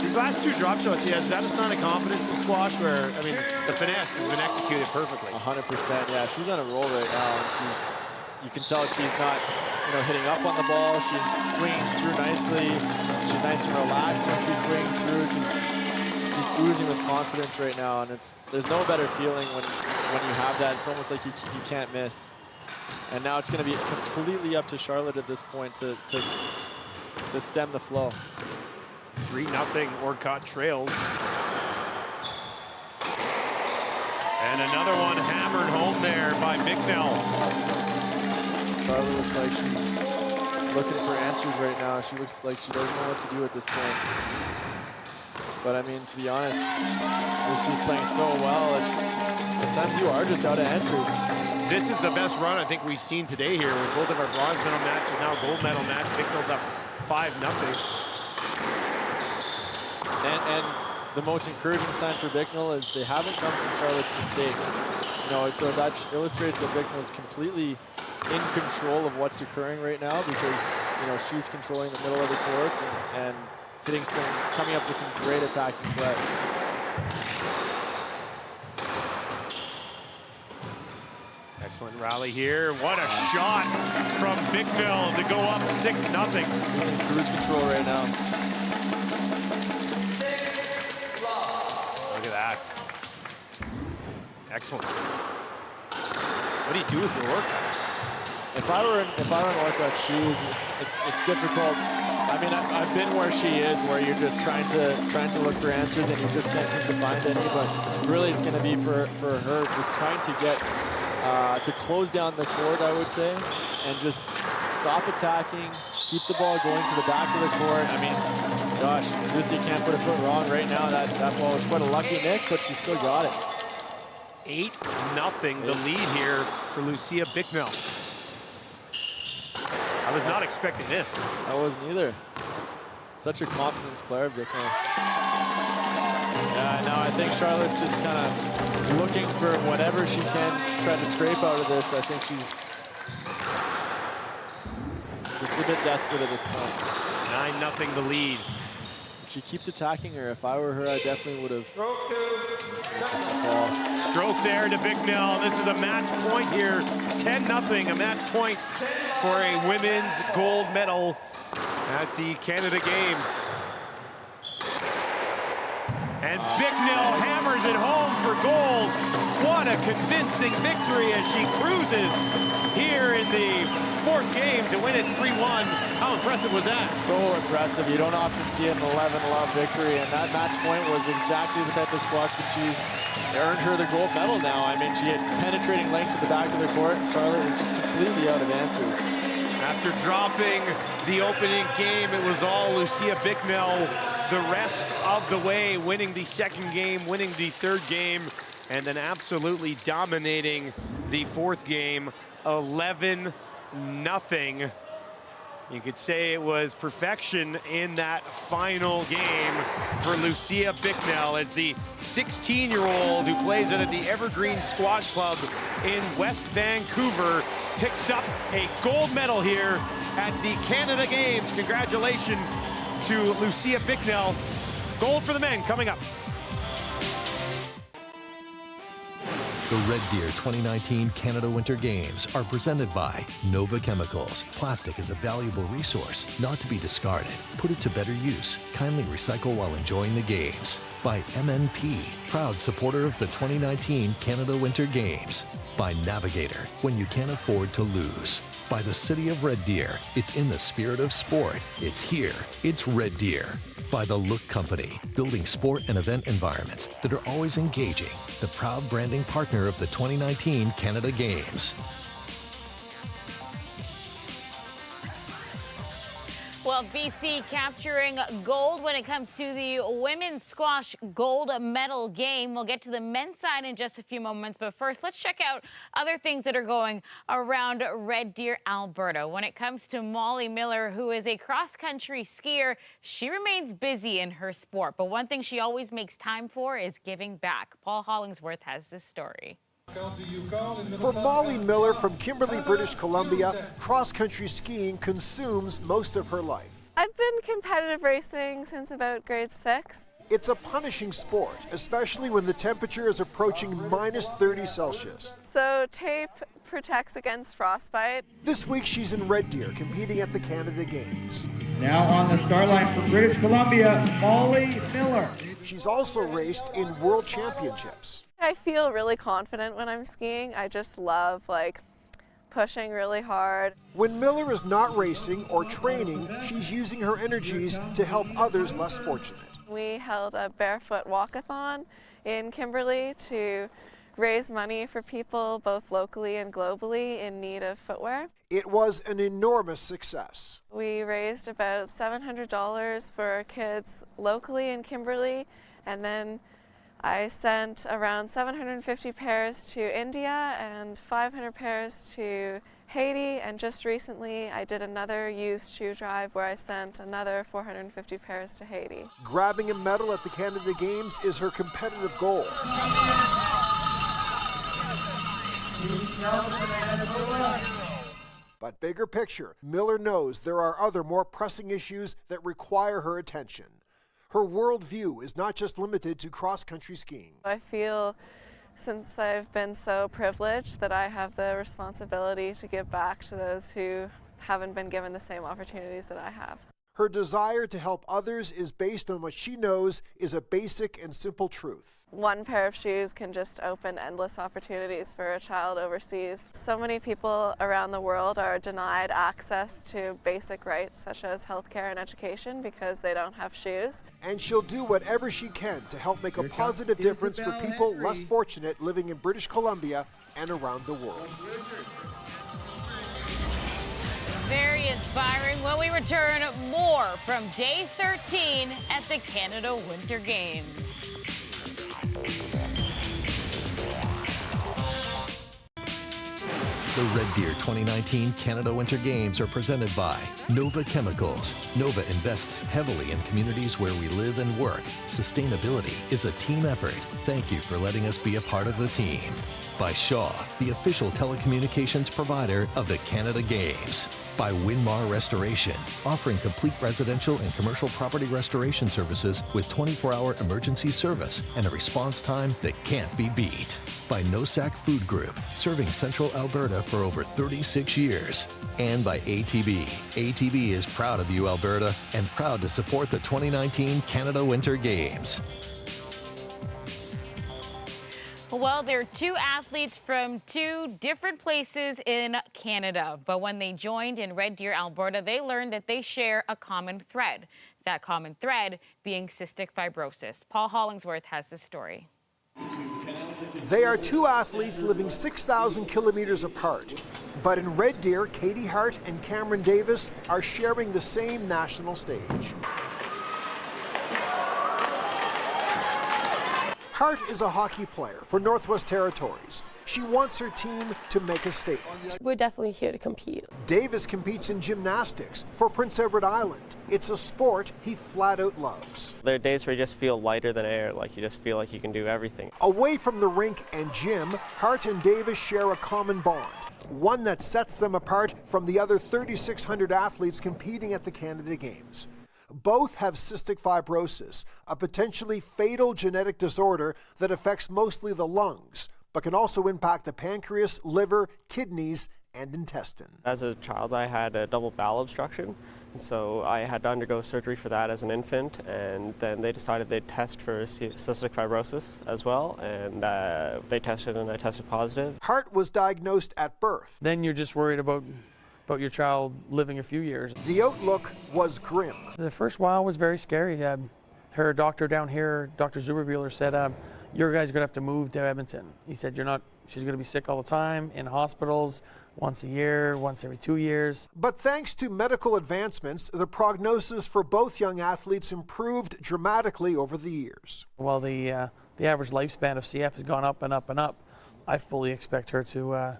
These last 2 drop shots, yeah, is that a sign of confidence in squash where, I mean, the finesse has been executed perfectly? 100%, yeah. She's on a roll right now, and you can tell she's not, hitting up on the ball. She's swinging through nicely. She's nice and relaxed when she's swinging through. She's oozing with confidence right now, and there's no better feeling when you have that. It's almost like you can't miss. And now it's going to be completely up to Charlotte at this point to stem the flow. 3-0 Orcutt trails. And another one hammered home there by Bicknell. Charlotte looks like she's looking for answers right now. She looks like she doesn't know what to do at this point. But I mean, to be honest, Lucia's playing so well, and sometimes you are just out of answers. This is the best run I think we've seen today here with both of our bronze medal matches, now a gold medal match. Bicknell's up 5-0. And the most encouraging sign for Bicknell is they haven't come from Charlotte's mistakes. So that illustrates that Bicknell's completely in control of what's occurring right now, because she's controlling the middle of the court and coming up with some great attacking play. Excellent rally here. What a shot from Bicknell to go up 6-0. He's in cruise control right now. Look at that. Excellent. What do you do with your Orcutt? If I were in Orcutt's shoes, it's difficult. I mean, I've been where she is, where you're just trying to look for answers and you just can't seem to find any. But really, it's going to be for her just trying to get to close down the court, I would say, and just stop attacking, keep the ball going to the back of the court. I mean, gosh, Lucy can't put a foot wrong right now. That ball was quite a lucky nick, but she still got it. 8-0 the lead here for Lucia Bicknell. I was not expecting this. I wasn't either. Such a confidence player, Bicknell. Yeah, no, I think Charlotte's just kind of looking for whatever she can try to scrape out of this. I think she's just a bit desperate at this point. 9-0 the lead. If she keeps attacking her, if I were her, I definitely would have. Stroke there to Bicknell. This is a match point here. 10-0, a match point for a women's gold medal at the Canada Games. And Bicknell hammers it home for gold. What a convincing victory as she cruises here in the fourth game to win it 3-1. How impressive was that? So impressive. You don't often see an 11-love victory, and that match point was exactly the type of squash that she's earned her the gold medal now. I mean, she had penetrating length to the back of the court. Charlotte was just completely out of answers. After dropping the opening game, it was all Lucia Bicknell the rest of the way, winning the second game, winning the third game, and then absolutely dominating the fourth game, 11-0. You could say it was perfection in that final game for Lucia Bicknell as the 16-year-old who plays at the Evergreen Squash Club in West Vancouver picks up a gold medal here at the Canada Games. Congratulations to Lucia Bicknell. Gold for the men coming up. The Red Deer 2019 Canada Winter Games are presented by Nova Chemicals. Plastic is a valuable resource, not to be discarded. Put it to better use. Kindly recycle while enjoying the games. By MNP, proud supporter of the 2019 Canada Winter Games. By Navigator, when you can't afford to lose. By the City of Red Deer, it's in the spirit of sport. It's here. It's Red Deer. By the Look Company, building sport and event environments that are always engaging. The proud branding partner of the 2019 Canada Games. Well, BC capturing gold when it comes to the women's squash gold medal game. We'll get to the men's side in just a few moments, but first let's check out other things that are going around Red Deer, Alberta. When it comes to Molly Miller, who is a cross-country skier, she remains busy in her sport, but one thing she always makes time for is giving back. Paul Hollingsworth has this story. For Molly Miller from Kimberley, British Columbia, cross-country skiing consumes most of her life. I've been competitive racing since about grade 6. It's a punishing sport, especially when the temperature is approaching -30°C. So tape protects against frostbite. This week she's in Red Deer competing at the Canada Games. Now on the start line for British Columbia, Molly Miller. She's also raced in World Championships. I feel really confident when I'm skiing. I just love pushing really hard. When Miller is not racing or training, she's using her energies to help others less fortunate. We held a barefoot walkathon in Kimberley to raise money for people both locally and globally in need of footwear. It was an enormous success. We raised about $700 for kids locally in Kimberley, and then I sent around 750 pairs to India and 500 pairs to Haiti, and just recently I did another used shoe drive where I sent another 450 pairs to Haiti. Grabbing a medal at the Canada Games is her competitive goal. But bigger picture, Miller knows there are other more pressing issues that require her attention. Her worldview is not just limited to cross-country skiing. I feel, since I've been so privileged, that I have the responsibility to give back to those who haven't been given the same opportunities that I have. Her desire to help others is based on what she knows is a basic and simple truth. One pair of shoes can just open endless opportunities for a child overseas. So many people around the world are denied access to basic rights such as healthcare and education because they don't have shoes. And she'll do whatever she can to help make a positive difference for people less fortunate living in British Columbia and around the world. Very inspiring. When we return, more from Day 13 at the Canada Winter Games. The Red Deer 2019 Canada Winter Games are presented by Nova Chemicals. Nova invests heavily in communities where we live and work. Sustainability is a team effort. Thank you for letting us be a part of the team. By Shaw, the official telecommunications provider of the Canada Games. By Winmar Restoration, offering complete residential and commercial property restoration services with 24-hour emergency service and a response time that can't be beat. By Nosac Food Group, serving Central Alberta for over 36 years. And by ATB. ATB is proud of you, Alberta, and proud to support the 2019 Canada Winter Games. Well, they're two athletes from two different places in Canada. But when they joined in Red Deer, Alberta, they learned that they share a common thread. That common thread being cystic fibrosis. Paul Hollingsworth has this story. They are two athletes living 6,000 kilometers apart. But in Red Deer, Katie Hart and Cameron Davis are sharing the same national stage. Hart is a hockey player for Northwest Territories. She wants her team to make a statement. We're definitely here to compete. Davis competes in gymnastics for Prince Edward Island. It's a sport he flat out loves. There are days where you just feel lighter than air, like you just feel like you can do everything. Away from the rink and gym, Hart and Davis share a common bond, one that sets them apart from the other 3,600 athletes competing at the Canada Games. Both have cystic fibrosis, a potentially fatal genetic disorder that affects mostly the lungs, but can also impact the pancreas, liver, kidneys, and intestine. As a child, I had a double bowel obstruction, so I had to undergo surgery for that as an infant, and then they decided they'd test for cystic fibrosis as well, and they tested and I tested positive. Hart was diagnosed at birth. Then you're just worried about your child living a few years. The outlook was grim. The first while was very scary. Her doctor down here, Dr. Zuberbuehler, said, your guys are gonna have to move to Edmonton. He said, she's gonna be sick all the time, in hospitals, once a year, once every 2 years. But thanks to medical advancements, the prognosis for both young athletes improved dramatically over the years. While the average lifespan of CF has gone up and up and up, I fully expect her to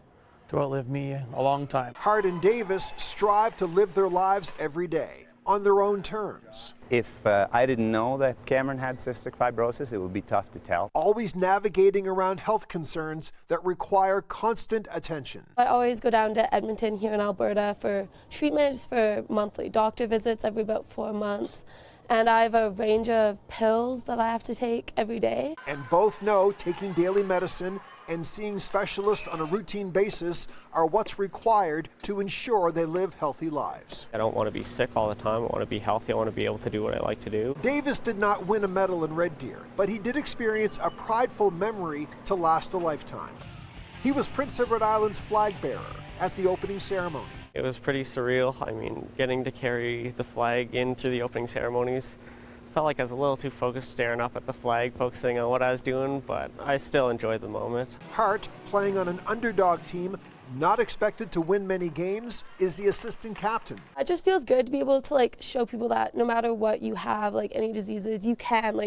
outlive me a long time. Hart and Davis strive to live their lives every day on their own terms. If I didn't know that Cameron had cystic fibrosis, it would be tough to tell. Always navigating around health concerns that require constant attention. I always go down to Edmonton here in Alberta for treatments, for monthly doctor visits every about 4 months. And I have a range of pills that I have to take every day. And both know taking daily medicine and seeing specialists on a routine basis are what's required to ensure they live healthy lives. I don't want to be sick all the time. I want to be healthy. I want to be able to do what I like to do. Davis did not win a medal in Red Deer, but he did experience a prideful memory to last a lifetime. He was Prince Edward Island's flag bearer at the opening ceremony. It was pretty surreal. I mean, getting to carry the flag into the opening ceremonies, felt like I was a little too focused staring up at the flag, focusing on what I was doing, but I still enjoyed the moment. Hart, playing on an underdog team, not expected to win many games, is the assistant captain. It just feels good to be able to show people that no matter what you have, any diseases, you can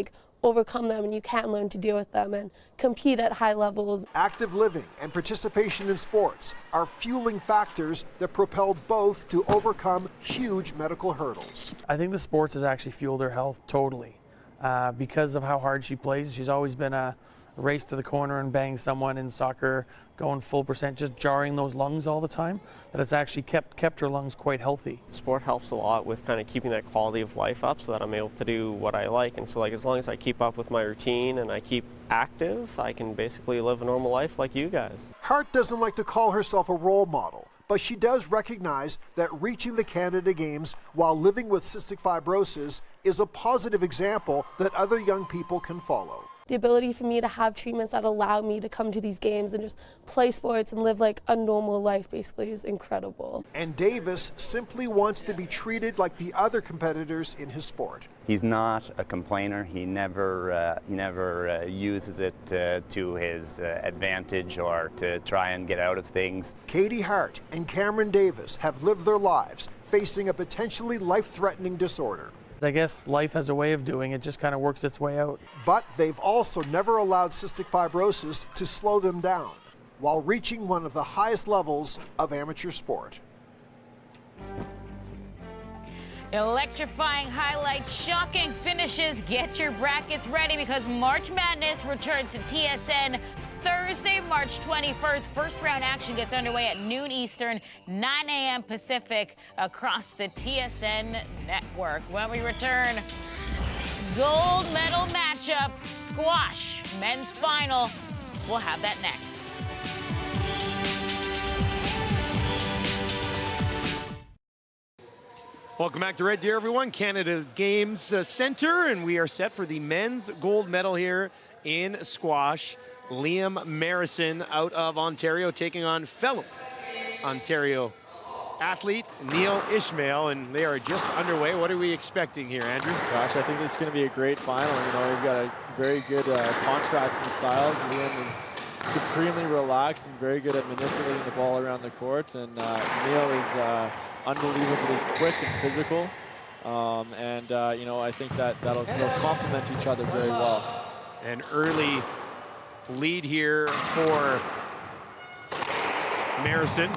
overcome them and you can learn to deal with them and compete at high levels. Active living and participation in sports are fueling factors that propelled both to overcome huge medical hurdles. I think the sports has actually fueled her health totally. Because of how hard she plays, she's always been a race to the corner and bang someone in soccer, going full percent, just jarring those lungs all the time, that it's actually kept her lungs quite healthy. Sport helps a lot with kind of keeping that quality of life up so that I'm able to do what I like. And so as long as I keep up with my routine and I keep active, I can basically live a normal life like you guys. Hart doesn't like to call herself a role model, but she does recognize that reaching the Canada Games while living with cystic fibrosis is a positive example that other young people can follow. The ability for me to have treatments that allow me to come to these games and just play sports and live a normal life basically is incredible. And Davis simply wants to be treated like the other competitors in his sport. He's not a complainer. He never uses it to his advantage or to try and get out of things. Katie Hart and Cameron Davis have lived their lives facing a potentially life-threatening disorder. I guess life has a way of doing it, just kind of works its way out. But they've also never allowed cystic fibrosis to slow them down while reaching one of the highest levels of amateur sport. Electrifying highlights, shocking finishes. Get your brackets ready because March Madness returns to TSN Thursday, March 21st. First round action gets underway at noon Eastern, 9 a.m. Pacific across the TSN network. When we return, gold medal matchup, squash, men's final. We'll have that next. Welcome back to Red Deer, everyone. Canada Games Center, and we are set for the men's gold medal here in squash. Liam Marison out of Ontario taking on fellow Ontario athlete Neil Ishmael, and they are just underway. What are we expecting here, Andrew? Gosh, I think this is going to be a great final. You know, we've got a very good contrast in styles. Liam is supremely relaxed and very good at manipulating the ball around the court, and Neil is unbelievably quick and physical. You know, I think they'll complement each other very well. An early lead here for Marison,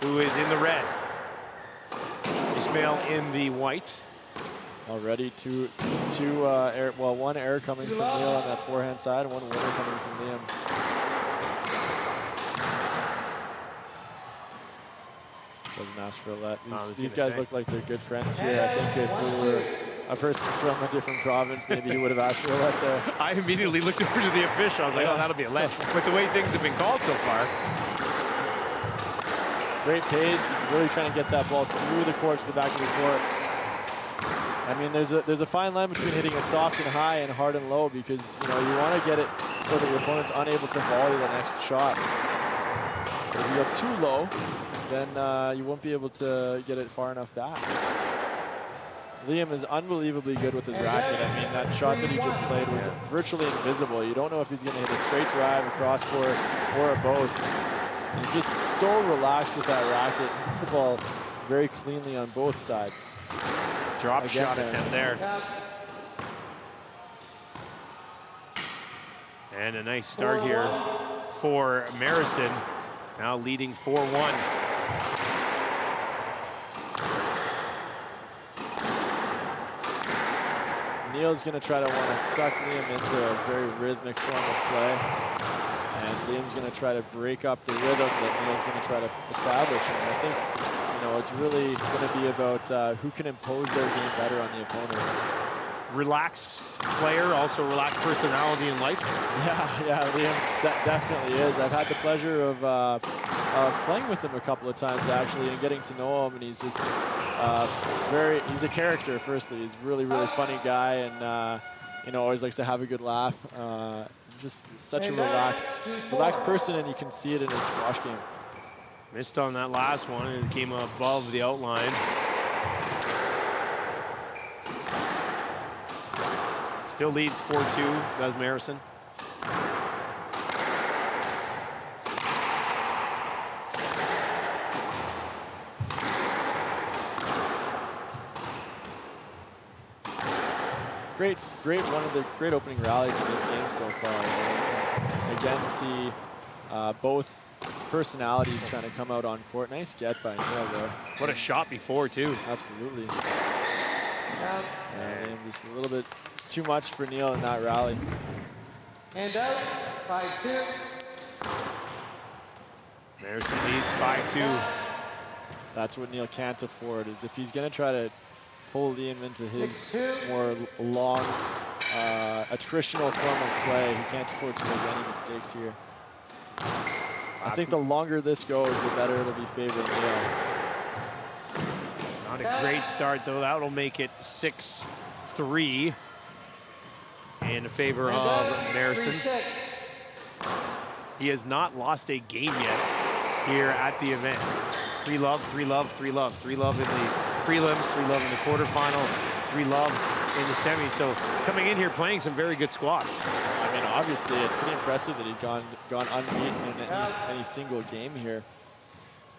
who is in the red. Ishmael in the white. Already one error coming from Neil on that forehand side, and one winner coming from Liam. Doesn't ask for a let. These guys look like they're good friends here. I think if we were a person from a different province, maybe he would have asked for a let there. I immediately looked over to the official. I was like, oh, that'll be a let. But the way things have been called so far. Great pace, really trying to get that ball through the court to the back of the court. I mean, there's a fine line between hitting it soft and high and hard and low, because you know you want to get it so that your opponent's unable to volley the next shot. But if you go too low, then you won't be able to get it far enough back. Liam is unbelievably good with his racket. I mean, that shot that he just played was virtually invisible. You don't know if he's going to hit a straight drive, a cross court, or a boast. He's just so relaxed with that racket. He hits the ball very cleanly on both sides. Drop shot attempt there. And a nice start here for Marison, now leading 4-1. Neil's going to try to want to suck Liam into a very rhythmic form of play. And Liam's going to try to break up the rhythm that Neil's going to try to establish. And I think, you know, it's really going to be about who can impose their game better on the opponent. Relaxed player, also relaxed personality in life. Yeah, Liam definitely is. I've had the pleasure of playing with him a couple of times, actually, and getting to know him. And he's just he's a character, firstly. He's a really, really funny guy, and, you know, always likes to have a good laugh. Just such a relaxed person, and you can see it in his squash game. Missed on that last one, and it came above the outline. Still leads 4-2, does Marison. One of the great opening rallies in this game so far. You can again see both personalities trying to come out on court. Nice get by Neil there. What a shot before, too. Absolutely. And just a little bit too much for Neil in that rally. And out, 5-2. Marison leads 5-2. That's what Neil can't afford, is if he's going to try to pull Liam into his more long, attritional form of play, he can't afford to make any mistakes here. I think the longer this goes, the better it'll be favoring Neil. Not a great start, though. That'll make it 6-3 in favor of Marison. He has not lost a game yet here at the event. 3-love, 3-love, 3-love. 3-love in the prelims, 3-love in the quarterfinal, 3-love in the semi. So coming in here playing some very good squash. I mean, obviously, it's pretty impressive that he's gone unbeaten in any single game here.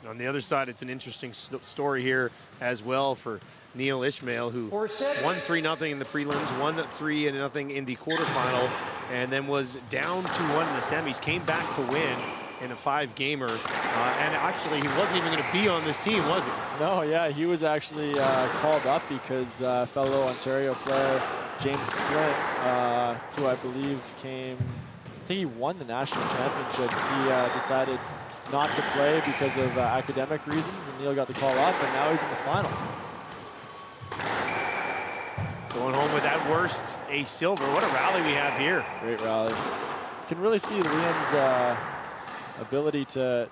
On the other side, it's an interesting story here as well for Neil Ishmael, who won 3-0 in the prelims, won 3-0 in the quarterfinal, and then was down 2-1 in the semis, came back to win in a 5-gamer, and actually he wasn't even going to be on this team, was he? No, yeah, he was actually called up because fellow Ontario player James Flint, who I believe I think he won the national championships, he decided not to play because of academic reasons, and Neil got the call up, and now he's in the final. Going home with that worst, a silver. What a rally we have here. Great rally. You can really see Liam's ability to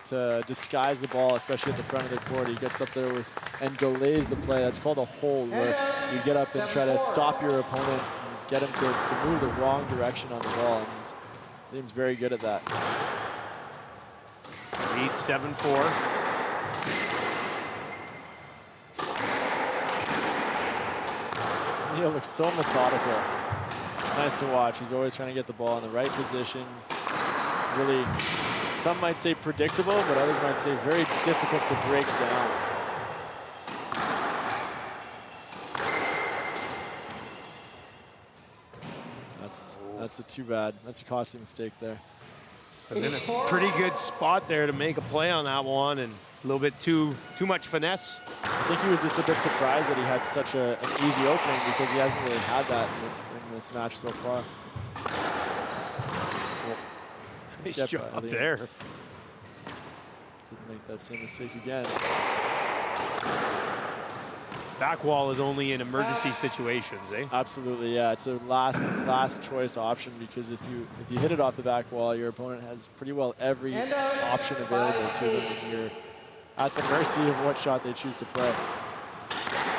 disguise the ball, especially at the front of the court. He gets up there and delays the play. That's called a hold, where you get up and try to stop your opponents and get him to move the wrong direction on the ball. And he's Liam's very good at that. Lead 7-4. Neil looks so methodical. It's nice to watch. He's always trying to get the ball in the right position. Really, some might say predictable, but others might say very difficult to break down. That's a too bad. That's a costly mistake there. Was in a pretty good spot there to make a play on that one, and a little bit too much finesse. I think he was just a bit surprised that he had such an easy opening because he hasn't really had that in this match so far. Nice job there. Didn't make that same mistake again. Back wall is only in emergency situations, eh? Absolutely, yeah. It's a last choice option because if you hit it off the back wall, your opponent has pretty well every option available to them, and you're at the mercy of what shot they choose to play.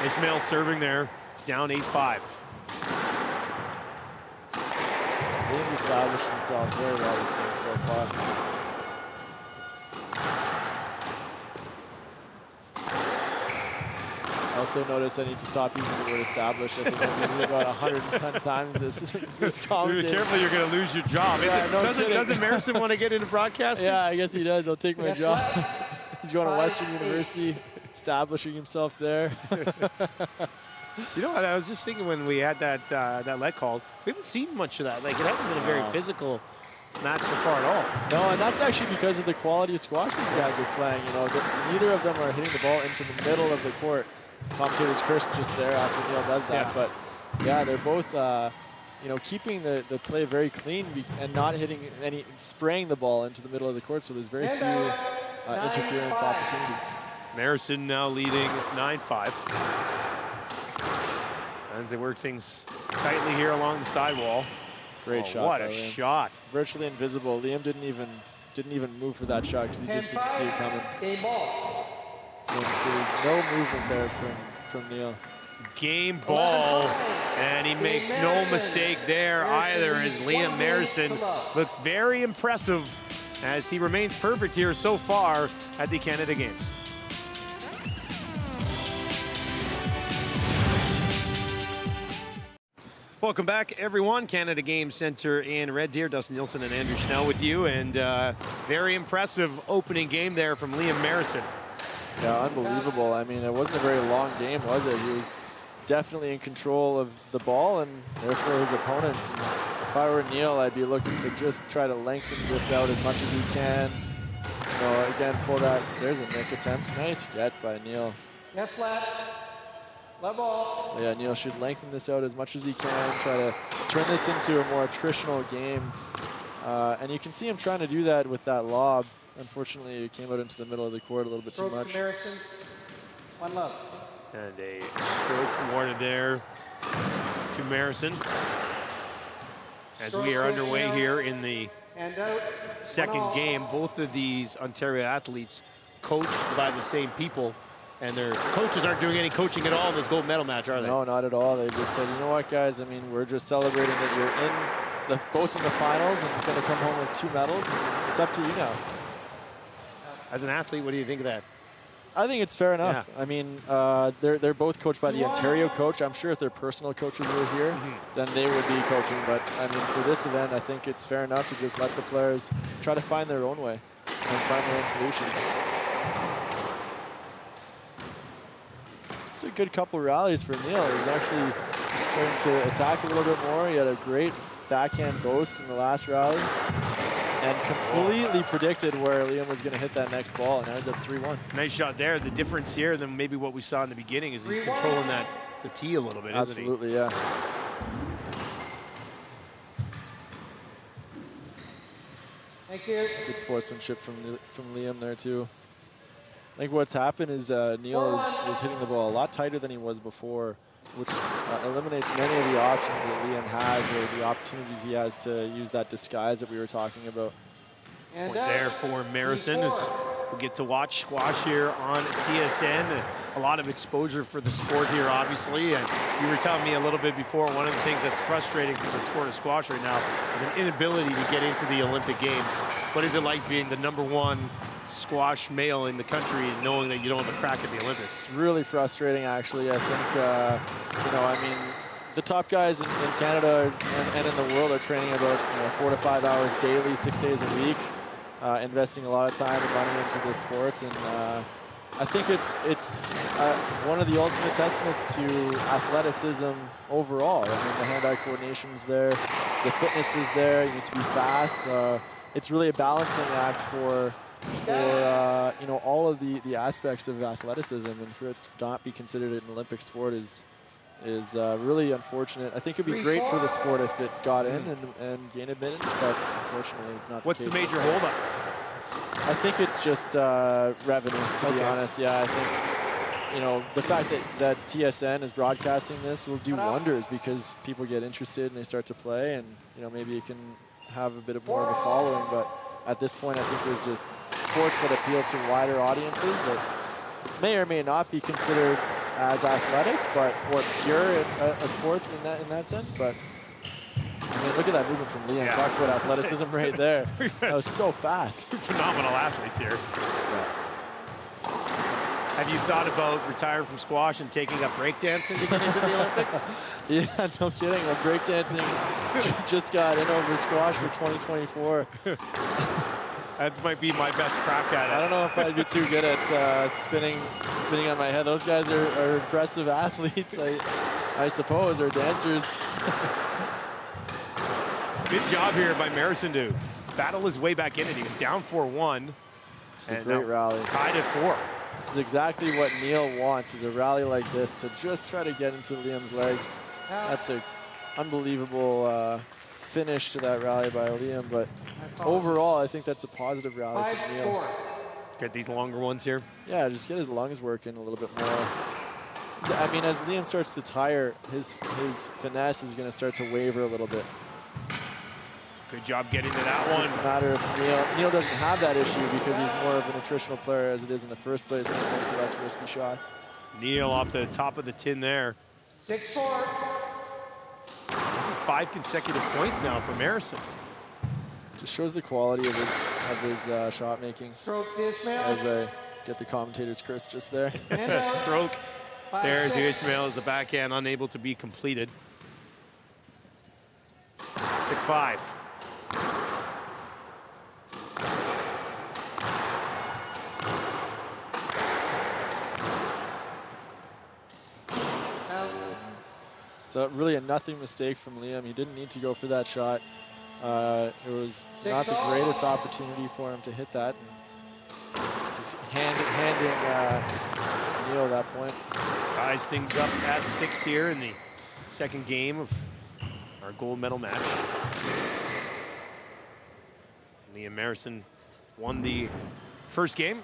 Ismail serving there, down 8-5. He's established himself very well this game so far. I also noticed I need to stop using the word established. I think I'm using it about 110 times this commentating. Be careful, you're going to lose your job. Yeah, doesn't Marison want to get into broadcasting? Yeah, I guess he does. I'll take my job. He's going to Western University, establishing himself there. You know what, I was just thinking when we had that let call, we haven't seen much of that. Like, it hasn't been a very physical match so far at all. No, and that's actually because of the quality of squash these guys are playing. You know, neither of them are hitting the ball into the middle of the court. Commentator's curse just there after Neil does that. Yeah. But yeah, they're both you know, keeping the play very clean and not hitting spraying the ball into the middle of the court. So there's very few interference opportunities. Marison now leading 9-5. As they work things tightly here along the sidewall. Great shot. What a shot. Virtually invisible. Liam didn't even move for that shot because he just didn't see it coming. Game ball. And so there's no movement there from Neil. Game ball, and he makes no mistake there either, as Liam Marison looks very impressive as he remains perfect here so far at the Canada Games. Welcome back, everyone. Canada Games Center in Red Deer. Dustin Nielsen and Andrew Schnell with you, and very impressive opening game there from Liam Marison. Yeah, unbelievable. I mean, it wasn't a very long game, was it? He was definitely in control of the ball and therefore his opponents. And if I were Neil, I'd be looking to just try to lengthen this out as much as he can. You know, again, pull that. There's a nick attempt. Nice get by Neil. Yes, lap. Love ball. Yeah, Neil should lengthen this out as much as he can, try to turn this into a more attritional game. And you can see him trying to do that with that lob. Unfortunately, it came out into the middle of the court a little bit too much. Marison. One love. And a stroke awarded there to Marison. As we are underway here in the second game, both of these Ontario athletes coached by the same people, and their coaches aren't doing any coaching at all in this gold medal match, are they? No, not at all. They just said, you know what, guys, I mean, we're just celebrating that you're both in the finals and going to come home with 2 medals. It's up to you now. As an athlete, what do you think of that? I think it's fair enough. Yeah. I mean, they're both coached by the Ontario coach. I'm sure if their personal coaches were here, then they would be coaching. But I mean, for this event, I think it's fair enough to just let the players try to find their own way and find their own solutions. It's a good couple rallies for Neil. He's actually starting to attack a little bit more. He had a great backhand boast in the last rally. And completely predicted where Liam was going to hit that next ball, and now he's at 3-1. Nice shot there. The difference here than maybe what we saw in the beginning is he's controlling the tee a little bit, Absolutely, isn't he? Yeah. Thank you. Good sportsmanship from Liam there, too. I think what's happened is Neil is hitting the ball a lot tighter than he was before, which eliminates many of the options that Liam has or the opportunities he has to use that disguise that we were talking about. Point there for Marison as We get to watch squash here on TSN. A lot of exposure for the sport here, obviously. And you were telling me a little bit before, one of the things that's frustrating for the sport of squash right now is an inability to get into the Olympic Games. What is it like being the #1 squash male in the country, knowing that you don't have a crack at the Olympics? It's really frustrating, actually. I think, you know, I mean, the top guys in Canada and in the world are training about 4 to 5 hours daily, 6 days a week, investing a lot of time and money into this sport. And I think it's one of the ultimate testaments to athleticism overall. I mean, the hand-eye coordination is there, the fitness is there, you need to be fast. It's really a balancing act for you know, all of the aspects of athleticism, and for it to not be considered an Olympic sport is really unfortunate. I think it'd be great for the sport if it got in and gained admittance, but unfortunately it's not the case. What's the major holdup? I think it's just revenue, to be honest. Yeah, I think, you know, the fact that TSN is broadcasting this will do wonders because people get interested and they start to play, and, you know, maybe it can have a bit of more of a following. But at this point, I think there's just sports that appeal to wider audiences that may or may not be considered as athletic, but or pure a sport in that sense. But I mean, look at that movement from Liam. Yeah. Talk about athleticism right there. That was so fast. Two phenomenal athletes here. Yeah. Have you thought about retiring from squash and taking up breakdancing to get into the Olympics? Yeah, no kidding. Well, breakdancing just got in over squash for 2024. That might be my best crack at it. I don't know if I'd be too good at spinning on my head. Those guys are impressive athletes, I suppose, or dancers. Good job here by Marison to battle his way back in it. He was down 4-1. It's a great rally. Tied at 4. This is exactly what Neil wants, is a rally like this to just try to get into Liam's legs. That's an unbelievable finish to that rally by Liam, but overall, I think that's a positive rally from Neil. Get these longer ones here. Yeah, just get his lungs working a little bit more. I mean, as Liam starts to tire, his finesse is going to start to waver a little bit. Good job getting to that It's one. just a matter of Neil doesn't have that issue because he's more of an attritional player as it is in the first place. He's going for less risky shots. Neil off the top of the tin there. 6-4. This is 5 consecutive points now for Marison. Just shows the quality of his shot making. Stroke Ismail. As I get the commentator's curse just there. Stroke. There's Ismail as the backhand unable to be completed. 6-5. So really a nothing mistake from Liam. He didn't need to go for that shot. It was not the greatest opportunity for him to hit that. Just handing Neil at that point. Ties things up at 6 here in the second game of our gold medal match. Liam Marison won the first game.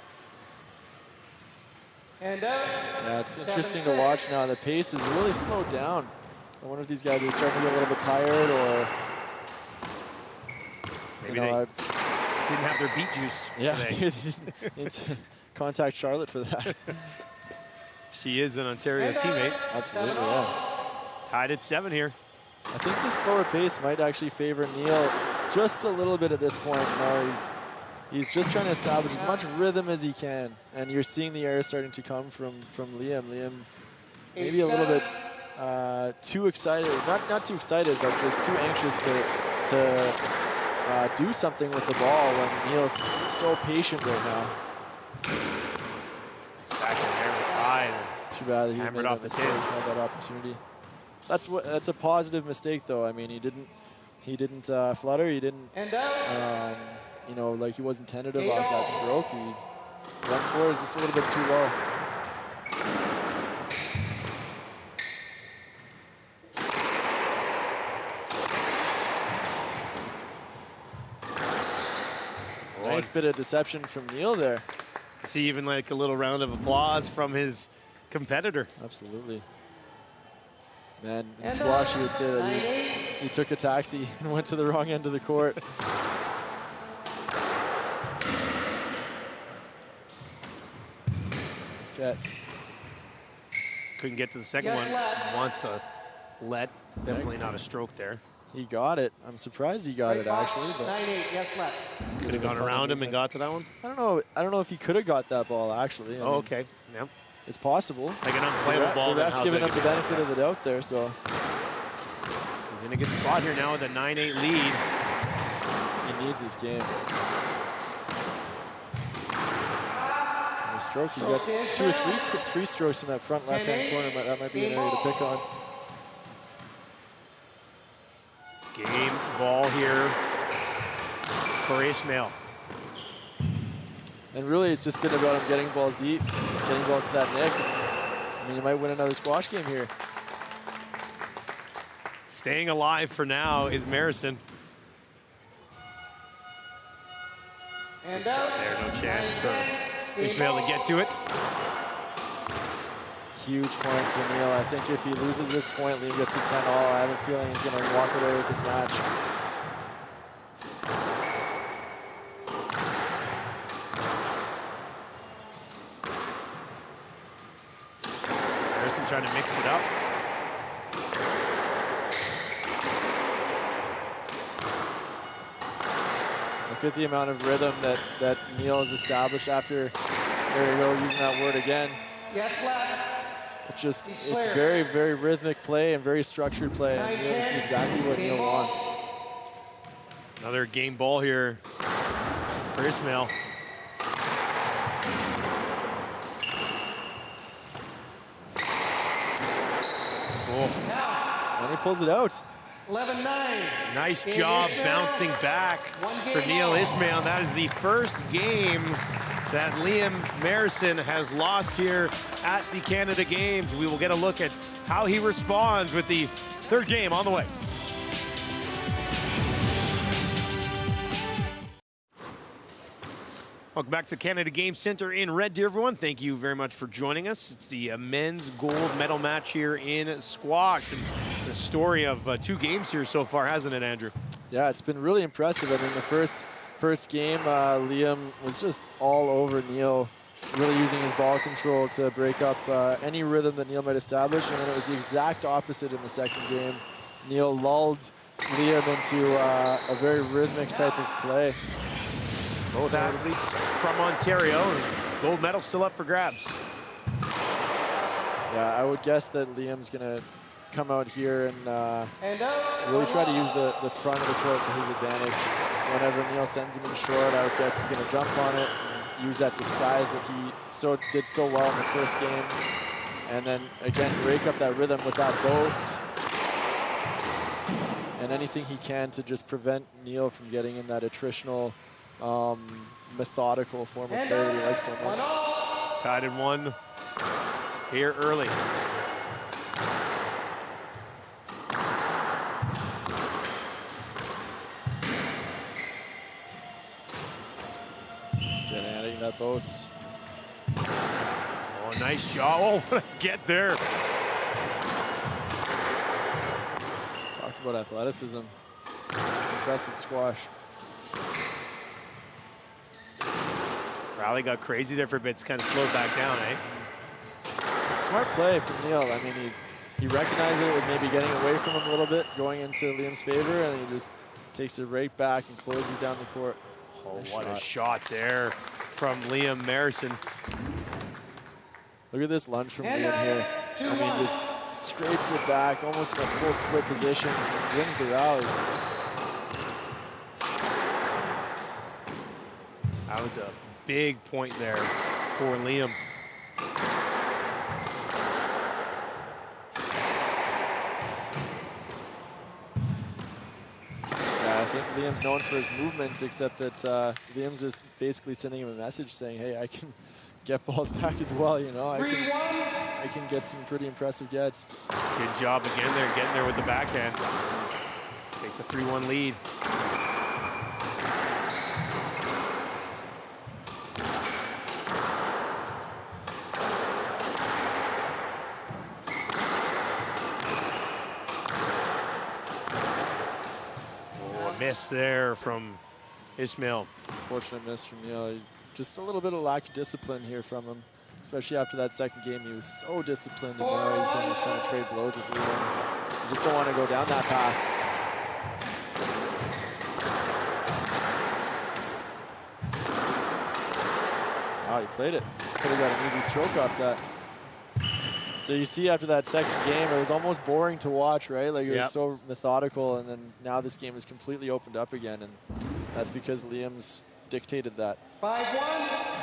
And yeah, it's interesting to watch now. The pace is really slowed down. I wonder if these guys are starting to get a little bit tired, or maybe they didn't have their beet juice. Yeah, today. need to contact Charlotte for that. She is an Ontario teammate. Absolutely, yeah. Tied at 7 here. I think the slower pace might actually favor Neil just a little bit at this point. You know, he's just trying to establish as much rhythm as he can, and you're seeing the error starting to come from Liam. Liam maybe a little bit too excited, not too excited, but just too anxious to do something with the ball when Neil's so patient right now. Back in there was high, and it's too bad that he hammered made off the mistake, had that opportunity. That's a positive mistake, though. I mean, he didn't flutter. He didn't, you know, like he wasn't tentative off that stroke. He went for it, was just a little bit too low. Nice bit of deception from Neil there. See even like a little round of applause from his competitor. Absolutely. Man, in squash, you would say that he took a taxi and went to the wrong end of the court. catch. Couldn't get to the second one. Wants a let. Definitely not a stroke there. He got it. I'm surprised he got it, actually. 9-8, yes, left. Could have gone around him and got to that one. I don't know if he could have got that ball, actually. I mean, okay. Yeah. It's possible. Like an unplayable ball. The ref's giving him the benefit of the doubt there, so. He's in a good spot here now with a 9-8 lead. He needs this game. And a stroke. He's got 2 or 3 strokes in that front left-hand corner. That might be an area to pick on. Game ball here for Ismail. And really, it's just been about him getting balls deep, getting balls to that neck. I mean, you might win another squash game here. Staying alive for now is Marison. And good shot there, no chance for Ismail to get to it. Huge point for Neil. I think if he loses this point, Liam gets a 10-all. I have a feeling he's going to walk away with this match. Marison trying to mix it up. Look at the amount of rhythm that Neil has established after, there you go, using that word again. Yes, left. It's very, very rhythmic play and very structured play. And Neil, this is exactly what Neil wants. Another game ball here for Ismail. Cool. And he pulls it out. 11-9. Nice job bouncing back for Neil Ismail. That is the first game that Liam Marison has lost here at the Canada Games. We will get a look at how he responds with the third game on the way. Welcome back to Canada Games Center in Red Deer, everyone. Thank you very much for joining us. It's the men's gold medal match here in squash. And the story of 2 games here so far, hasn't it, Andrew? Yeah, it's been really impressive. I mean, the first game, Liam was just all over Neil, really using his ball control to break up any rhythm that Neil might establish. And then it was the exact opposite in the second game. Neil lulled Liam into a very rhythmic type of play. Both athletes from Ontario, and gold medal still up for grabs. Yeah, I would guess that Liam's going to come out here and really try to use the front of the court to his advantage. Whenever Neil sends him in short, I would guess he's going to jump on it and use that disguise that he did so well in the first game. And then, again, break up that rhythm with that boast. And anything he can to just prevent Neil from getting in that attritional, methodical form of play that he likes so much. Tied in 1 here early. Getting that boast. Oh, nice shot. Oh, what a get there. Talk about athleticism. It's impressive squash. Rally got crazy there for a bit. It's kind of slowed back down, eh? Smart play from Neil. I mean, he recognized that it was maybe getting away from him a little bit, going into Liam's favor, and he just takes it right back and closes down the court. Oh, what a shot there from Liam Marison. Look at this lunge from Liam here. I mean, just scrapes it back, almost in a full split position, wins the rally. That was a big point there for Liam. Yeah, I think Liam's known for his movements, except that Liam's just basically sending him a message saying, hey, I can get balls back as well, you know. I can get some pretty impressive gets. Good job again there, getting there with the backhand. Takes a 3-1 lead. Miss there from Ismail. Unfortunate miss from Neil. Just a little bit of lack of discipline here from him. especially after that second game. He was so disciplined, and now he's almost trying to trade blows with Liam. You just don't want to go down that path. Wow, he played it. Could have got an easy stroke off that. So you see after that second game, it was almost boring to watch, right? Like it was so methodical, and then now this game is completely opened up again, and that's because Liam's dictated that. 5-1.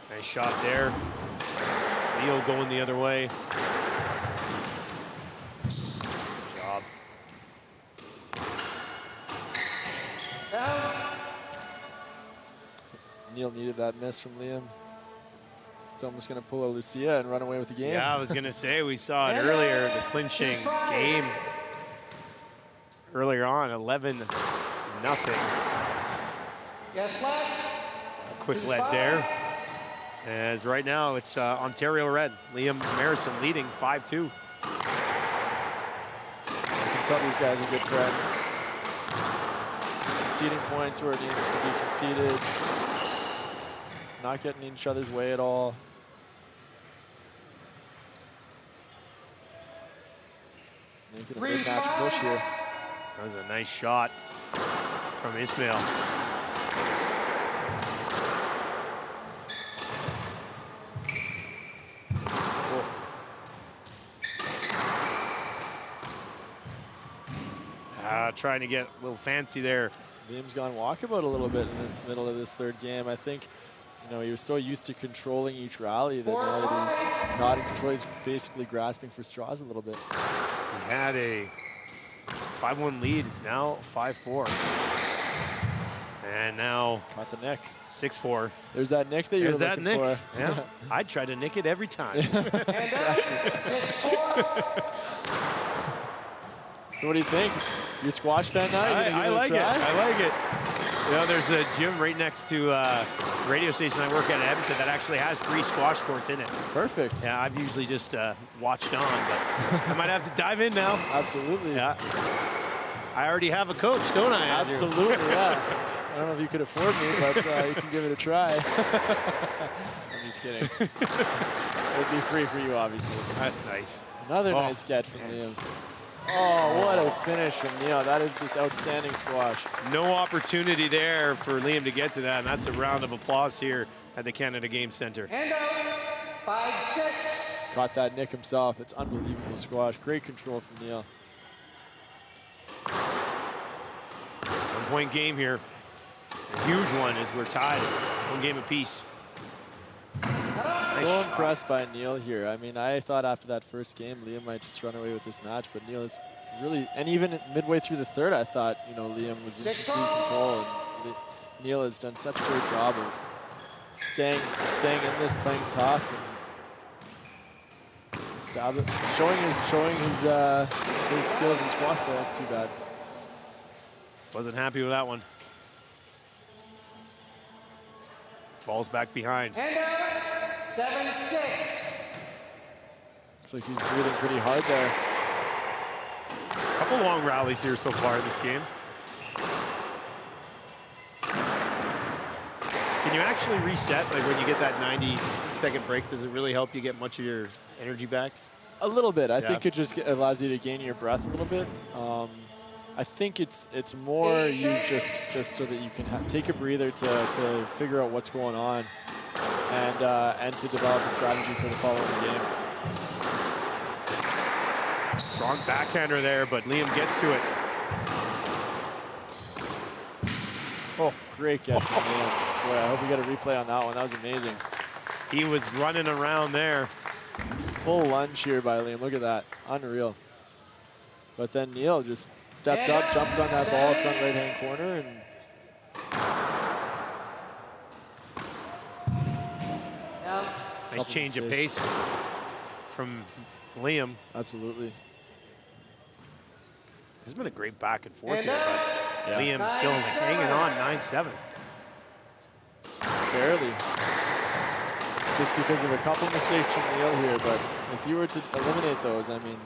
Nice shot there. Neil going the other way. Good job. Neil needed that miss from Liam. It's almost going to pull a Lucia and run away with the game. Yeah, I was going to say, we saw it earlier, the clinching game earlier on, 11-0. Yes, lad. A quick lead there. As right now, it's Ontario Red. Liam Marison leading 5-2. I can tell these guys are good friends. Conceding points where it needs to be conceded. Not getting in each other's way at all. Making a big match push here. That was a nice shot from Ismail. Trying to get a little fancy there. Liam's gone walkabout a little bit in this middle of this third game. I think, you know, he was so used to controlling each rally that now that he's not in control, he's basically grasping for straws a little bit. He had a 5-1 lead. It's now 5-4. And now got the nick. 6-4. There's that nick that you're looking for. Yeah. I'd try to nick it every time. So what do you think? You a squash fan now? I like it. I like it. You know, there's a gym right next to a radio station I work at in Edmonton that actually has 3 squash courts in it. Perfect. Yeah, I've usually just watched on, but I might have to dive in now. Absolutely. Yeah. I already have a coach, don't I, Andrew? Absolutely, yeah. I don't know if you could afford me, but you can give it a try. I'm just kidding. It would be free for you, obviously. That's nice. Another nice catch from Liam. Oh, what a finish from Neil. That is just outstanding squash. No opportunity there for Liam to get to that, and that's a round of applause here at the Canada Game Centre. Hand out, 5-6. Caught that nick himself. It's unbelievable squash. Great control from Neil. 1-point game here. A huge one as we're tied. 1 game apiece. So impressed by Neil here. I mean, I thought after that first game, Liam might just run away with this match, but Neil is really, and even midway through the third, I thought, you know, Liam was in complete control, and Neil has done such a great job of staying in this, playing tough, and showing his skills in squash. But that's too bad. Wasn't happy with that one. Ball's back behind. 7-6. Looks like he's breathing pretty hard there. A couple long rallies here so far in this game. Can you actually reset? Like when you get that 90-second break, does it really help you get much of your energy back? A little bit. I think it just allows you to gain your breath a little bit. I think it's more used just so that you can take a breather to figure out what's going on and to develop a strategy for the following game. Strong backhander there, but Liam gets to it. Oh, great catch from Liam. Boy, I hope we get a replay on that one. That was amazing. He was running around there. Full lunge here by Liam. Look at that. Unreal. But then Neil just stepped up, jumped on that ball front right-hand corner, and nice change of pace from Liam. Absolutely. This has been a great back and forth here, but Liam still hanging on 9-7. Barely. Just because of a couple mistakes from Neil here, but if you were to eliminate those, I mean,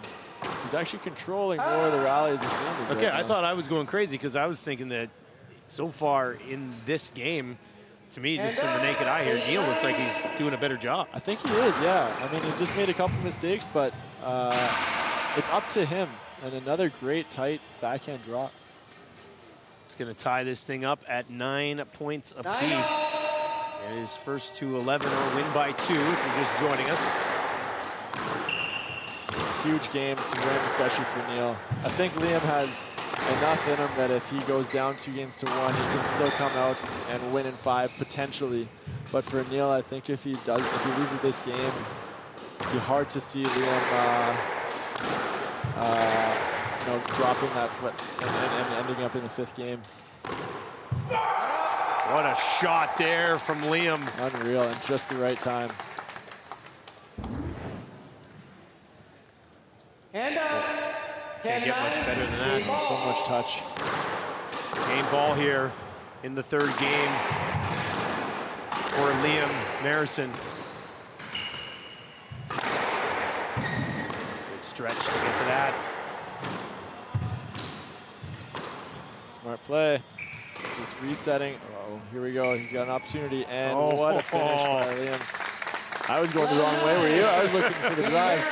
he's actually controlling more of the rallies than Liam is. Okay, right I now. thought I was going crazy because I was thinking that so far in this game, To me, just in the naked eye here, Neil looks like he's doing a better job. I think he is, yeah. I mean, he's just made a couple mistakes, but it's up to him. And another great, tight backhand drop. It's going to tie this thing up at 9 points apiece. It is first to 11 or win by 2 if you're just joining us. Huge game to win, especially for Neil. I think Liam has enough in him that if he goes down 2 games to 1, he can still come out and win in 5 potentially. But for Neil, I think if he loses this game, it'd be hard to see Liam dropping that foot and ending up in the 5th game. What a shot there from Liam. Unreal, and just the right time. And can't get much better than that. So much touch. Game ball here in the 3rd game for Liam Marison. Good stretch to get to that. Smart play. Just resetting. Oh, here we go. He's got an opportunity, and what a finish by Liam. I was going the wrong way. Were you? I was looking for the drive.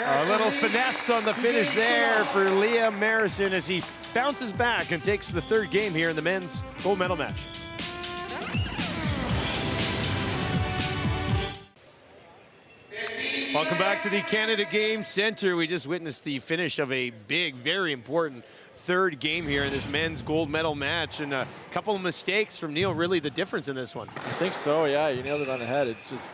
A little finesse on the finish there for Liam Marison as he bounces back and takes the 3rd game here in the men's gold medal match. Welcome back to the Canada Game Center. We just witnessed the finish of a big, very important 3rd game here in this men's gold medal match, and a couple of mistakes from Neil, really the difference in this one. I think so, yeah. You nailed it on the head. It's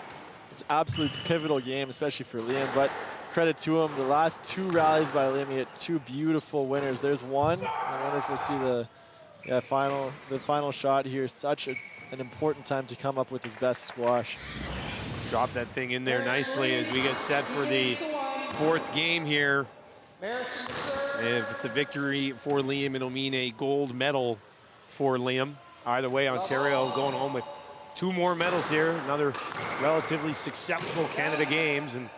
absolute pivotal game, especially for Liam, but credit to him. The last 2 rallies by Liam, he hit 2 beautiful winners. There's one. I wonder if we'll see the final shot here. Such an important time to come up with his best squash. Drop that thing in there nicely as we get set for the 4th game here. If it's a victory for Liam, it'll mean a gold medal for Liam. Either way, Ontario going home with 2 more medals here. Another relatively successful Canada Games, and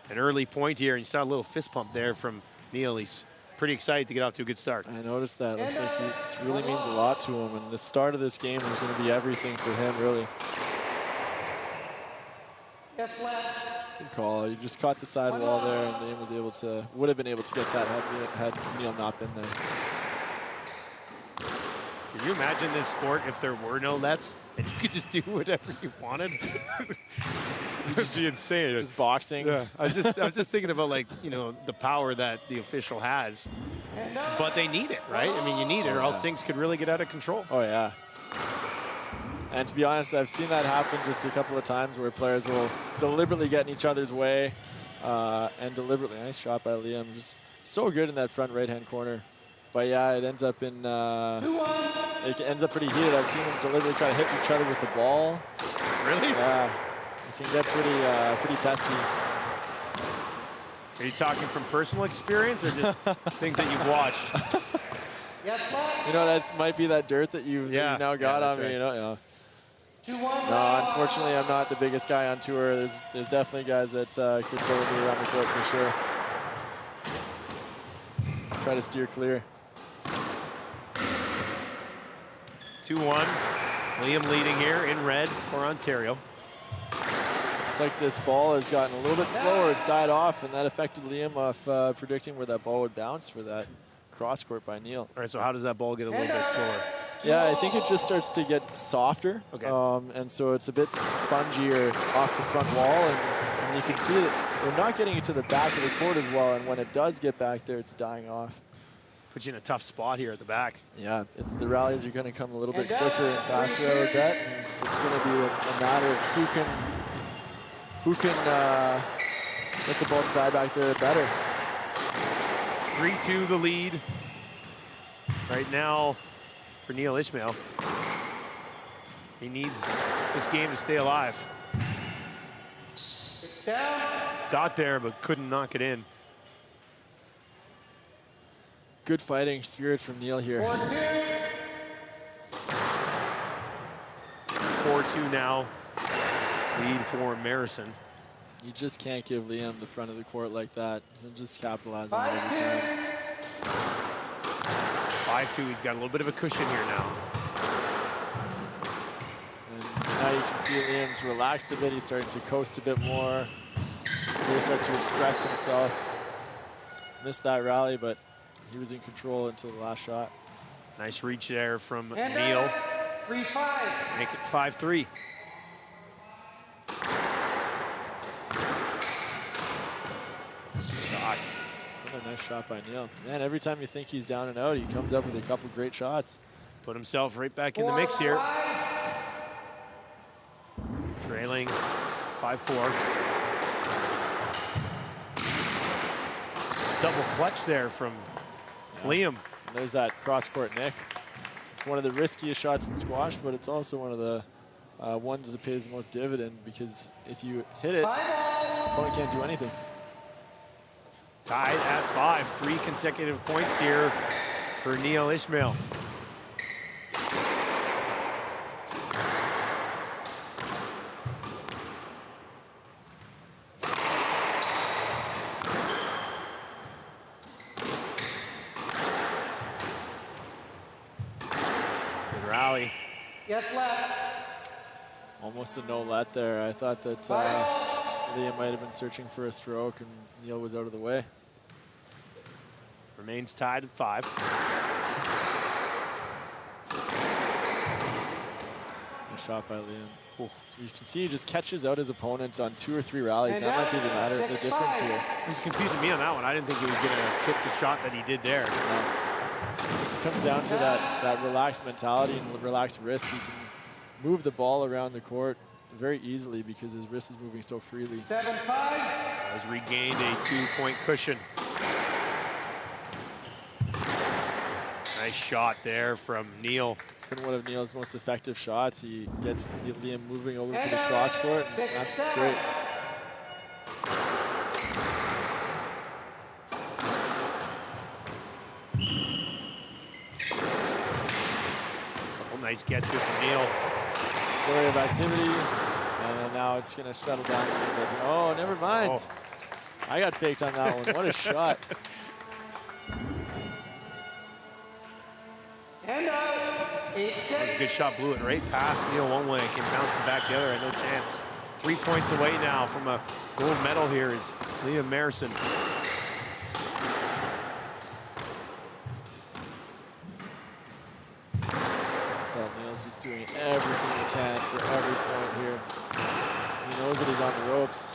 an early point here. And you saw a little fist pump there from Neil. He's pretty excited to get off to a good start. I noticed that. Looks like it really means a lot to him, and the start of this game is going to be everything for him, really. Good call. You just caught the sidewall there, and Liam would have been able to get that had Neil not been there. Can you imagine this sport if there were no lets and you could just do whatever you wanted? It'd be insane. Just boxing. Yeah. I was just thinking about, like, the power that the official has, but they need it, right? I mean, you need it, or else things could really get out of control. Oh yeah. And to be honest, I've seen that happen just a couple of times where players will deliberately get in each other's way and deliberately. Nice shot by Liam. Just so good in that front right-hand corner. But yeah, it ends up pretty heated. I've seen them deliberately try to hit each other with the ball. Really? Yeah. It can get pretty testy. Are you talking from personal experience or just things that you've watched? That might be that dirt that you now got on me. Right. No, unfortunately, I'm not the biggest guy on tour. There's definitely guys that could go with me around the court for sure. Try to steer clear. 2-1. Liam leading here in red for Ontario. Looks like this ball has gotten a little bit slower. It's died off, and that affected Liam off predicting where that ball would bounce for that cross court by Neil. All right, so how does that ball get a little bit slower? Yeah, I think it just starts to get softer. Okay. And so it's a bit spongier off the front wall, and you can see that they're not getting it to the back of the court as well, and when it does get back there, it's dying off. Puts you in a tough spot here at the back. Yeah, the rallies are going to come a little bit quicker and faster, I would bet. And it's going to be a matter of who can get the ball to die back there better. 3-2 the lead right now for Neil Ishmael. He needs this game to stay alive. Got there, but couldn't knock it in. Good fighting spirit from Neil here. 4-2 now. Lead for Marison. You just can't give Liam the front of the court like that. He'll just capitalize on it every time. 5-2, he's got a little bit of a cushion here now. Now you can see Liam's relaxed a bit. He's starting to coast a bit more. Really start to express himself. Missed that rally, but he was in control until the last shot. Nice reach there from And Neil. 3-5. Make it 5-3. Shot. What a nice shot by Neil. Man, every time you think he's down and out, he comes up with a couple great shots. Put himself right back in the mix here. Trailing 5-4. Double clutch there from Liam. And there's that cross-court nick. It's one of the riskiest shots in squash, but it's also one of the ones that pays the most dividend, because if you hit it, the opponent can't do anything. Tied at 5. 3 consecutive points here for Neil Ishmael. Good rally. Yes, left. Almost a no-let there. I thought that Liam might have been searching for a stroke, and Neil was out of the way. Remains tied at 5. Nice shot by Liam. Ooh. You can see he just catches out his opponents on 2 or 3 rallies. And that might be the difference here. He's confusing me on that one. I didn't think he was going to hit the shot that he did there. No. It comes down to that relaxed mentality and relaxed wrist. He can move the ball around the court very easily because his wrist is moving so freely. 7-5. Has regained a 2-point cushion. Nice shot there from Neil. It's been one of Neil's most effective shots. He gets Liam moving over for the cross court and snaps it straight. Couple nice gets here from Neil. Flurry of activity, and then now it's going to settle down a little bit. Oh, never mind. Oh. I got faked on that one. What a shot. And out. 8-6. Good shot, blew it right past Neil one way, came bouncing back the other, and no chance. 3 points away now from a gold medal here is Liam Marison. Neil's just doing everything he can for every point here. He knows that he's on the ropes.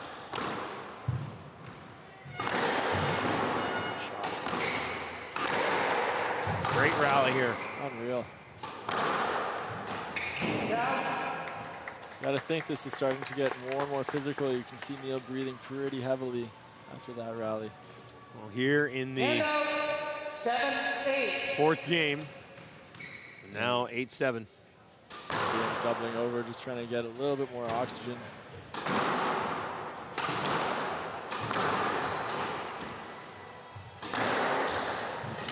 Great rally here. Unreal. Gotta think this is starting to get more and more physical. You can see Neil breathing pretty heavily after that rally. Well, here in the 7-8. 4th game, now 8-7. Liam's doubling over, just trying to get a little bit more oxygen.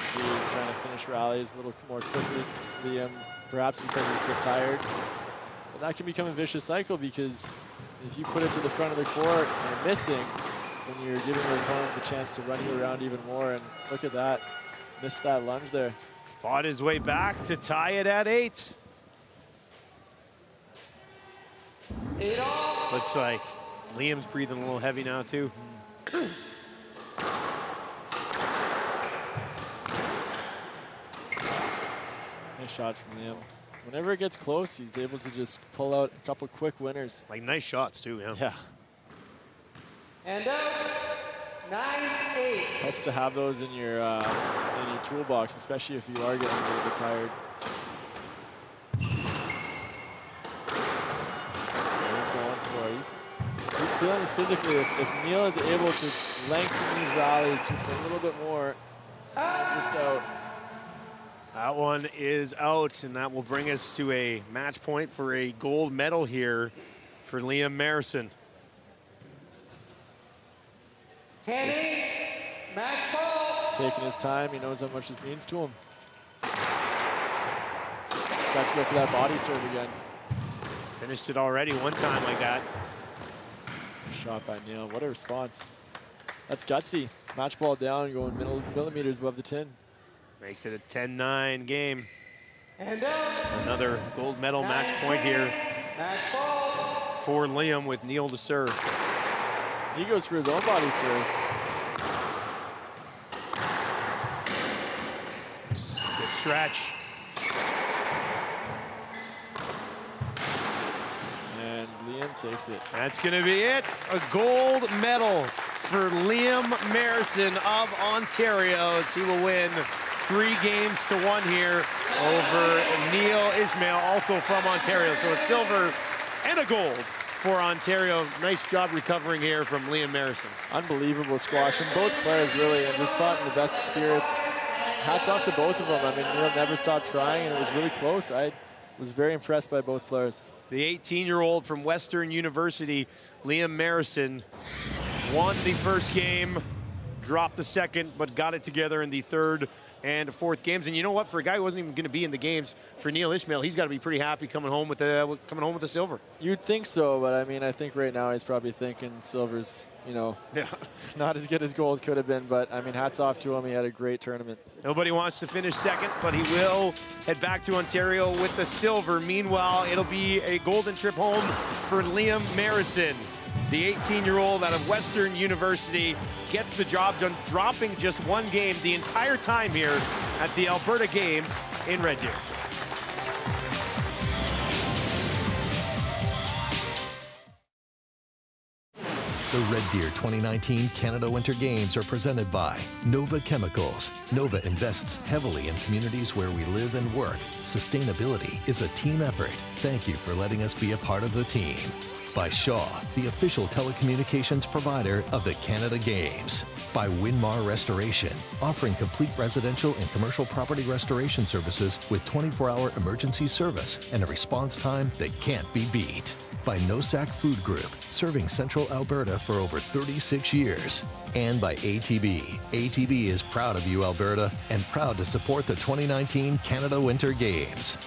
See, he's trying to finish rallies a little more quickly. Liam, perhaps because he's a bit tired. But that can become a vicious cycle, because if you put it to the front of the court and you're missing, then you're giving your opponent the chance to run you around even more. And look at that, missed that lunge there. Fought his way back to tie it at 8. 8-all. Looks like Liam's breathing a little heavy now too. Nice shot from Liam. Whenever it gets close, he's able to just pull out a couple quick winners. Like nice shots too, yeah. Yeah. And out. 9-8. Helps to have those in your toolbox, especially if you are getting a little bit tired. He's going for it. He's feeling this physically. If Neil is able to lengthen these rallies just a little bit more, just out. That one is out, and that will bring us to a match point for a gold medal here for Liam Marison. 10-8. Match ball. Taking his time, he knows how much this means to him. Got to go for that body serve again. Finished it already one time like that. Shot by Neil. What a response. That's gutsy. Match ball down, going millimeters above the tin. Makes it a 10-9 game. And out. Another gold medal match point here Match ball. For Liam with Neil to serve. He goes for his own body serve. Good stretch. And Liam takes it. That's going to be it. A gold medal for Liam Marison of Ontario as he will win 3 games to 1 here over Neil Ismail, also from Ontario. So a silver and a gold for Ontario. Nice job recovering here from Liam Marison. Unbelievable squash, and both players really, and just fought in the best spirits. Hats off to both of them. I mean, Neil never stopped trying, and it was really close. I was very impressed by both players. The 18-year-old from Western University, Liam Marison, won the first game, dropped the second, but got it together in the third and fourth games. And you know what? For a guy who wasn't even going to be in the games, for Neil Ismail, he's got to be pretty happy coming home with a silver. You'd think so, but I mean, I think right now he's probably thinking silver's, you know, not as good as gold could have been. But I mean, hats off to him. He had a great tournament. Nobody wants to finish second, but he will head back to Ontario with the silver. Meanwhile, it'll be a golden trip home for Liam Marison. The 18-year-old out of Western University gets the job done, dropping just 1 game the entire time here at the Alberta Games in Red Deer. The Red Deer 2019 Canada Winter Games are presented by Nova Chemicals. Nova invests heavily in communities where we live and work. Sustainability is a team effort. Thank you for letting us be a part of the team. By Shaw, the official telecommunications provider of the Canada Games. By Winmar Restoration, offering complete residential and commercial property restoration services with 24-hour emergency service and a response time that can't be beat. By Nosac Food Group, serving Central Alberta for over 36 years. And by ATB. ATB is proud of you, Alberta, and proud to support the 2019 Canada Winter Games.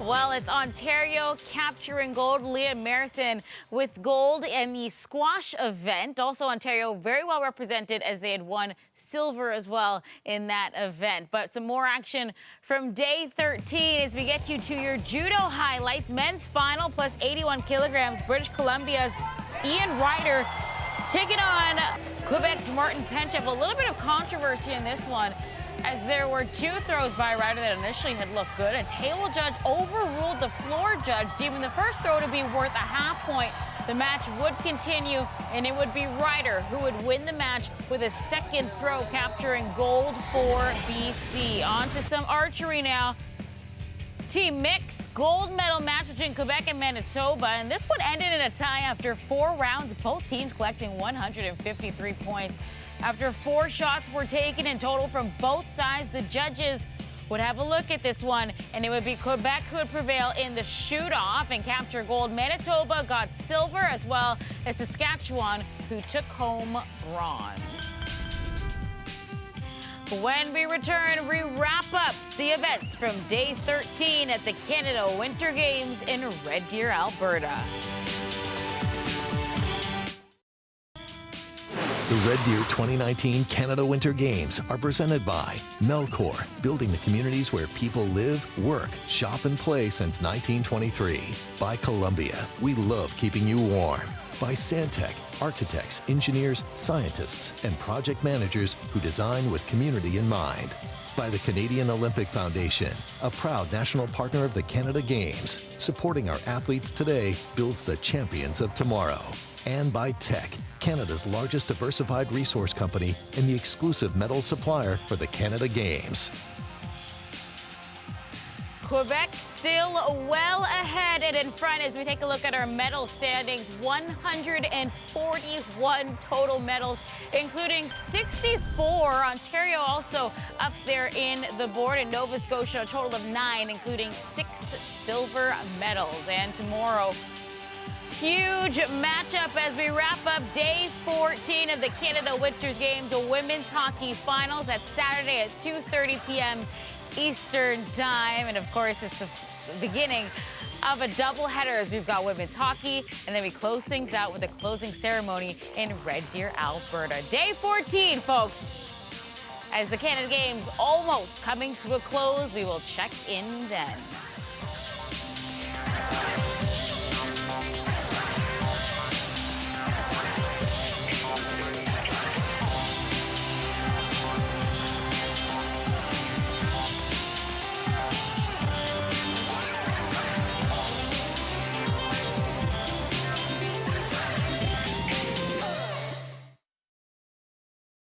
Well, it's Ontario capturing gold. Liam Marison with gold in the squash event. Also, Ontario very well represented as they had won silver as well in that event. But some more action from day 13 as we get you to your judo highlights. Men's final plus 81 kilograms. British Columbia's Ian Ryder taking on Quebec's Martin Penchep. A little bit of controversy in this one, as there were 2 throws by Ryder that initially had looked good. A table judge overruled the floor judge, deeming the first throw to be worth a half point. The match would continue, and it would be Ryder who would win the match with a second throw, capturing gold for BC. On to some archery now. Team mix gold medal match between Quebec and Manitoba, and this one ended in a tie after 4 rounds, both teams collecting 153 points. After 4 shots were taken in total from both sides, the judges would have a look at this one, and it would be Quebec who would prevail in the shoot-off and capture gold. Manitoba got silver, as well as Saskatchewan, who took home bronze. When we return, we wrap up the events from day 13 at the Canada Winter Games in Red Deer, Alberta. The Red Deer 2019 Canada Winter Games are presented by Melcor, building the communities where people live, work, shop, and play since 1923. By Columbia, we love keeping you warm. By Santec, architects, engineers, scientists, and project managers who design with community in mind. By the Canadian Olympic Foundation, a proud national partner of the Canada Games. Supporting our athletes today builds the champions of tomorrow. And by Teck, Canada's largest diversified resource company and the exclusive medal supplier for the Canada Games. Quebec still well ahead and in front as we take a look at our medal standings. 141 total medals, including 64. Ontario also up there in the board, and Nova Scotia a total of 9, including 6 silver medals. And tomorrow, huge matchup as we wrap up day 14 of the Canada Winter Games, the women's hockey finals. That's Saturday at 2:30 p.m. Eastern Time. And of course, it's the beginning of a doubleheader as we've got women's hockey, and then we close things out with a closing ceremony in Red Deer, Alberta. Day 14, folks. As the Canada Games almost coming to a close, we will check in then.